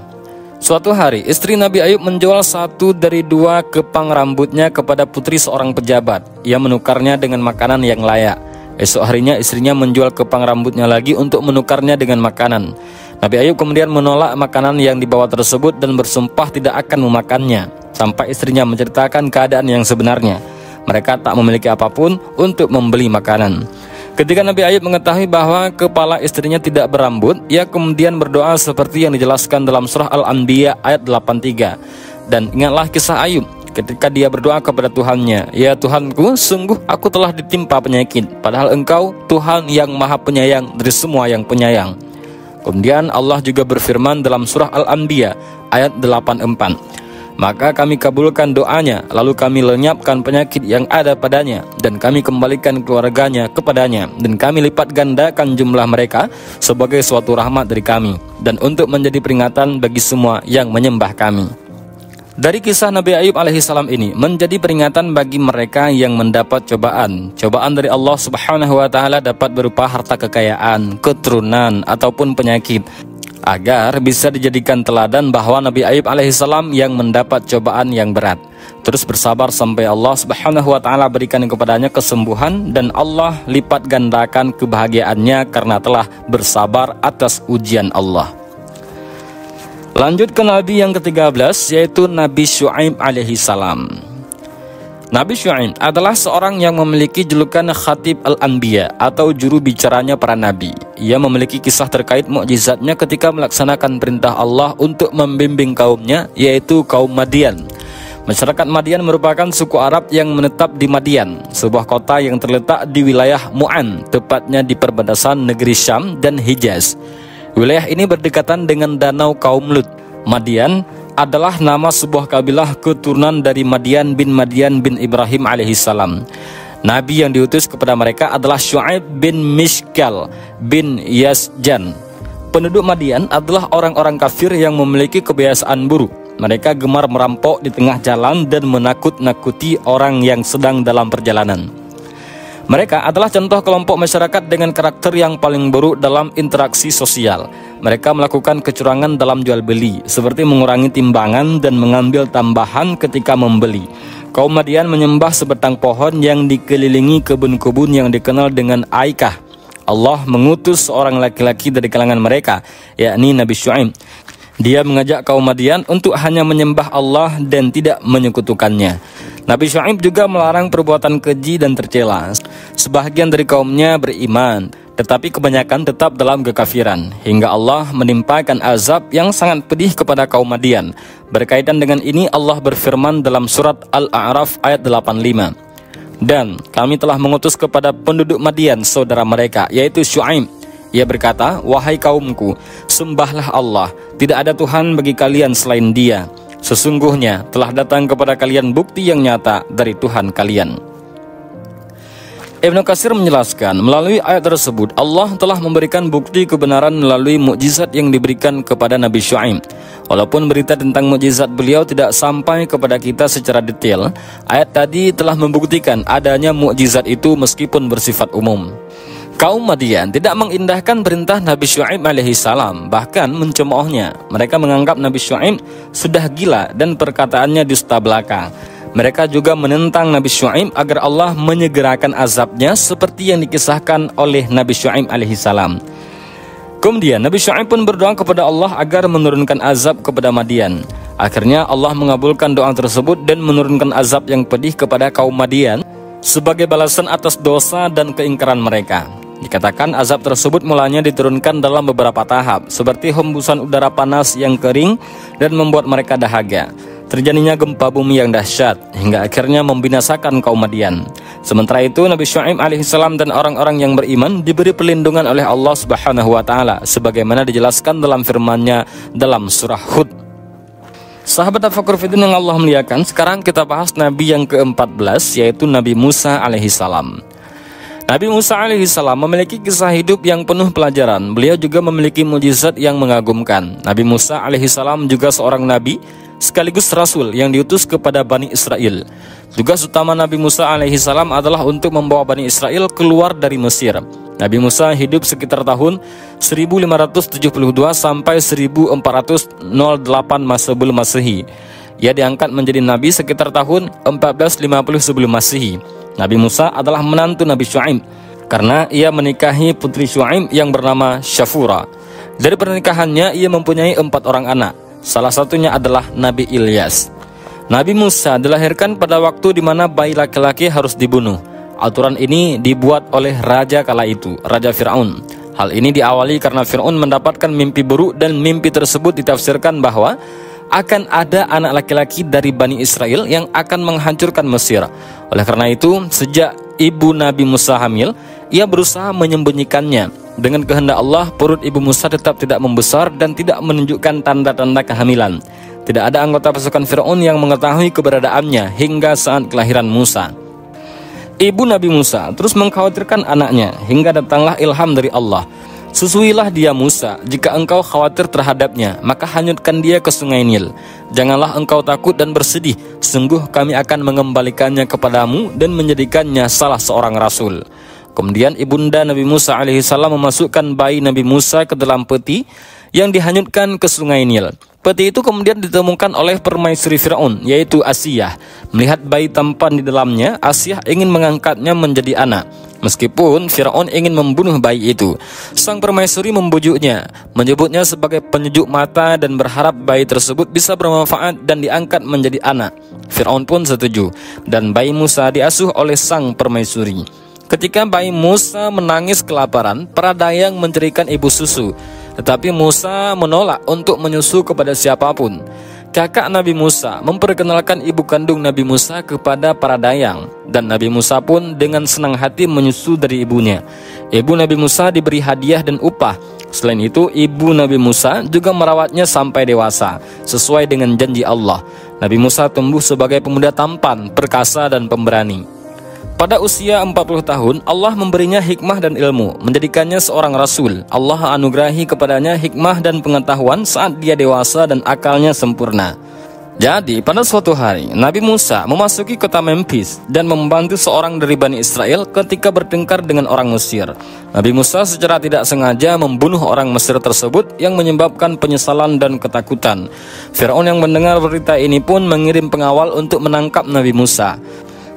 Suatu hari, istri Nabi Ayub menjual satu dari dua kepang rambutnya kepada putri seorang pejabat. Ia menukarnya dengan makanan yang layak. Esok harinya istrinya menjual kepang rambutnya lagi untuk menukarnya dengan makanan. Nabi Ayub kemudian menolak makanan yang dibawa tersebut dan bersumpah tidak akan memakannya, sampai istrinya menceritakan keadaan yang sebenarnya. Mereka tak memiliki apapun untuk membeli makanan. Ketika Nabi Ayub mengetahui bahwa kepala istrinya tidak berambut, ia kemudian berdoa seperti yang dijelaskan dalam surah Al-Anbiya ayat 83. Dan ingatlah kisah Ayub ketika dia berdoa kepada Tuhannya, "Ya Tuhanku, sungguh aku telah ditimpa penyakit, padahal Engkau Tuhan yang Maha Penyayang dari semua yang penyayang." Kemudian Allah juga berfirman dalam surah Al-Anbiya ayat 84. Maka kami kabulkan doanya, lalu kami lenyapkan penyakit yang ada padanya, dan kami kembalikan keluarganya kepadanya, dan kami lipat gandakan jumlah mereka sebagai suatu rahmat dari kami, dan untuk menjadi peringatan bagi semua yang menyembah kami. Dari kisah Nabi Ayub alaihissalam ini menjadi peringatan bagi mereka yang mendapat cobaan. Cobaan dari Allah Subhanahu wa taala dapat berupa harta kekayaan, keturunan, ataupun penyakit, agar bisa dijadikan teladan bahwa Nabi Ayub alaihissalam yang mendapat cobaan yang berat terus bersabar sampai Allah Subhanahu wa taala berikan kepadanya kesembuhan, dan Allah lipat gandakan kebahagiaannya karena telah bersabar atas ujian Allah. Lanjut ke Nabi yang ke-13, yaitu Nabi Syuaib alaihissalam. Nabi Syuaib adalah seorang yang memiliki julukan Khatib Al-Anbiya atau juru bicaranya para nabi. Ia memiliki kisah terkait mukjizatnya ketika melaksanakan perintah Allah untuk membimbing kaumnya, yaitu kaum Madian. Masyarakat Madian merupakan suku Arab yang menetap di Madian, sebuah kota yang terletak di wilayah Mu'an, tepatnya di perbatasan negeri Syam dan Hijaz. Wilayah ini berdekatan dengan danau kaum Lut. Madian adalah nama sebuah kabilah keturunan dari Madian bin Ibrahim alaihissalam. Nabi yang diutus kepada mereka adalah Syuaib bin Mishkal bin Yasjan. Penduduk Madian adalah orang-orang kafir yang memiliki kebiasaan buruk. Mereka gemar merampok di tengah jalan dan menakut-nakuti orang yang sedang dalam perjalanan. Mereka adalah contoh kelompok masyarakat dengan karakter yang paling buruk dalam interaksi sosial. Mereka melakukan kecurangan dalam jual beli, seperti mengurangi timbangan dan mengambil tambahan ketika membeli. Kaum Madian menyembah sebatang pohon yang dikelilingi kebun-kebun yang dikenal dengan Aikah. Allah mengutus seorang laki-laki dari kalangan mereka, yakni Nabi Syuaib. Dia mengajak kaum Madian untuk hanya menyembah Allah dan tidak menyekutukannya. Nabi Syuaib juga melarang perbuatan keji dan tercela. Sebahagian dari kaumnya beriman, tetapi kebanyakan tetap dalam kekafiran, hingga Allah menimpakan azab yang sangat pedih kepada kaum Madian. Berkaitan dengan ini, Allah berfirman dalam surat Al-A'raf ayat 85. Dan kami telah mengutus kepada penduduk Madian saudara mereka, yaitu Syuaib. Ia berkata, "Wahai kaumku, sembahlah Allah, tidak ada Tuhan bagi kalian selain Dia. Sesungguhnya telah datang kepada kalian bukti yang nyata dari Tuhan kalian." Ibnu Katsir menjelaskan, melalui ayat tersebut Allah telah memberikan bukti kebenaran melalui mukjizat yang diberikan kepada Nabi Syuaib. Walaupun berita tentang mukjizat beliau tidak sampai kepada kita secara detail, ayat tadi telah membuktikan adanya mukjizat itu meskipun bersifat umum. Kaum Madian tidak mengindahkan perintah Nabi Syuaib alaihissalam, bahkan mencemoohnya. Mereka menganggap Nabi Syuaib sudah gila dan perkataannya dusta belaka. Mereka juga menentang Nabi Syuaib agar Allah menyegerakan azabnya seperti yang dikisahkan oleh Nabi Syuaib alaihissalam. Kemudian Nabi Syuaib pun berdoa kepada Allah agar menurunkan azab kepada Madian. Akhirnya Allah mengabulkan doa tersebut dan menurunkan azab yang pedih kepada kaum Madian sebagai balasan atas dosa dan keingkaran mereka. Dikatakan azab tersebut mulanya diturunkan dalam beberapa tahap, seperti hembusan udara panas yang kering dan membuat mereka dahaga. Terjadinya gempa bumi yang dahsyat hingga akhirnya membinasakan kaum Madian. Sementara itu Nabi Syuaib alaihissalam dan orang-orang yang beriman diberi perlindungan oleh Allah Subhanahu wa taala sebagaimana dijelaskan dalam firman-Nya dalam surah Hud. Sahabat Tafakur Fiddin yang Allah muliakan, sekarang kita bahas Nabi yang ke-14 yaitu Nabi Musa alaihissalam. Nabi Musa alaihissalam memiliki kisah hidup yang penuh pelajaran. Beliau juga memiliki mukjizat yang mengagumkan. Nabi Musa alaihissalam juga seorang nabi sekaligus rasul yang diutus kepada Bani Israel. Tugas utama Nabi Musa alaihissalam adalah untuk membawa Bani Israel keluar dari Mesir. Nabi Musa hidup sekitar tahun 1572 sampai 1408 sebelum Masehi. Ia diangkat menjadi nabi sekitar tahun 1450 sebelum Masehi. Nabi Musa adalah menantu Nabi Syuaib karena ia menikahi putri Syuaib yang bernama Syafura. Dari pernikahannya ia mempunyai 4 orang anak. Salah satunya adalah Nabi Ilyas. Nabi Musa dilahirkan pada waktu di mana bayi laki-laki harus dibunuh. Aturan ini dibuat oleh raja kala itu, Raja Fir'aun. Hal ini diawali karena Fir'aun mendapatkan mimpi buruk dan mimpi tersebut ditafsirkan bahwa akan ada anak laki-laki dari Bani Israel yang akan menghancurkan Mesir. Oleh karena itu, sejak ibu Nabi Musa hamil, ia berusaha menyembunyikannya. Dengan kehendak Allah, perut ibu Musa tetap tidak membesar dan tidak menunjukkan tanda-tanda kehamilan. Tidak ada anggota pasukan Fir'aun yang mengetahui keberadaannya hingga saat kelahiran Musa. Ibu Nabi Musa terus mengkhawatirkan anaknya hingga datanglah ilham dari Allah. Susuilah dia Musa, jika engkau khawatir terhadapnya, maka hanyutkan dia ke sungai Nil. Janganlah engkau takut dan bersedih, sungguh kami akan mengembalikannya kepadamu dan menjadikannya salah seorang rasul. Kemudian ibunda Nabi Musa alaihissalam memasukkan bayi Nabi Musa ke dalam peti yang dihanyutkan ke sungai Nil. Peti itu kemudian ditemukan oleh permaisuri Fir'aun, yaitu Asiyah. Melihat bayi tampan di dalamnya, Asiyah ingin mengangkatnya menjadi anak. Meskipun Fir'aun ingin membunuh bayi itu, sang permaisuri membujuknya, menyebutnya sebagai penyejuk mata dan berharap bayi tersebut bisa bermanfaat dan diangkat menjadi anak. Fir'aun pun setuju, dan bayi Musa diasuh oleh sang permaisuri. Ketika bayi Musa menangis kelaparan, para dayang mencerikan ibu susu. Tetapi Musa menolak untuk menyusu kepada siapapun. Kakak Nabi Musa memperkenalkan ibu kandung Nabi Musa kepada para dayang, dan Nabi Musa pun dengan senang hati menyusu dari ibunya. Ibu Nabi Musa diberi hadiah dan upah. Selain itu, ibu Nabi Musa juga merawatnya sampai dewasa, sesuai dengan janji Allah. Nabi Musa tumbuh sebagai pemuda tampan, perkasa dan pemberani. Pada usia 40 tahun, Allah memberinya hikmah dan ilmu, menjadikannya seorang rasul. Allah anugerahi kepadanya hikmah dan pengetahuan saat dia dewasa dan akalnya sempurna. Jadi, pada suatu hari, Nabi Musa memasuki kota Memphis dan membantu seorang dari Bani Israel ketika bertengkar dengan orang Mesir. Nabi Musa secara tidak sengaja membunuh orang Mesir tersebut yang menyebabkan penyesalan dan ketakutan. Fir'aun yang mendengar berita ini pun mengirim pengawal untuk menangkap Nabi Musa.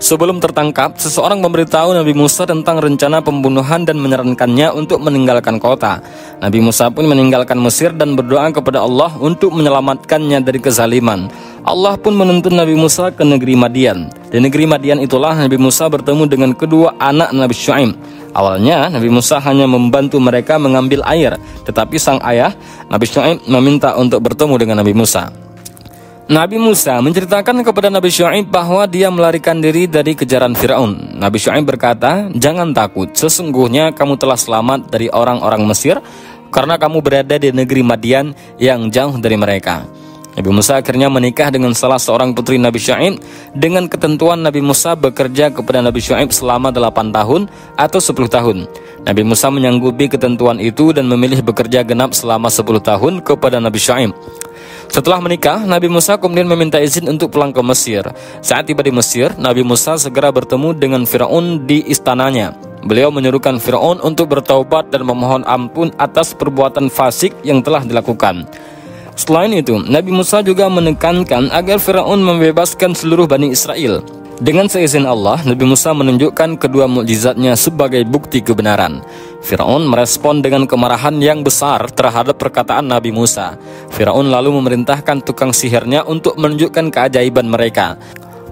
Sebelum tertangkap, seseorang memberitahu Nabi Musa tentang rencana pembunuhan dan menyarankannya untuk meninggalkan kota. Nabi Musa pun meninggalkan Mesir dan berdoa kepada Allah untuk menyelamatkannya dari kezaliman. Allah pun menuntun Nabi Musa ke negeri Madian. Di negeri Madian itulah Nabi Musa bertemu dengan kedua anak Nabi Syuaib. Awalnya Nabi Musa hanya membantu mereka mengambil air, tetapi sang ayah Nabi Syuaib meminta untuk bertemu dengan Nabi Musa. Nabi Musa menceritakan kepada Nabi Syuaib bahwa dia melarikan diri dari kejaran Fir'aun. Nabi Syuaib berkata, "Jangan takut, sesungguhnya kamu telah selamat dari orang-orang Mesir karena kamu berada di negeri Madian yang jauh dari mereka." Nabi Musa akhirnya menikah dengan salah seorang putri Nabi Syuaib dengan ketentuan Nabi Musa bekerja kepada Nabi Syuaib selama 8 tahun atau 10 tahun. Nabi Musa menyanggupi ketentuan itu dan memilih bekerja genap selama 10 tahun kepada Nabi Syuaib. Setelah menikah, Nabi Musa kemudian meminta izin untuk pulang ke Mesir. Saat tiba di Mesir, Nabi Musa segera bertemu dengan Fir'aun di istananya. Beliau menyuruhkan Fir'aun untuk bertaubat dan memohon ampun atas perbuatan fasik yang telah dilakukan. Selain itu, Nabi Musa juga menekankan agar Firaun membebaskan seluruh Bani Israel. Dengan seizin Allah, Nabi Musa menunjukkan kedua mukjizatnya sebagai bukti kebenaran. Firaun merespon dengan kemarahan yang besar terhadap perkataan Nabi Musa. Firaun lalu memerintahkan tukang sihirnya untuk menunjukkan keajaiban mereka.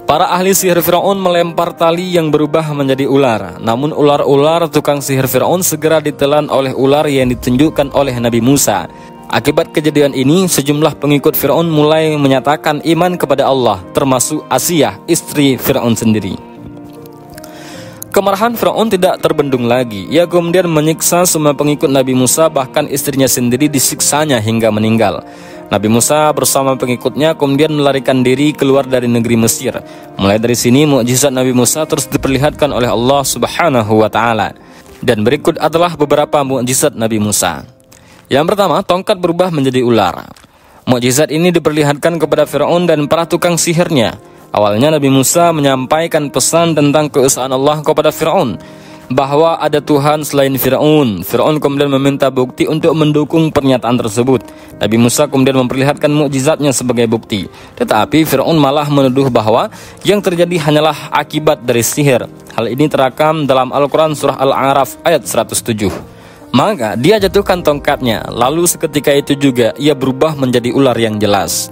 Para ahli sihir Firaun melempar tali yang berubah menjadi ular. Namun ular-ular tukang sihir Firaun segera ditelan oleh ular yang ditunjukkan oleh Nabi Musa. Akibat kejadian ini, sejumlah pengikut Firaun mulai menyatakan iman kepada Allah, termasuk Asiyah, istri Firaun sendiri. Kemarahan Firaun tidak terbendung lagi. Ia kemudian menyiksa semua pengikut Nabi Musa, bahkan istrinya sendiri disiksanya hingga meninggal. Nabi Musa bersama pengikutnya kemudian melarikan diri keluar dari negeri Mesir. Mulai dari sini, mukjizat Nabi Musa terus diperlihatkan oleh Allah Subhanahu wa Ta'ala. Dan berikut adalah beberapa mukjizat Nabi Musa. Yang pertama, tongkat berubah menjadi ular. Mukjizat ini diperlihatkan kepada Firaun dan para tukang sihirnya. Awalnya Nabi Musa menyampaikan pesan tentang keesaan Allah kepada Firaun, bahwa ada Tuhan selain Firaun. Firaun kemudian meminta bukti untuk mendukung pernyataan tersebut. Nabi Musa kemudian memperlihatkan mukjizatnya sebagai bukti. Tetapi Firaun malah menuduh bahwa yang terjadi hanyalah akibat dari sihir. Hal ini terekam dalam Al-Quran surah Al-A'raf ayat 107. Maka dia jatuhkan tongkatnya, lalu seketika itu juga ia berubah menjadi ular yang jelas.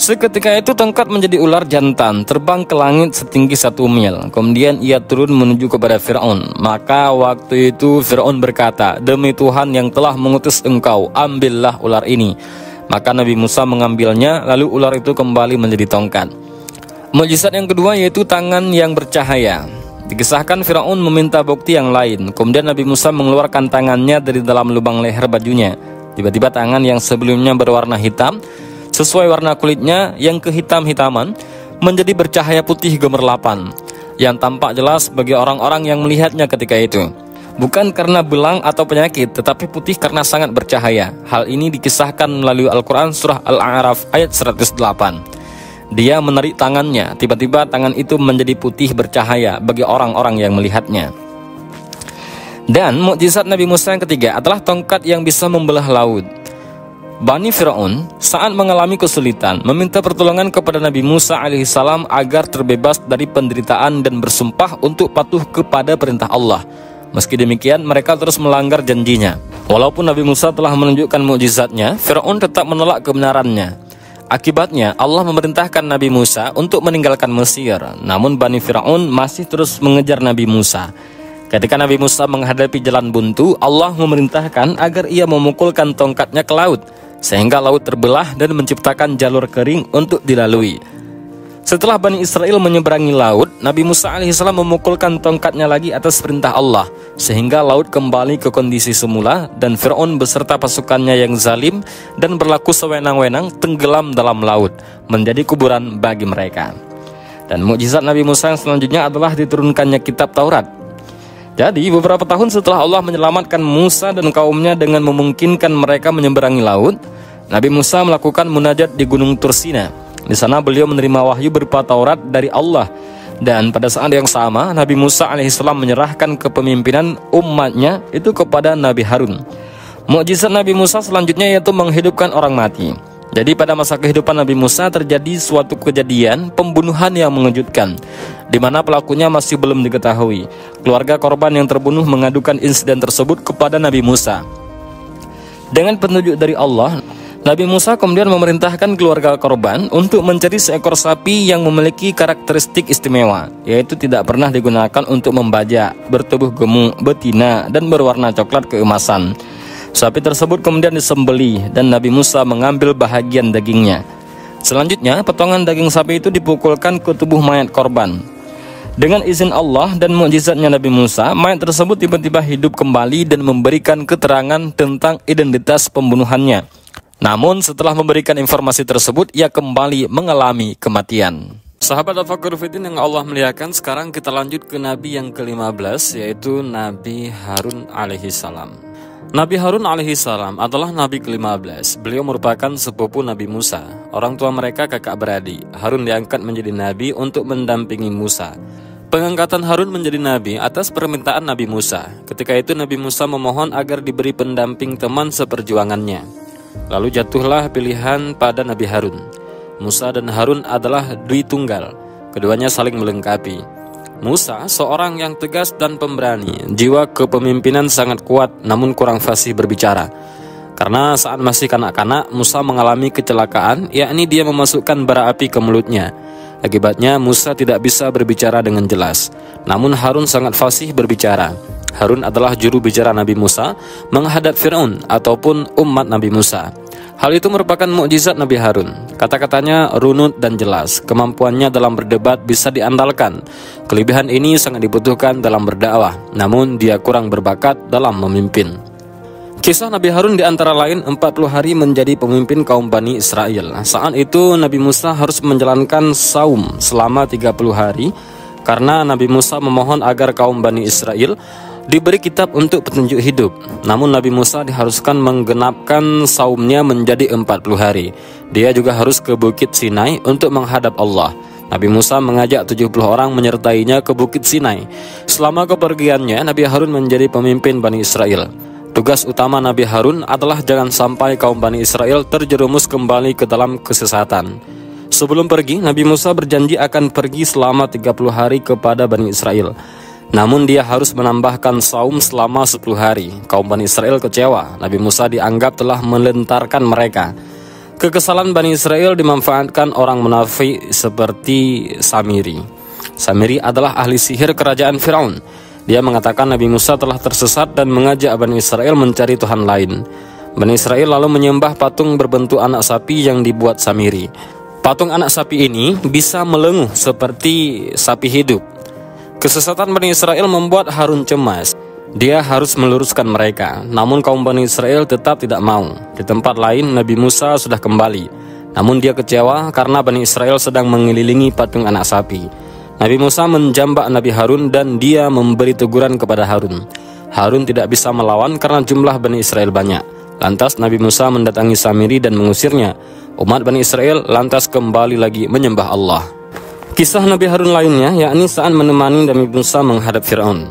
Seketika itu tongkat menjadi ular jantan, terbang ke langit setinggi 1 mil. Kemudian ia turun menuju kepada Firaun. Maka waktu itu Firaun berkata, "Demi Tuhan yang telah mengutus engkau, ambillah ular ini." Maka Nabi Musa mengambilnya, lalu ular itu kembali menjadi tongkat. Mukjizat yang kedua yaitu tangan yang bercahaya. Dikisahkan Firaun meminta bukti yang lain. Kemudian Nabi Musa mengeluarkan tangannya dari dalam lubang leher bajunya. Tiba-tiba tangan yang sebelumnya berwarna hitam, sesuai warna kulitnya yang kehitam-hitaman, menjadi bercahaya putih gemerlapan, yang tampak jelas bagi orang-orang yang melihatnya ketika itu. Bukan karena belang atau penyakit, tetapi putih karena sangat bercahaya. Hal ini dikisahkan melalui Al-Quran surah Al-A'raf ayat 108. Dia menarik tangannya, tiba-tiba tangan itu menjadi putih bercahaya bagi orang-orang yang melihatnya. Dan mukjizat Nabi Musa yang ketiga adalah tongkat yang bisa membelah laut. Bani Firaun saat mengalami kesulitan meminta pertolongan kepada Nabi Musa alaihissalam agar terbebas dari penderitaan dan bersumpah untuk patuh kepada perintah Allah. Meski demikian, mereka terus melanggar janjinya. Walaupun Nabi Musa telah menunjukkan mukjizatnya, Firaun tetap menolak kebenarannya. Akibatnya, Allah memerintahkan Nabi Musa untuk meninggalkan Mesir. Namun Bani Firaun masih terus mengejar Nabi Musa. Ketika Nabi Musa menghadapi jalan buntu, Allah memerintahkan agar ia memukulkan tongkatnya ke laut, sehingga laut terbelah dan menciptakan jalur kering untuk dilalui. Setelah Bani Israel menyeberangi laut, Nabi Musa alaihissalam memukulkan tongkatnya lagi atas perintah Allah, sehingga laut kembali ke kondisi semula dan Firaun beserta pasukannya yang zalim dan berlaku sewenang-wenang tenggelam dalam laut, menjadi kuburan bagi mereka. Dan mukjizat Nabi Musa yang selanjutnya adalah diturunkannya kitab Taurat. Jadi beberapa tahun setelah Allah menyelamatkan Musa dan kaumnya dengan memungkinkan mereka menyeberangi laut, Nabi Musa melakukan munajat di Gunung Tursina. Di sana beliau menerima wahyu berupa Taurat dari Allah. Dan pada saat yang sama, Nabi Musa alaihissalam menyerahkan kepemimpinan umatnya itu kepada Nabi Harun. Mukjizat Nabi Musa selanjutnya yaitu menghidupkan orang mati. Jadi pada masa kehidupan Nabi Musa terjadi suatu kejadian pembunuhan yang mengejutkan, di mana pelakunya masih belum diketahui. Keluarga korban yang terbunuh mengadukan insiden tersebut kepada Nabi Musa. Dengan petunjuk dari Allah, Nabi Musa kemudian memerintahkan keluarga korban untuk mencari seekor sapi yang memiliki karakteristik istimewa, yaitu tidak pernah digunakan untuk membajak, bertubuh gemuk, betina, dan berwarna coklat keemasan. Sapi tersebut kemudian disembelih dan Nabi Musa mengambil bahagian dagingnya. Selanjutnya, potongan daging sapi itu dipukulkan ke tubuh mayat korban. Dengan izin Allah dan mukjizatnya Nabi Musa, mayat tersebut tiba-tiba hidup kembali dan memberikan keterangan tentang identitas pembunuhannya. Namun setelah memberikan informasi tersebut, ia kembali mengalami kematian. Sahabat Al-Faqir Fiddin yang Allah muliakan, sekarang kita lanjut ke Nabi yang ke-15, yaitu Nabi Harun alaihissalam. Nabi Harun alaihissalam adalah Nabi ke-15. Beliau merupakan sepupu Nabi Musa. Orang tua mereka kakak beradik. Harun diangkat menjadi Nabi untuk mendampingi Musa. Pengangkatan Harun menjadi Nabi atas permintaan Nabi Musa. Ketika itu Nabi Musa memohon agar diberi pendamping teman seperjuangannya. Lalu jatuhlah pilihan pada Nabi Harun. Musa dan Harun adalah dui tunggal, keduanya saling melengkapi. Musa seorang yang tegas dan pemberani, jiwa kepemimpinan sangat kuat namun kurang fasih berbicara. Karena saat masih kanak-kanak, Musa mengalami kecelakaan, yakni dia memasukkan bara api ke mulutnya. Akibatnya Musa tidak bisa berbicara dengan jelas. Namun Harun sangat fasih berbicara. Harun adalah juru bicara Nabi Musa menghadap Fir'aun ataupun umat Nabi Musa. Hal itu merupakan mukjizat Nabi Harun. Kata-katanya runut dan jelas. Kemampuannya dalam berdebat bisa diandalkan. Kelebihan ini sangat dibutuhkan dalam berdakwah, namun dia kurang berbakat dalam memimpin. Kisah Nabi Harun di antara lain 40 hari menjadi pemimpin kaum Bani Israel. Saat itu Nabi Musa harus menjalankan saum selama 30 hari karena Nabi Musa memohon agar kaum Bani Israel diberi kitab untuk petunjuk hidup. Namun Nabi Musa diharuskan menggenapkan saumnya menjadi 40 hari. Dia juga harus ke Bukit Sinai untuk menghadap Allah. Nabi Musa mengajak 70 orang menyertainya ke Bukit Sinai. Selama kepergiannya, Nabi Harun menjadi pemimpin Bani Israel. Tugas utama Nabi Harun adalah jangan sampai kaum Bani Israel terjerumus kembali ke dalam kesesatan. Sebelum pergi, Nabi Musa berjanji akan pergi selama 30 hari kepada Bani Israel. Namun dia harus menambahkan saum selama 10 hari. Kaum Bani Israel kecewa. Nabi Musa dianggap telah melentarkan mereka. Kekesalan Bani Israel dimanfaatkan orang munafik seperti Samiri. Samiri adalah ahli sihir kerajaan Firaun. Dia mengatakan Nabi Musa telah tersesat dan mengajak Bani Israel mencari Tuhan lain. Bani Israel lalu menyembah patung berbentuk anak sapi yang dibuat Samiri. Patung anak sapi ini bisa melenguh seperti sapi hidup. Kesesatan Bani Israel membuat Harun cemas. Dia harus meluruskan mereka. Namun kaum Bani Israel tetap tidak mau. Di tempat lain Nabi Musa sudah kembali. Namun dia kecewa karena Bani Israel sedang mengelilingi patung anak sapi. Nabi Musa menjambak Nabi Harun dan dia memberi teguran kepada Harun. Harun tidak bisa melawan karena jumlah Bani Israel banyak. Lantas Nabi Musa mendatangi Samiri dan mengusirnya. Umat Bani Israel lantas kembali lagi menyembah Allah. Kisah Nabi Harun lainnya yakni saat menemani Nabi Musa menghadap Fir'aun.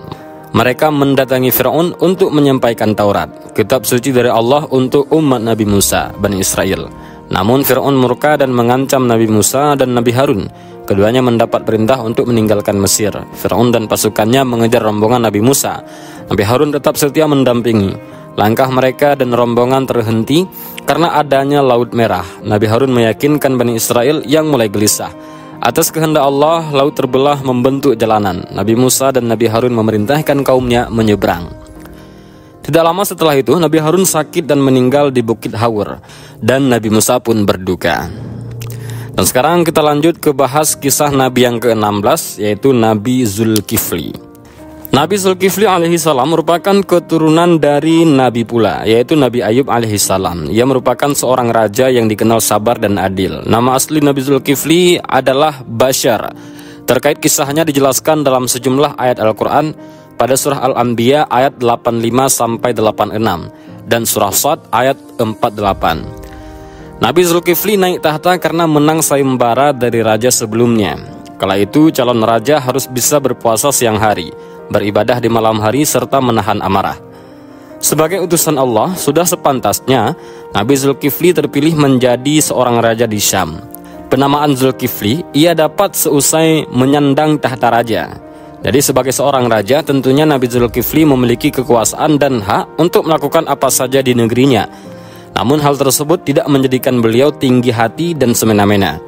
Mereka mendatangi Fir'aun untuk menyampaikan Taurat, kitab suci dari Allah untuk umat Nabi Musa, Bani Israel. Namun Fir'aun murka dan mengancam Nabi Musa dan Nabi Harun. Keduanya mendapat perintah untuk meninggalkan Mesir. Fir'aun dan pasukannya mengejar rombongan Nabi Musa. Nabi Harun tetap setia mendampingi. Langkah mereka dan rombongan terhenti karena adanya Laut Merah. Nabi Harun meyakinkan Bani Israel yang mulai gelisah. Atas kehendak Allah, laut terbelah membentuk jalanan. Nabi Musa dan Nabi Harun memerintahkan kaumnya menyeberang. Tidak lama setelah itu, Nabi Harun sakit dan meninggal di Bukit Hawur. Dan Nabi Musa pun berduka. Dan sekarang kita lanjut ke bahas kisah Nabi yang ke-16, yaitu Nabi Zulkifli. Nabi Zulkifli alaihissalam merupakan keturunan dari Nabi pula, yaitu Nabi Ayub alaihissalam. Ia merupakan seorang raja yang dikenal sabar dan adil. Nama asli Nabi Zulkifli adalah Bashar. Terkait kisahnya dijelaskan dalam sejumlah ayat Al-Quran pada surah Al-Anbiya ayat 85-86 dan surah Shad ayat 48. Nabi Zulkifli naik tahta karena menang sayembara dari raja sebelumnya. Kala itu calon raja harus bisa berpuasa siang hari, beribadah di malam hari serta menahan amarah. Sebagai utusan Allah, sudah sepantasnya Nabi Zulkifli terpilih menjadi seorang raja di Syam. Penamaan Zulkifli ia dapat seusai menyandang tahta raja. Jadi sebagai seorang raja, tentunya Nabi Zulkifli memiliki kekuasaan dan hak untuk melakukan apa saja di negerinya. Namun hal tersebut tidak menjadikan beliau tinggi hati dan semena-mena.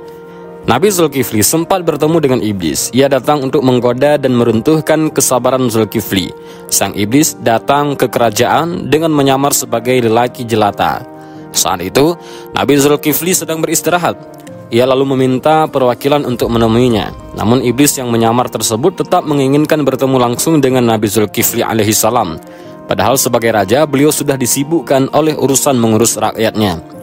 Nabi Zulkifli sempat bertemu dengan iblis. Ia datang untuk menggoda dan meruntuhkan kesabaran Zulkifli. Sang iblis datang ke kerajaan dengan menyamar sebagai lelaki jelata. Saat itu, Nabi Zulkifli sedang beristirahat. Ia lalu meminta perwakilan untuk menemuinya. Namun iblis yang menyamar tersebut tetap menginginkan bertemu langsung dengan Nabi Zulkifli alaihissalam. Padahal sebagai raja, beliau sudah disibukkan oleh urusan mengurus rakyatnya.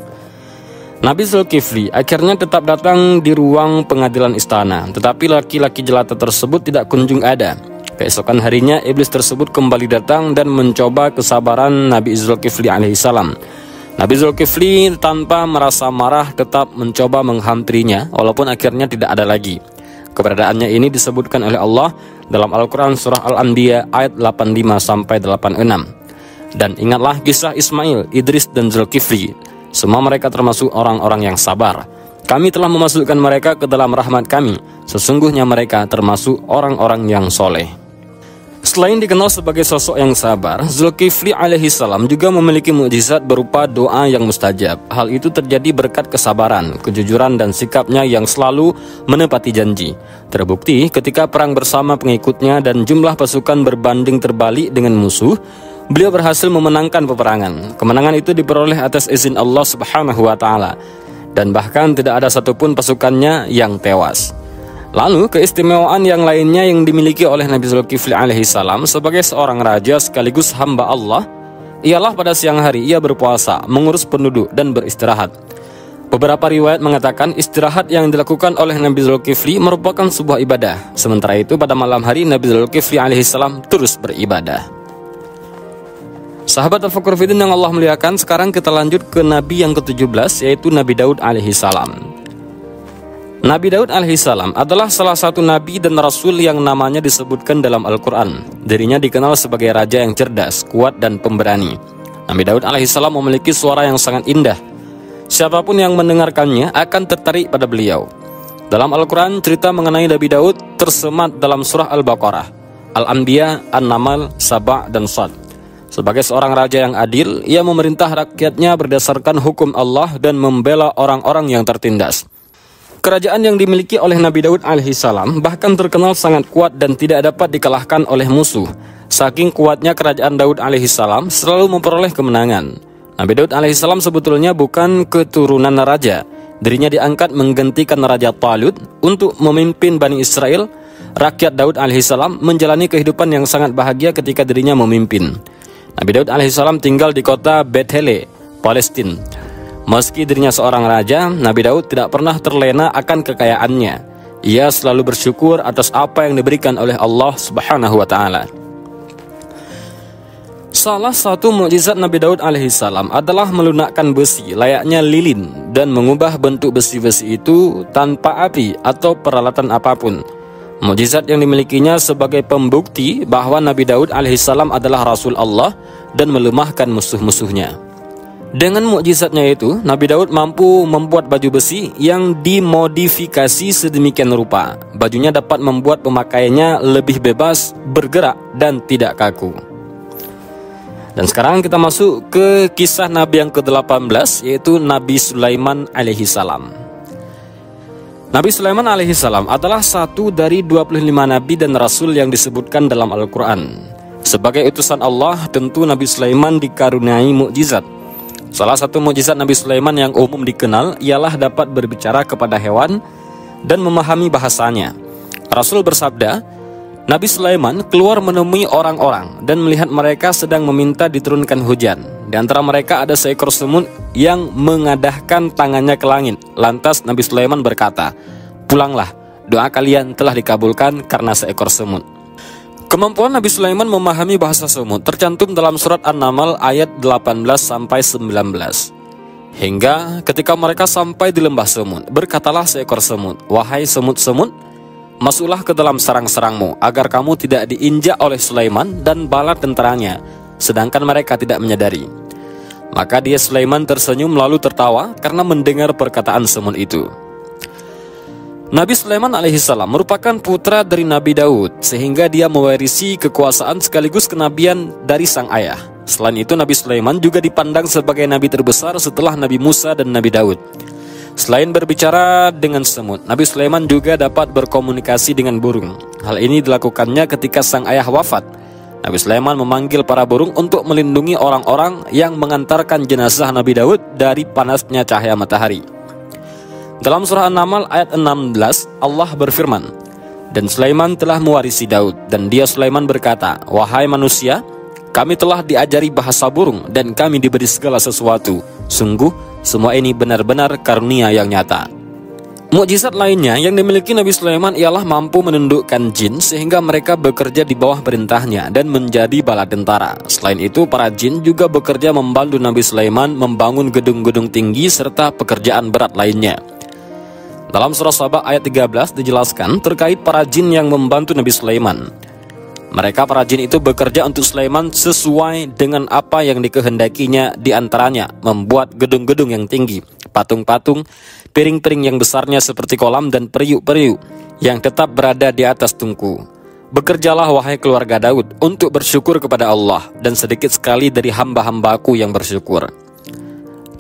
Nabi Zulkifli akhirnya tetap datang di ruang pengadilan istana, tetapi laki-laki jelata tersebut tidak kunjung ada. Keesokan harinya, iblis tersebut kembali datang dan mencoba kesabaran Nabi Zulkifli alaihissalam. Nabi Zulkifli tanpa merasa marah tetap mencoba menghampirinya, walaupun akhirnya tidak ada lagi. Keberadaannya ini disebutkan oleh Allah dalam Al-Quran surah Al-Anbiya ayat 85-86. Dan ingatlah kisah Ismail, Idris dan Zulkifli. Semua mereka termasuk orang-orang yang sabar. Kami telah memasukkan mereka ke dalam rahmat kami. Sesungguhnya mereka termasuk orang-orang yang soleh. Selain dikenal sebagai sosok yang sabar, Zulkifli alaihi salam juga memiliki mukjizat berupa doa yang mustajab. Hal itu terjadi berkat kesabaran, kejujuran, dan sikapnya yang selalu menepati janji. Terbukti ketika perang bersama pengikutnya dan jumlah pasukan berbanding terbalik dengan musuh, beliau berhasil memenangkan peperangan. Kemenangan itu diperoleh atas izin Allah Subhanahu wa Ta'ala, dan bahkan tidak ada satupun pasukannya yang tewas. Lalu keistimewaan yang lainnya yang dimiliki oleh Nabi Zulkifli alaihi salam sebagai seorang raja sekaligus hamba Allah ialah pada siang hari ia berpuasa, mengurus penduduk, dan beristirahat. Beberapa riwayat mengatakan istirahat yang dilakukan oleh Nabi Zulkifli merupakan sebuah ibadah. Sementara itu pada malam hari Nabi Zulkifli alaihi salam terus beribadah. Sahabat Tafakkur Fiddin yang Allah muliakan, sekarang kita lanjut ke Nabi yang ke-17, yaitu Nabi Daud alaihi salam. Nabi Daud alaihissalam adalah salah satu nabi dan rasul yang namanya disebutkan dalam Al-Quran. Dirinya dikenal sebagai raja yang cerdas, kuat, dan pemberani. Nabi Daud alaihissalam memiliki suara yang sangat indah. Siapapun yang mendengarkannya akan tertarik pada beliau. Dalam Al-Quran, cerita mengenai Nabi Daud tersemat dalam surah Al-Baqarah, Al-Anbiya, An-Namal, Saba, dan Shad. Sebagai seorang raja yang adil, ia memerintah rakyatnya berdasarkan hukum Allah dan membela orang-orang yang tertindas. Kerajaan yang dimiliki oleh Nabi Daud alaihissalam bahkan terkenal sangat kuat dan tidak dapat dikalahkan oleh musuh. Saking kuatnya kerajaan Daud alaihissalam selalu memperoleh kemenangan. Nabi Daud alaihissalam sebetulnya bukan keturunan raja. Dirinya diangkat menggantikan Raja Talut untuk memimpin Bani Israel. Rakyat Daud alaihissalam menjalani kehidupan yang sangat bahagia ketika dirinya memimpin. Nabi Daud alaihissalam tinggal di kota Bethele, Palestina. Meski dirinya seorang raja, Nabi Daud tidak pernah terlena akan kekayaannya. Ia selalu bersyukur atas apa yang diberikan oleh Allah Subhanahu wa Ta'ala. Salah satu mukjizat Nabi Daud alaihissalam adalah melunakkan besi layaknya lilin dan mengubah bentuk besi-besi itu tanpa api atau peralatan apapun. Mukjizat yang dimilikinya sebagai pembukti bahwa Nabi Daud alaihissalam adalah Rasul Allah dan melemahkan musuh-musuhnya. Dengan mukjizatnya itu, Nabi Daud mampu membuat baju besi yang dimodifikasi sedemikian rupa. Bajunya dapat membuat pemakaiannya lebih bebas, bergerak, dan tidak kaku. Dan sekarang kita masuk ke kisah Nabi yang ke-18, yaitu Nabi Sulaiman alaihissalam. Nabi Sulaiman alaihissalam adalah satu dari 25 nabi dan rasul yang disebutkan dalam Al-Quran. Sebagai utusan Allah, tentu Nabi Sulaiman dikaruniai mukjizat. Salah satu mukjizat Nabi Sulaiman yang umum dikenal ialah dapat berbicara kepada hewan dan memahami bahasanya. Rasul bersabda, Nabi Sulaiman keluar menemui orang-orang dan melihat mereka sedang meminta diturunkan hujan. Di antara mereka ada seekor semut yang mengadahkan tangannya ke langit. Lantas Nabi Sulaiman berkata, "Pulanglah, doa kalian telah dikabulkan karena seekor semut." Kemampuan Nabi Sulaiman memahami bahasa semut tercantum dalam surat An-Naml ayat 18-19. Hingga ketika mereka sampai di lembah semut, berkatalah seekor semut, "Wahai semut-semut, masuklah ke dalam sarang-sarangmu, agar kamu tidak diinjak oleh Sulaiman dan bala tentaranya, sedangkan mereka tidak menyadari." Maka dia Sulaiman tersenyum lalu tertawa karena mendengar perkataan semut itu. Nabi Sulaiman alaihissalam merupakan putra dari Nabi Daud, sehingga dia mewarisi kekuasaan sekaligus kenabian dari sang ayah. Selain itu, Nabi Sulaiman juga dipandang sebagai nabi terbesar setelah Nabi Musa dan Nabi Daud. Selain berbicara dengan semut, Nabi Sulaiman juga dapat berkomunikasi dengan burung. Hal ini dilakukannya ketika sang ayah wafat. Nabi Sulaiman memanggil para burung untuk melindungi orang-orang yang mengantarkan jenazah Nabi Daud dari panasnya cahaya matahari. Dalam surah An-Naml ayat 16, Allah berfirman, "Dan Sulaiman telah mewarisi Daud, dan dia Sulaiman berkata, wahai manusia, kami telah diajari bahasa burung dan kami diberi segala sesuatu. Sungguh, semua ini benar-benar karunia yang nyata." Mukjizat lainnya yang dimiliki Nabi Sulaiman ialah mampu menundukkan jin sehingga mereka bekerja di bawah perintahnya dan menjadi bala tentara. Selain itu, para jin juga bekerja membantu Nabi Sulaiman membangun gedung-gedung tinggi serta pekerjaan berat lainnya. Dalam surah Saba ayat 13 dijelaskan terkait para jin yang membantu Nabi Sulaiman. Mereka para jin itu bekerja untuk Sulaiman sesuai dengan apa yang dikehendakinya, di antaranya membuat gedung-gedung yang tinggi, patung-patung, piring-piring yang besarnya seperti kolam, dan periuk-periuk yang tetap berada di atas tungku. Bekerjalah wahai keluarga Daud untuk bersyukur kepada Allah, dan sedikit sekali dari hamba-hambaku yang bersyukur.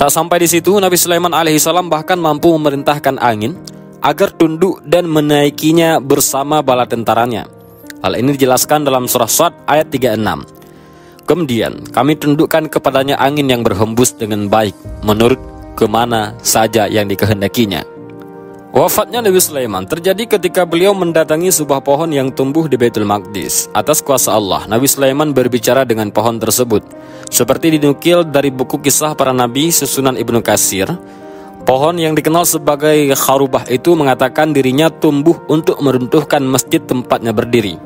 Tak sampai di situ, Nabi Sulaiman alaihissalam bahkan mampu memerintahkan angin agar tunduk dan menaikinya bersama bala tentaranya. Hal ini dijelaskan dalam surah Sad ayat 36. Kemudian kami tundukkan kepadanya angin yang berhembus dengan baik menurut kemana saja yang dikehendakinya. Wafatnya Nabi Sulaiman terjadi ketika beliau mendatangi sebuah pohon yang tumbuh di Baitul Maqdis. Atas kuasa Allah, Nabi Sulaiman berbicara dengan pohon tersebut. Seperti dinukil dari buku kisah para nabi susunan Ibnu Katsir, pohon yang dikenal sebagai Kharubah itu mengatakan dirinya tumbuh untuk meruntuhkan masjid tempatnya berdiri.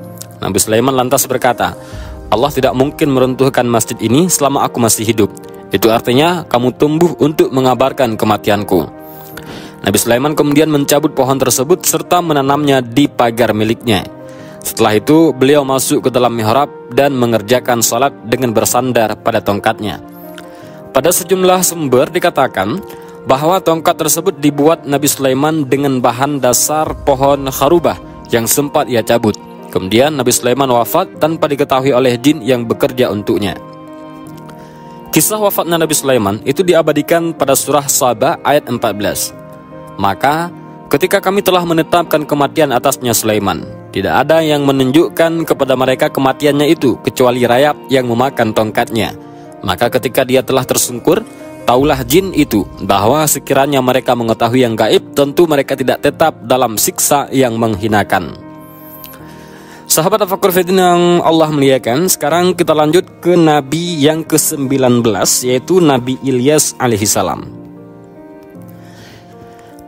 Nabi Sulaiman lantas berkata, Allah tidak mungkin meruntuhkan masjid ini selama aku masih hidup. Itu artinya kamu tumbuh untuk mengabarkan kematianku. Nabi Sulaiman kemudian mencabut pohon tersebut serta menanamnya di pagar miliknya. Setelah itu beliau masuk ke dalam mihrab dan mengerjakan salat dengan bersandar pada tongkatnya. Pada sejumlah sumber dikatakan bahwa tongkat tersebut dibuat Nabi Sulaiman dengan bahan dasar pohon Kharubah yang sempat ia cabut. Kemudian Nabi Sulaiman wafat tanpa diketahui oleh jin yang bekerja untuknya. Kisah wafatnya Nabi Sulaiman itu diabadikan pada surah Saba ayat 14. Maka ketika kami telah menetapkan kematian atasnya Sulaiman, tidak ada yang menunjukkan kepada mereka kematiannya itu kecuali rayap yang memakan tongkatnya. Maka ketika dia telah tersungkur, taulah jin itu bahwa sekiranya mereka mengetahui yang gaib, tentu mereka tidak tetap dalam siksa yang menghinakan. Sahabat Tafakkur Fiddin yang Allah muliakan, sekarang kita lanjut ke Nabi yang ke-19, yaitu Nabi Ilyas alaihissalam.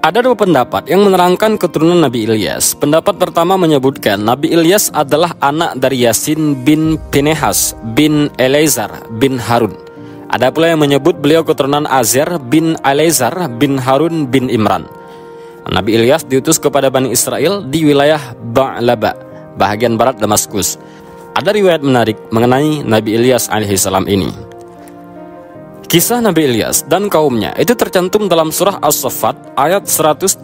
Ada dua pendapat yang menerangkan keturunan Nabi Ilyas. Pendapat pertama menyebutkan Nabi Ilyas adalah anak dari Yasin bin Pinehas bin Eleazar bin Harun. Ada pula yang menyebut beliau keturunan Azer bin Eleazar bin Harun bin Imran. Nabi Ilyas diutus kepada Bani Israel di wilayah Ba'laba, bahagian barat Damaskus. Ada riwayat menarik mengenai Nabi Ilyas alaihissalam ini. Kisah Nabi Ilyas dan kaumnya itu tercantum dalam surah As-Saffat ayat 123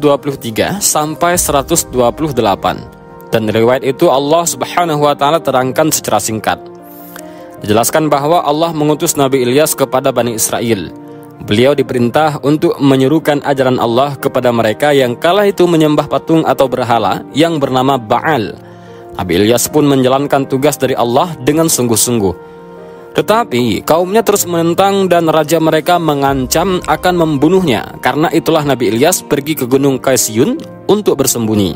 sampai 128. Dan riwayat itu Allah Subhanahu wa taala terangkan secara singkat. Dijelaskan bahwa Allah mengutus Nabi Ilyas kepada Bani Israel. Beliau diperintah untuk menyerukan ajaran Allah kepada mereka yang kala itu menyembah patung atau berhala yang bernama Baal. Nabi Ilyas pun menjalankan tugas dari Allah dengan sungguh-sungguh. Tetapi kaumnya terus menentang dan raja mereka mengancam akan membunuhnya. Karena itulah Nabi Ilyas pergi ke gunung Qaisiyun untuk bersembunyi.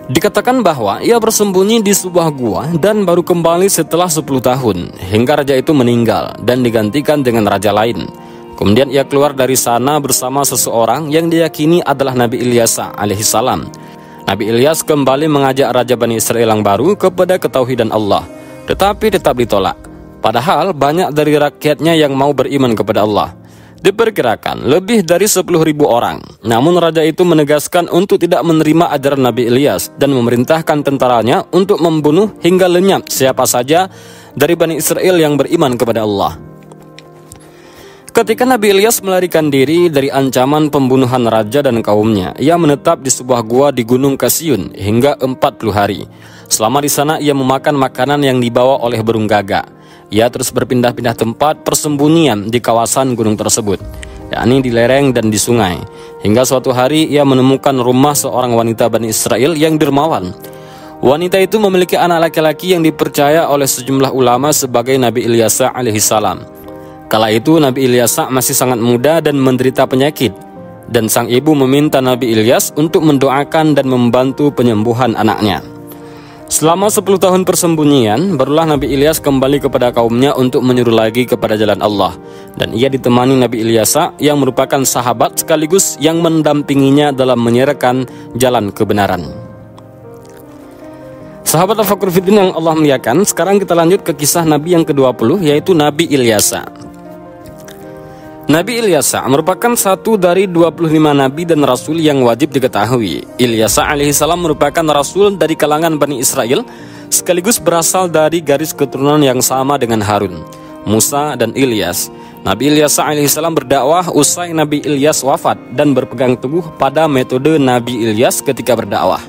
Dikatakan bahwa ia bersembunyi di sebuah gua dan baru kembali setelah 10 tahun, hingga raja itu meninggal dan digantikan dengan raja lain. Kemudian ia keluar dari sana bersama seseorang yang diyakini adalah Nabi Ilyas alaihissalam. Nabi Ilyas kembali mengajak raja Bani Israel yang baru kepada ketauhidan Allah, tetapi tetap ditolak. Padahal banyak dari rakyatnya yang mau beriman kepada Allah. Diperkirakan lebih dari 10.000 orang. Namun raja itu menegaskan untuk tidak menerima ajaran Nabi Ilyas dan memerintahkan tentaranya untuk membunuh hingga lenyap siapa saja dari Bani Israel yang beriman kepada Allah. Ketika Nabi Ilyas melarikan diri dari ancaman pembunuhan raja dan kaumnya, ia menetap di sebuah gua di Gunung Qaisiyun hingga 40 hari. Selama di sana ia memakan makanan yang dibawa oleh burung gagak. Ia terus berpindah-pindah tempat persembunyian di kawasan gunung tersebut, yakni di lereng dan di sungai. Hingga suatu hari ia menemukan rumah seorang wanita Bani Israel yang dermawan. Wanita itu memiliki anak laki-laki yang dipercaya oleh sejumlah ulama sebagai Nabi Ilyas alaihissalam. Kala itu Nabi Ilyas masih sangat muda dan menderita penyakit, dan sang ibu meminta Nabi Ilyas untuk mendoakan dan membantu penyembuhan anaknya. Selama 10 tahun persembunyian, barulah Nabi Ilyas kembali kepada kaumnya untuk menyeru lagi kepada jalan Allah. Dan ia ditemani Nabi Ilyas yang merupakan sahabat sekaligus yang mendampinginya dalam menyerahkan jalan kebenaran. Sahabat Tafakkur Fiddin yang Allah muliakan, sekarang kita lanjut ke kisah Nabi yang ke-20, yaitu Nabi Ilyas. Nabi Ilyas merupakan satu dari 25 nabi dan rasul yang wajib diketahui. Ilyas alaihissalam merupakan rasul dari kalangan Bani Israel sekaligus berasal dari garis keturunan yang sama dengan Harun, Musa, dan Ilyas. Nabi Ilyas alaihissalam berdakwah usai Nabi Ilyas wafat dan berpegang teguh pada metode Nabi Ilyas ketika berdakwah.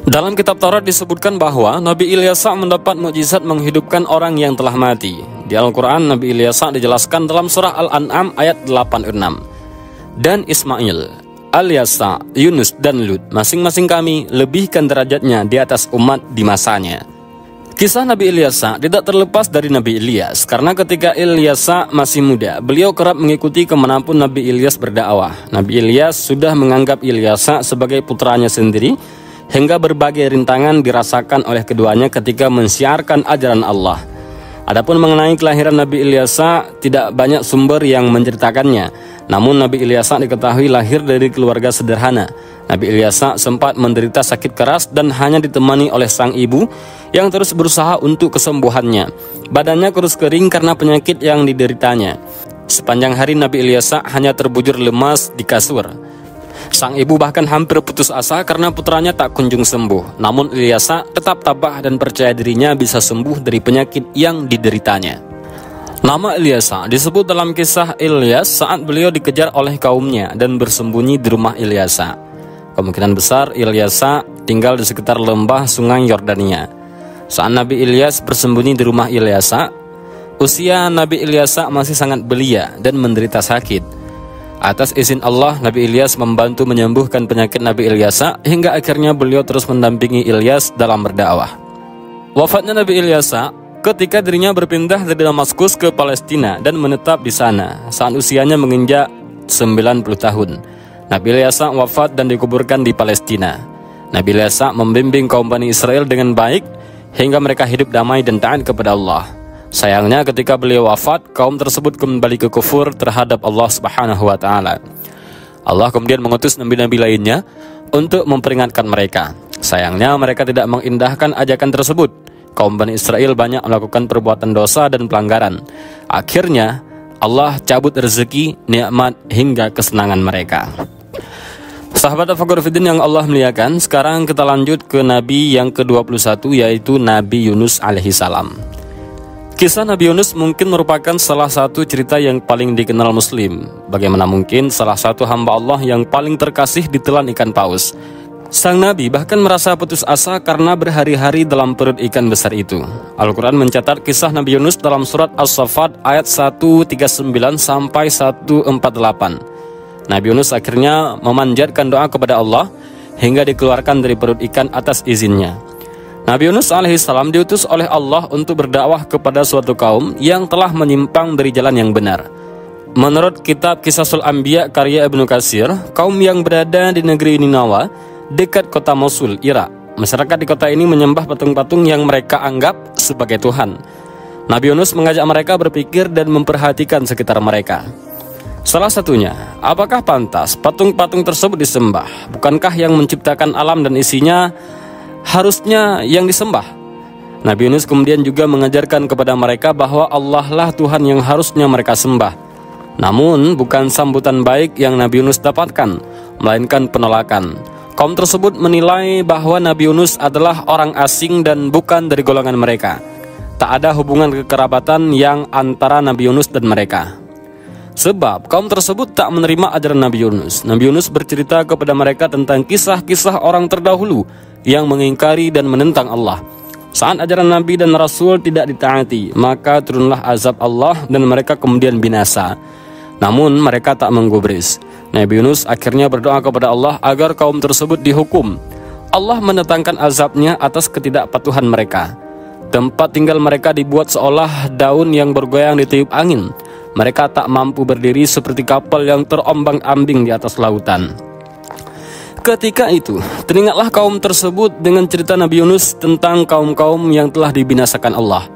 Dalam kitab Taurat disebutkan bahwa Nabi Ilyas mendapat mukjizat menghidupkan orang yang telah mati. Di Al-Quran, Nabi Ilyas dijelaskan dalam surah Al-An'am ayat 86. Dan Ismail, Al-Yasa, Yunus, dan Lut, masing-masing kami lebihkan derajatnya di atas umat di masanya. Kisah Nabi Ilyas tidak terlepas dari Nabi Ilyas, karena ketika Ilyas masih muda, beliau kerap mengikuti kemanapun Nabi Ilyas berdakwah. Nabi Ilyas sudah menganggap Ilyas sebagai putranya sendiri, hingga berbagai rintangan dirasakan oleh keduanya ketika mensiarkan ajaran Allah. Adapun mengenai kelahiran Nabi Ilyas, tidak banyak sumber yang menceritakannya. Namun Nabi Ilyas diketahui lahir dari keluarga sederhana. Nabi Ilyas sempat menderita sakit keras dan hanya ditemani oleh sang ibu yang terus berusaha untuk kesembuhannya. Badannya kurus kering karena penyakit yang dideritanya. Sepanjang hari Nabi Ilyas hanya terbujur lemas di kasur. Sang ibu bahkan hampir putus asa karena putranya tak kunjung sembuh. Namun Ilyas tetap tabah dan percaya dirinya bisa sembuh dari penyakit yang dideritanya. Nama Ilyas disebut dalam kisah Ilyas saat beliau dikejar oleh kaumnya dan bersembunyi di rumah Ilyas. Kemungkinan besar Ilyas tinggal di sekitar lembah sungai Yordania. Saat Nabi Ilyas bersembunyi di rumah Ilyas, usia Nabi Ilyas masih sangat belia dan menderita sakit. Atas izin Allah, Nabi Ilyas membantu menyembuhkan penyakit Nabi Ilyas hingga akhirnya beliau terus mendampingi Ilyas dalam berdakwah. Wafatnya Nabi Ilyas ketika dirinya berpindah dari Damaskus ke Palestina dan menetap di sana saat usianya menginjak 90 tahun. Nabi Ilyas wafat dan dikuburkan di Palestina. Nabi Ilyas membimbing kaum Bani Israel dengan baik hingga mereka hidup damai dan taat kepada Allah. Sayangnya ketika beliau wafat, kaum tersebut kembali ke kufur terhadap Allah Subhanahu wa Ta'ala. Allah kemudian mengutus nabi-nabi lainnya untuk memperingatkan mereka. Sayangnya mereka tidak mengindahkan ajakan tersebut. Kaum Bani Israel banyak melakukan perbuatan dosa dan pelanggaran. Akhirnya Allah cabut rezeki, nikmat, hingga kesenangan mereka. Sahabat Al-Fagur Fiddin yang Allah muliakan, sekarang kita lanjut ke Nabi yang ke-21, yaitu Nabi Yunus alaihissalam. Kisah Nabi Yunus mungkin merupakan salah satu cerita yang paling dikenal Muslim. Bagaimana mungkin salah satu hamba Allah yang paling terkasih ditelan ikan paus. Sang Nabi bahkan merasa putus asa karena berhari-hari dalam perut ikan besar itu. Al-Quran mencatat kisah Nabi Yunus dalam surat As-Saffat ayat 139 sampai 148. Nabi Yunus akhirnya memanjatkan doa kepada Allah hingga dikeluarkan dari perut ikan atas izinnya. Nabi Yunus alaihissalam diutus oleh Allah untuk berdakwah kepada suatu kaum yang telah menyimpang dari jalan yang benar. Menurut kitab Qisasul Anbiya karya Ibnu Katsir, kaum yang berada di negeri Ninawa dekat kota Mosul, Irak. Masyarakat di kota ini menyembah patung-patung yang mereka anggap sebagai Tuhan. Nabi Yunus mengajak mereka berpikir dan memperhatikan sekitar mereka. Salah satunya, apakah pantas patung-patung tersebut disembah? Bukankah yang menciptakan alam dan isinya harusnya yang disembah? Nabi Yunus kemudian juga mengajarkan kepada mereka bahwa Allah lah Tuhan yang harusnya mereka sembah. Namun bukan sambutan baik yang Nabi Yunus dapatkan, melainkan penolakan. Kaum tersebut menilai bahwa Nabi Yunus adalah orang asing dan bukan dari golongan mereka. Tak ada hubungan kekerabatan yang antara Nabi Yunus dan mereka. Sebab kaum tersebut tak menerima ajaran Nabi Yunus. Nabi Yunus bercerita kepada mereka tentang kisah-kisah orang terdahulu yang mengingkari dan menentang Allah. Saat ajaran Nabi dan Rasul tidak ditaati, maka turunlah azab Allah dan mereka kemudian binasa. Namun mereka tak menggubris. Nabi Yunus akhirnya berdoa kepada Allah agar kaum tersebut dihukum. Allah mendatangkan azabnya atas ketidakpatuhan mereka. Tempat tinggal mereka dibuat seolah daun yang bergoyang ditiup angin. Mereka tak mampu berdiri seperti kapal yang terombang-ambing di atas lautan. Ketika itu, teringatlah kaum tersebut dengan cerita Nabi Yunus tentang kaum-kaum yang telah dibinasakan Allah.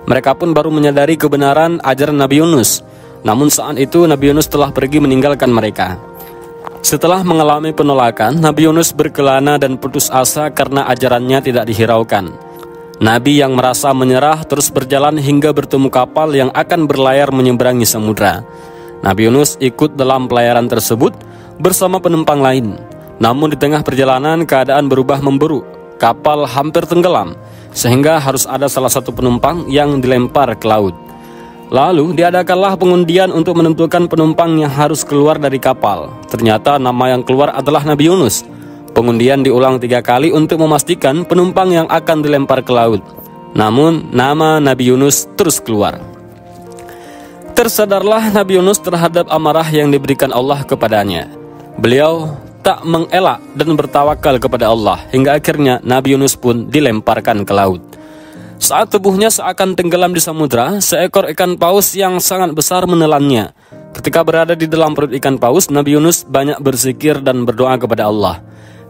Mereka pun baru menyadari kebenaran ajaran Nabi Yunus. Namun saat itu Nabi Yunus telah pergi meninggalkan mereka. Setelah mengalami penolakan, Nabi Yunus berkelana dan putus asa karena ajarannya tidak dihiraukan. Nabi yang merasa menyerah terus berjalan hingga bertemu kapal yang akan berlayar menyeberangi samudra. Nabi Yunus ikut dalam pelayaran tersebut bersama penumpang lain. Namun di tengah perjalanan keadaan berubah memburuk. Kapal hampir tenggelam. sehingga harus ada salah satu penumpang yang dilempar ke laut. Lalu diadakanlah pengundian untuk menentukan penumpang yang harus keluar dari kapal. Ternyata nama yang keluar adalah Nabi Yunus. Pengundian diulang 3 kali untuk memastikan penumpang yang akan dilempar ke laut. Namun nama Nabi Yunus terus keluar. Tersadarlah Nabi Yunus terhadap amarah yang diberikan Allah kepadanya. Beliau tak mengelak dan bertawakal kepada Allah, hingga akhirnya Nabi Yunus pun dilemparkan ke laut. Saat tubuhnya seakan tenggelam di samudra, seekor ikan paus yang sangat besar menelannya. Ketika berada di dalam perut ikan paus, Nabi Yunus banyak berzikir dan berdoa kepada Allah.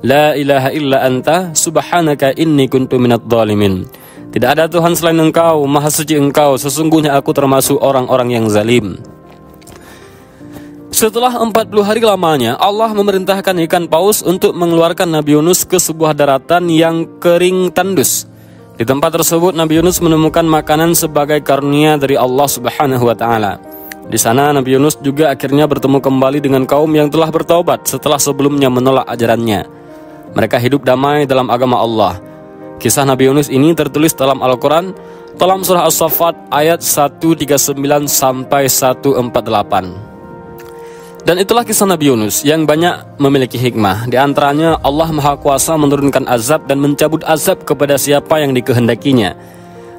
La ilaha illa anta subhanaka inni kuntu minadh dhalimin. Tidak ada Tuhan selain Engkau, Maha Suci Engkau, sesungguhnya aku termasuk orang-orang yang zalim. Setelah 40 hari lamanya, Allah memerintahkan ikan paus untuk mengeluarkan Nabi Yunus ke sebuah daratan yang kering tandus. Di tempat tersebut, Nabi Yunus menemukan makanan sebagai karunia dari Allah Subhanahu wa Ta'ala. Di sana, Nabi Yunus juga akhirnya bertemu kembali dengan kaum yang telah bertaubat setelah sebelumnya menolak ajarannya. Mereka hidup damai dalam agama Allah. Kisah Nabi Yunus ini tertulis dalam Al-Quran dalam surah As-Saffat ayat 139 sampai 148. Dan itulah kisah Nabi Yunus yang banyak memiliki hikmah. Di antaranya Allah Maha Kuasa menurunkan azab dan mencabut azab kepada siapa yang dikehendakinya.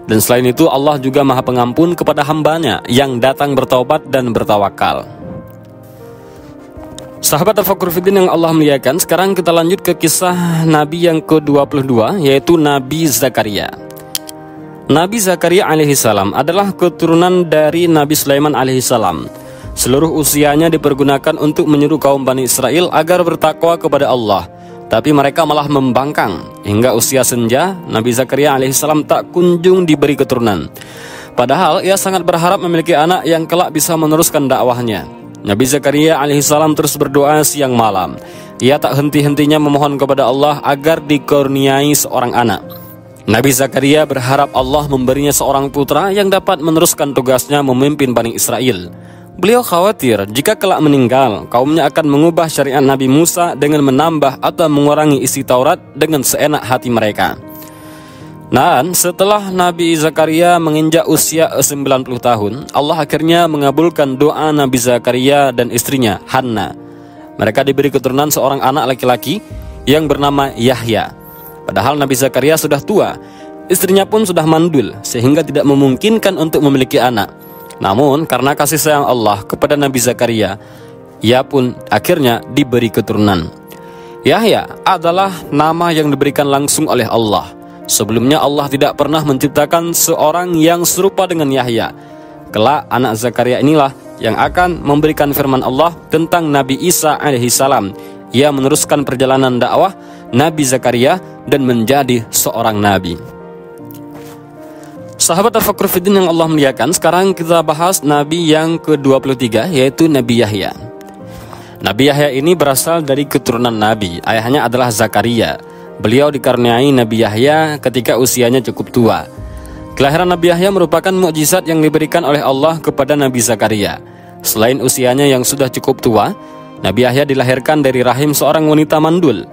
Dan selain itu Allah juga Maha Pengampun kepada hambanya yang datang bertaubat dan bertawakal. Sahabat Tafakkur Fiddin yang Allah muliakan, sekarang kita lanjut ke kisah Nabi yang ke-22, yaitu Nabi Zakaria. Nabi Zakaria alaihissalam adalah keturunan dari Nabi Sulaiman alaihissalam. Seluruh usianya dipergunakan untuk menyuruh kaum Bani Israel agar bertakwa kepada Allah. Tapi mereka malah membangkang. Hingga usia senja, Nabi Zakaria alaihissalam tak kunjung diberi keturunan. Padahal ia sangat berharap memiliki anak yang kelak bisa meneruskan dakwahnya. Nabi Zakaria alaihissalam terus berdoa siang malam. Ia tak henti-hentinya memohon kepada Allah agar dikurniai seorang anak. Nabi Zakaria berharap Allah memberinya seorang putra yang dapat meneruskan tugasnya memimpin Bani Israel. Beliau khawatir jika kelak meninggal, kaumnya akan mengubah syariat Nabi Musa dengan menambah atau mengurangi isi Taurat dengan seenak hati mereka. Dan setelah Nabi Zakaria menginjak usia 90 tahun, Allah akhirnya mengabulkan doa Nabi Zakaria dan istrinya, Hanna. Mereka diberi keturunan seorang anak laki-laki yang bernama Yahya. Padahal Nabi Zakaria sudah tua, istrinya pun sudah mandul, sehingga tidak memungkinkan untuk memiliki anak. Namun karena kasih sayang Allah kepada Nabi Zakaria, ia pun akhirnya diberi keturunan. Yahya adalah nama yang diberikan langsung oleh Allah. Sebelumnya Allah tidak pernah menciptakan seorang yang serupa dengan Yahya. Kelak anak Zakaria inilah yang akan memberikan firman Allah tentang Nabi Isa alaihissalam. Ia meneruskan perjalanan dakwah Nabi Zakaria dan menjadi seorang nabi. Sahabat Tafakkur Fiddin yang Allah muliakan, sekarang kita bahas Nabi yang ke-23, yaitu Nabi Yahya. Nabi Yahya ini berasal dari keturunan Nabi. Ayahnya adalah Zakaria. Beliau dikaruniai Nabi Yahya ketika usianya cukup tua. Kelahiran Nabi Yahya merupakan mukjizat yang diberikan oleh Allah kepada Nabi Zakaria. Selain usianya yang sudah cukup tua, Nabi Yahya dilahirkan dari rahim seorang wanita mandul.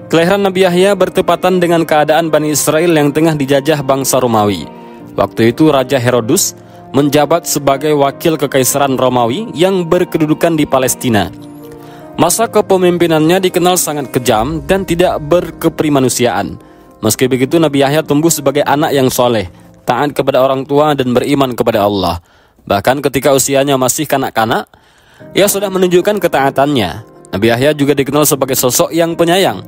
Kelahiran Nabi Yahya bertepatan dengan keadaan Bani Israel yang tengah dijajah bangsa Romawi. Waktu itu Raja Herodus menjabat sebagai wakil kekaisaran Romawi yang berkedudukan di Palestina. Masa kepemimpinannya dikenal sangat kejam dan tidak berkeprimanusiaan. Meski begitu, Nabi Yahya tumbuh sebagai anak yang soleh, taat kepada orang tua dan beriman kepada Allah. Bahkan ketika usianya masih kanak-kanak, ia sudah menunjukkan ketaatannya. Nabi Yahya juga dikenal sebagai sosok yang penyayang.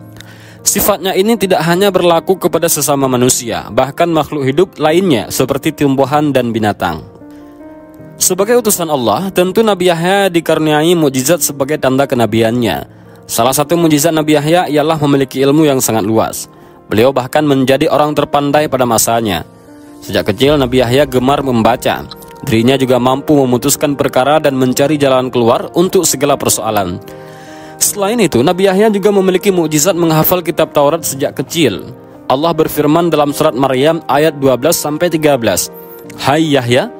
Sifatnya ini tidak hanya berlaku kepada sesama manusia, bahkan makhluk hidup lainnya seperti tumbuhan dan binatang. Sebagai utusan Allah, tentu Nabi Yahya dikaruniai mukjizat sebagai tanda kenabiannya. Salah satu mukjizat Nabi Yahya ialah memiliki ilmu yang sangat luas. Beliau bahkan menjadi orang terpandai pada masanya. Sejak kecil Nabi Yahya gemar membaca. Dirinya juga mampu memutuskan perkara dan mencari jalan keluar untuk segala persoalan. Selain itu, Nabi Yahya juga memiliki mukjizat menghafal kitab Taurat sejak kecil. Allah berfirman dalam surat Maryam ayat 12-13, "Hai Yahya,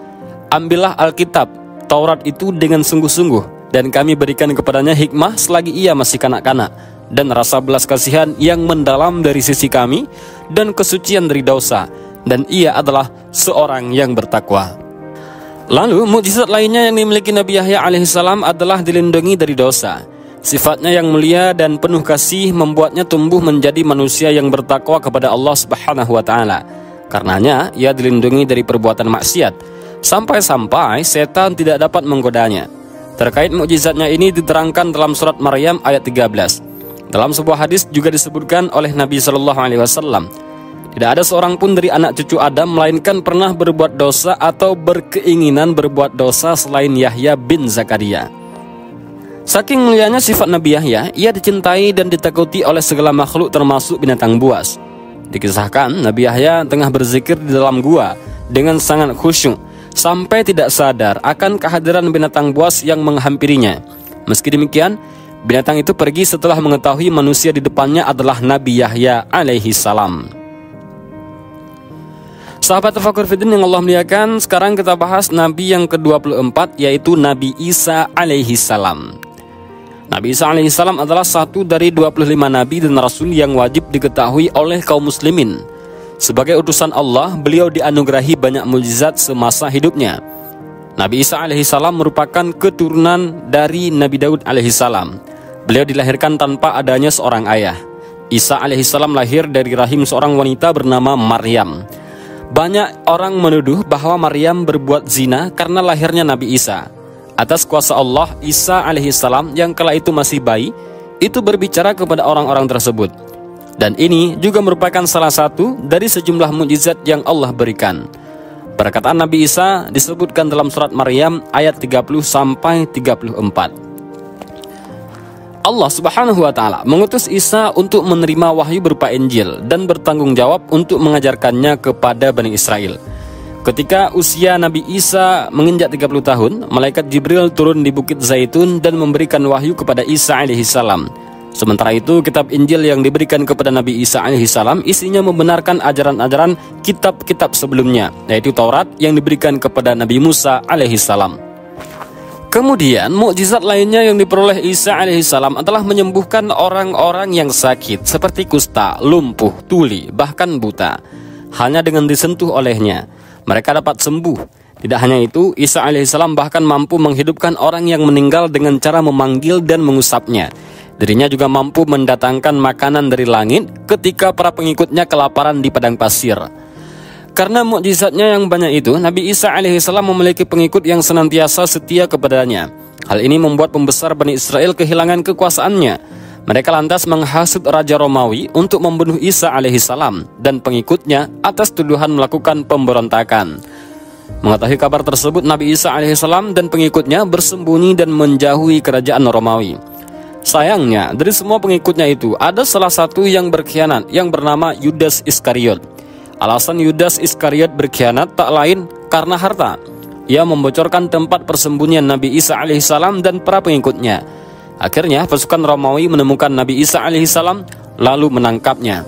ambillah Alkitab, Taurat itu dengan sungguh-sungguh, dan kami berikan kepadanya hikmah selagi ia masih kanak-kanak, dan rasa belas kasihan yang mendalam dari sisi kami, dan kesucian dari dosa, dan ia adalah seorang yang bertakwa. Lalu mukjizat lainnya yang dimiliki Nabi Yahya alaihissalam adalah dilindungi dari dosa. Sifatnya yang mulia dan penuh kasih membuatnya tumbuh menjadi manusia yang bertakwa kepada Allah Subhanahu wa taala. Karenanya ia dilindungi dari perbuatan maksiat, sampai-sampai setan tidak dapat menggodanya. Terkait mukjizatnya ini diterangkan dalam surat Maryam ayat 13. Dalam sebuah hadis juga disebutkan oleh Nabi Shallallahu Alaihi Wasallam, tidak ada seorang pun dari anak cucu Adam melainkan pernah berbuat dosa atau berkeinginan berbuat dosa selain Yahya bin Zakaria. Saking mulianya sifat Nabi Yahya, ia dicintai dan ditakuti oleh segala makhluk termasuk binatang buas. Dikisahkan Nabi Yahya tengah berzikir di dalam gua dengan sangat khusyuk, sampai tidak sadar akan kehadiran binatang buas yang menghampirinya. Meski demikian, binatang itu pergi setelah mengetahui manusia di depannya adalah Nabi Yahya alaihi salam. Sahabat Tafakkur Fiddin yang Allah muliakan, sekarang kita bahas Nabi yang ke-24, yaitu Nabi Isa alaihi salam. Nabi Isa alaihi salam adalah satu dari 25 nabi dan rasul yang wajib diketahui oleh kaum muslimin. Sebagai utusan Allah, beliau dianugerahi banyak mukjizat semasa hidupnya. Nabi Isa alaihissalam merupakan keturunan dari Nabi Daud alaihissalam. Beliau dilahirkan tanpa adanya seorang ayah. Isa alaihissalam lahir dari rahim seorang wanita bernama Maryam. Banyak orang menuduh bahwa Maryam berbuat zina karena lahirnya Nabi Isa. Atas kuasa Allah, Isa alaihissalam yang kala itu masih bayi, itu berbicara kepada orang-orang tersebut. Dan ini juga merupakan salah satu dari sejumlah mukjizat yang Allah berikan. Perkataan Nabi Isa disebutkan dalam surat Maryam ayat 30-34. Allah Subhanahu wa taala mengutus Isa untuk menerima wahyu berupa Injil dan bertanggung jawab untuk mengajarkannya kepada Bani Israel. Ketika usia Nabi Isa menginjak 30 tahun, malaikat Jibril turun di Bukit Zaitun dan memberikan wahyu kepada Isa alaihissalam. Sementara itu, kitab Injil yang diberikan kepada Nabi Isa alaihissalam isinya membenarkan ajaran-ajaran kitab-kitab sebelumnya, yaitu Taurat yang diberikan kepada Nabi Musa alaihissalam. Kemudian, mukjizat lainnya yang diperoleh Isa alaihissalam adalah menyembuhkan orang-orang yang sakit seperti kusta, lumpuh, tuli, bahkan buta. Hanya dengan disentuh olehnya, mereka dapat sembuh. Tidak hanya itu, Isa alaihissalam bahkan mampu menghidupkan orang yang meninggal dengan cara memanggil dan mengusapnya. Dirinya juga mampu mendatangkan makanan dari langit ketika para pengikutnya kelaparan di padang pasir. Karena mukjizatnya yang banyak itu, Nabi Isa alaihissalam memiliki pengikut yang senantiasa setia kepadanya. Hal ini membuat pembesar Bani Israel kehilangan kekuasaannya. Mereka lantas menghasut Raja Romawi untuk membunuh Isa alaihissalam dan pengikutnya atas tuduhan melakukan pemberontakan. Mengetahui kabar tersebut, Nabi Isa alaihissalam dan pengikutnya bersembunyi dan menjauhi kerajaan Romawi. Sayangnya, dari semua pengikutnya itu, ada salah satu yang berkhianat, yang bernama Yudas Iskariot. Alasan Yudas Iskariot berkhianat tak lain karena harta. Ia membocorkan tempat persembunyian Nabi Isa alaihissalam dan para pengikutnya. Akhirnya, pasukan Romawi menemukan Nabi Isa alaihissalam, lalu menangkapnya.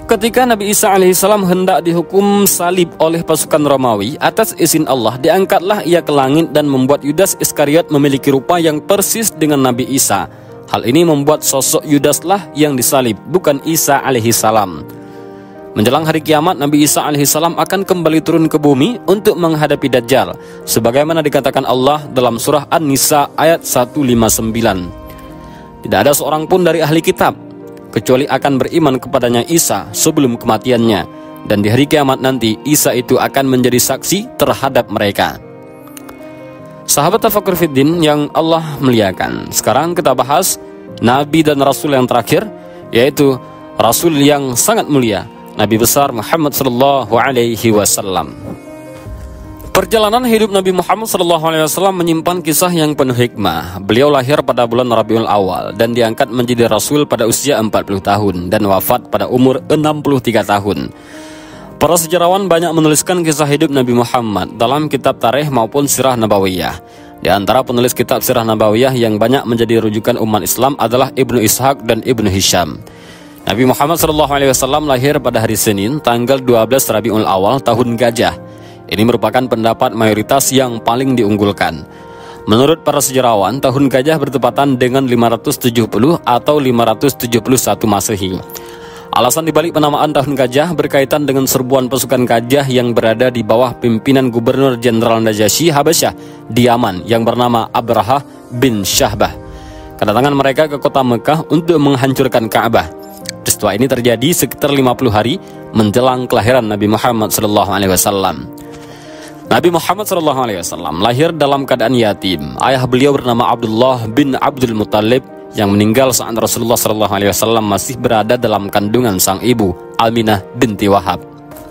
Ketika Nabi Isa alaihissalam hendak dihukum salib oleh pasukan Romawi, atas izin Allah diangkatlah ia ke langit dan membuat Yudas Iskariot memiliki rupa yang persis dengan Nabi Isa. Hal ini membuat sosok Yudaslah yang disalib, bukan Isa alaihissalam. Menjelang hari kiamat, Nabi Isa alaihissalam akan kembali turun ke bumi untuk menghadapi Dajjal, sebagaimana dikatakan Allah dalam surah An-Nisa ayat 159. Tidak ada seorang pun dari ahli kitab kecuali akan beriman kepadanya Isa sebelum kematiannya, dan di hari kiamat nanti Isa itu akan menjadi saksi terhadap mereka. Sahabat Tafakkur Fiddin yang Allah muliakan, sekarang kita bahas Nabi dan Rasul yang terakhir, yaitu Rasul yang sangat mulia, Nabi besar Muhammad sallallahu alaihi wasallam. Perjalanan hidup Nabi Muhammad SAW menyimpan kisah yang penuh hikmah. Beliau lahir pada bulan Rabiul Awal dan diangkat menjadi Rasul pada usia 40 tahun dan wafat pada umur 63 tahun. Para sejarawan banyak menuliskan kisah hidup Nabi Muhammad dalam kitab tarikh maupun sirah nabawiyah. Di antara penulis kitab sirah nabawiyah yang banyak menjadi rujukan umat Islam adalah Ibnu Ishaq dan Ibnu Hisham. Nabi Muhammad SAW lahir pada hari Senin, tanggal 12 Rabiul Awal tahun Gajah. Ini merupakan pendapat mayoritas yang paling diunggulkan. Menurut para sejarawan, tahun Gajah bertepatan dengan 570 atau 571 Masehi. Alasan dibalik penamaan Tahun Gajah berkaitan dengan serbuan pasukan gajah yang berada di bawah pimpinan Gubernur Jenderal Najasyi Habasyah di Yaman yang bernama Abrahah bin Syahbah. Kedatangan mereka ke kota Mekah untuk menghancurkan Ka'bah. Peristiwa ini terjadi sekitar 50 hari menjelang kelahiran Nabi Muhammad SAW. Nabi Muhammad SAW lahir dalam keadaan yatim. Ayah beliau bernama Abdullah bin Abdul Muttalib yang meninggal saat Rasulullah SAW masih berada dalam kandungan sang ibu Aminah binti Wahab.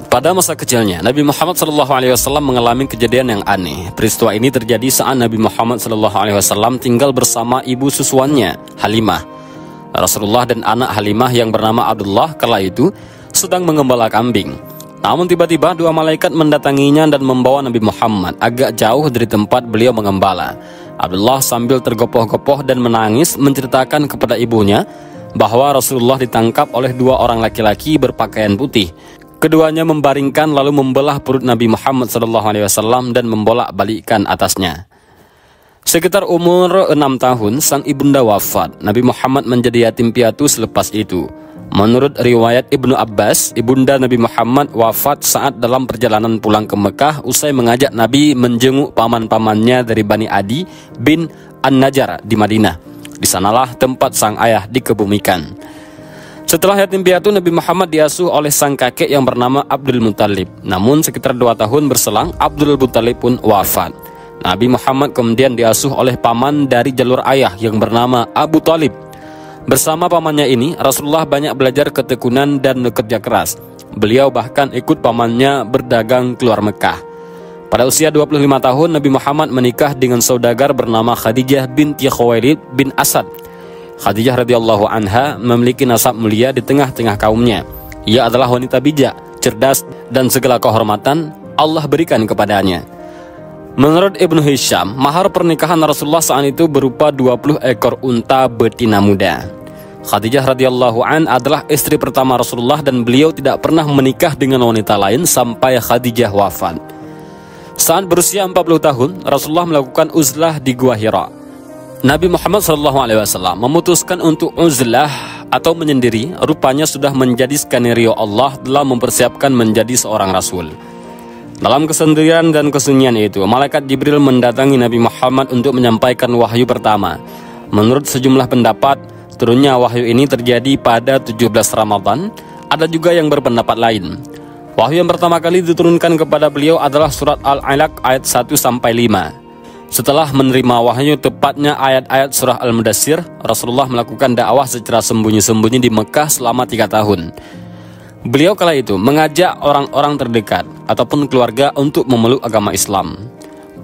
Pada masa kecilnya, Nabi Muhammad SAW mengalami kejadian yang aneh. Peristiwa ini terjadi saat Nabi Muhammad SAW tinggal bersama ibu susuannya, Halimah. Rasulullah dan anak Halimah yang bernama Abdullah kala itu sedang mengembala kambing. Namun tiba-tiba dua malaikat mendatanginya dan membawa Nabi Muhammad agak jauh dari tempat beliau mengembala. Abdullah sambil tergopoh-gopoh dan menangis menceritakan kepada ibunya bahwa Rasulullah ditangkap oleh dua orang laki-laki berpakaian putih. Keduanya membaringkan lalu membelah perut Nabi Muhammad SAW dan membolak-balikkan atasnya. Sekitar umur 6 tahun, sang ibunda wafat. Nabi Muhammad menjadi yatim piatu selepas itu. Menurut riwayat Ibnu Abbas, ibunda Nabi Muhammad wafat saat dalam perjalanan pulang ke Mekah usai mengajak Nabi menjenguk paman-pamannya dari Bani Adi bin An-Najjar di Madinah. Di sanalah tempat sang ayah dikebumikan. Setelah yatim piatu, Nabi Muhammad diasuh oleh sang kakek yang bernama Abdul Muttalib. Namun sekitar 2 tahun berselang, Abdul Muttalib pun wafat. Nabi Muhammad kemudian diasuh oleh paman dari jalur ayah yang bernama Abu Thalib. Bersama pamannya ini, Rasulullah banyak belajar ketekunan dan kerja keras. Beliau bahkan ikut pamannya berdagang keluar Mekah. Pada usia 25 tahun, Nabi Muhammad menikah dengan saudagar bernama Khadijah binti Khuwailid bin Asad. Khadijah radhiyallahu anha memiliki nasab mulia di tengah-tengah kaumnya. Ia adalah wanita bijak, cerdas, dan segala kehormatan Allah berikan kepadanya. Menurut Ibnu Hisham, mahar pernikahan Rasulullah saat itu berupa 20 ekor unta betina muda. Khadijah radhiyallahu an adalah istri pertama Rasulullah dan beliau tidak pernah menikah dengan wanita lain sampai Khadijah wafat. Saat berusia 40 tahun, Rasulullah melakukan uzlah di Gua Hira. Nabi Muhammad SAW memutuskan untuk uzlah atau menyendiri, rupanya sudah menjadi skenario Allah dalam mempersiapkan menjadi seorang Rasul. Dalam kesendirian dan kesunyian itu, malaikat Jibril mendatangi Nabi Muhammad untuk menyampaikan wahyu pertama. Menurut sejumlah pendapat, turunnya wahyu ini terjadi pada 17 Ramadan. Ada juga yang berpendapat lain. Wahyu yang pertama kali diturunkan kepada beliau adalah surat Al-Alaq ayat 1-5. Setelah menerima wahyu, tepatnya ayat-ayat surah Al-Mudassir, Rasulullah melakukan dakwah secara sembunyi-sembunyi di Mekah selama 3 tahun. Beliau kala itu mengajak orang-orang terdekat ataupun keluarga untuk memeluk agama Islam.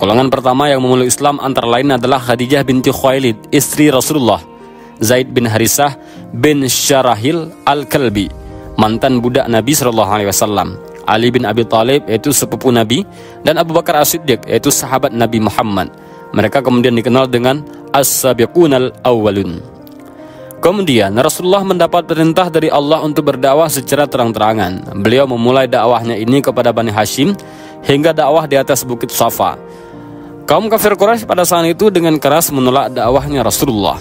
Golongan pertama yang memeluk Islam antara lain adalah Khadijah binti Khuwailid, istri Rasulullah, Zaid bin Harisah bin Syarahil Al-Kalbi, mantan budak Nabi SAW, Ali bin Abi Thalib, yaitu sepupu Nabi, dan Abu Bakar As-Siddiq, yaitu sahabat Nabi Muhammad. Mereka kemudian dikenal dengan As-Sabiqunal Awwalun. Kemudian Rasulullah mendapat perintah dari Allah untuk berdakwah secara terang-terangan. Beliau memulai dakwahnya ini kepada Bani Hashim hingga dakwah di atas Bukit Safa. Kaum kafir Quraisy pada saat itu dengan keras menolak dakwahnya Rasulullah.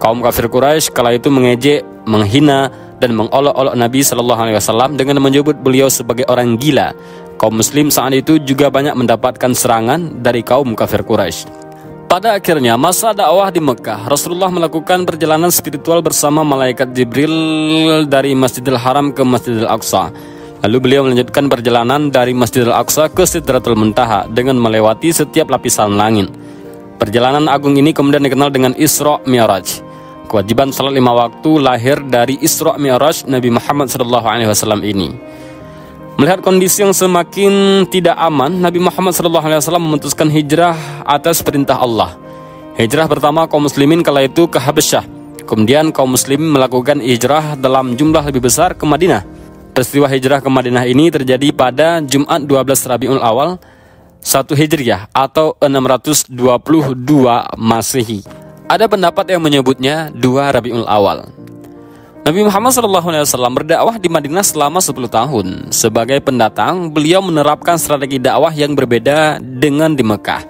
Kaum kafir Quraisy kala itu mengejek, menghina, dan mengolok-olok Nabi SAW dengan menyebut beliau sebagai orang gila. Kaum muslim saat itu juga banyak mendapatkan serangan dari kaum kafir Quraisy. Pada akhirnya masa dakwah di Mekah, Rasulullah melakukan perjalanan spiritual bersama malaikat Jibril dari Masjidil Haram ke Masjidil Aqsa. Lalu beliau melanjutkan perjalanan dari Masjidil Aqsa ke Sidratul Muntaha dengan melewati setiap lapisan langit. Perjalanan agung ini kemudian dikenal dengan Isra Mi'raj. Kewajiban salat 5 waktu lahir dari Isra Mi'raj Nabi Muhammad SAW ini. Melihat kondisi yang semakin tidak aman, Nabi Muhammad SAW memutuskan hijrah atas perintah Allah. Hijrah pertama kaum muslimin kala itu ke Habasyah. Kemudian kaum muslimin melakukan hijrah dalam jumlah lebih besar ke Madinah. Peristiwa hijrah ke Madinah ini terjadi pada Jumat 12 Rabiul Awal 1 Hijriah atau 622 Masehi. Ada pendapat yang menyebutnya 2 Rabiul Awal. Nabi Muhammad SAW berdakwah di Madinah selama 10 tahun. Sebagai pendatang, beliau menerapkan strategi dakwah yang berbeda dengan di Mekah.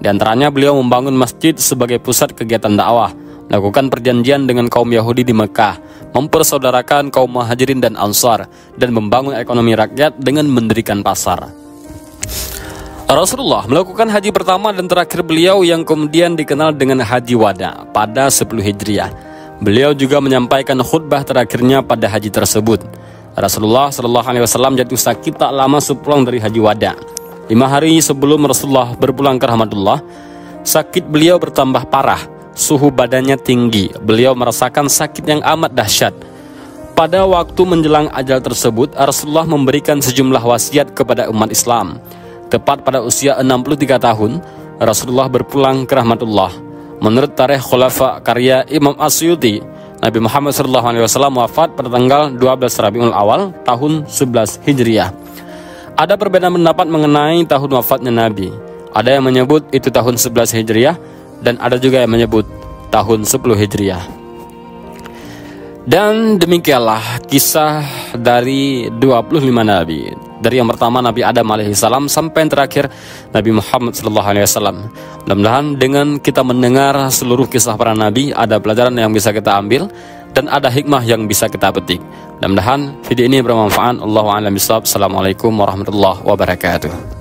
Di antaranya beliau membangun masjid sebagai pusat kegiatan dakwah, melakukan perjanjian dengan kaum Yahudi di Mekah, mempersaudarakan kaum Muhajirin dan Ansar, dan membangun ekonomi rakyat dengan mendirikan pasar. Rasulullah melakukan haji pertama dan terakhir beliau yang kemudian dikenal dengan Haji Wada pada 10 Hijriah. Beliau juga menyampaikan khutbah terakhirnya pada haji tersebut. Rasulullah SAW jatuh sakit tak lama sepulang dari Haji Wada. 5 hari sebelum Rasulullah berpulang ke rahmatullah, sakit beliau bertambah parah. Suhu badannya tinggi. Beliau merasakan sakit yang amat dahsyat. Pada waktu menjelang ajal tersebut, Rasulullah memberikan sejumlah wasiat kepada umat Islam. Tepat pada usia 63 tahun, Rasulullah berpulang ke rahmatullah. Menurut tarikh Khulafa karya Imam Asyuti, Nabi Muhammad SAW wafat pada tanggal 12 Rabiul Awal tahun 11 Hijriah. Ada perbedaan pendapat mengenai tahun wafatnya Nabi. Ada yang menyebut itu tahun 11 Hijriah, dan ada juga yang menyebut tahun 10 Hijriah. Dan demikianlah kisah dari 25 Nabi. Dari yang pertama Nabi Adam alaihissalam sampai yang terakhir Nabi Muhammad SAW. Mudah-mudahan dengan kita mendengar seluruh kisah para Nabi, ada pelajaran yang bisa kita ambil dan ada hikmah yang bisa kita petik. Mudah-mudahan video ini bermanfaat. Allahu a'lam bishawab. Assalamualaikum warahmatullahi wabarakatuh.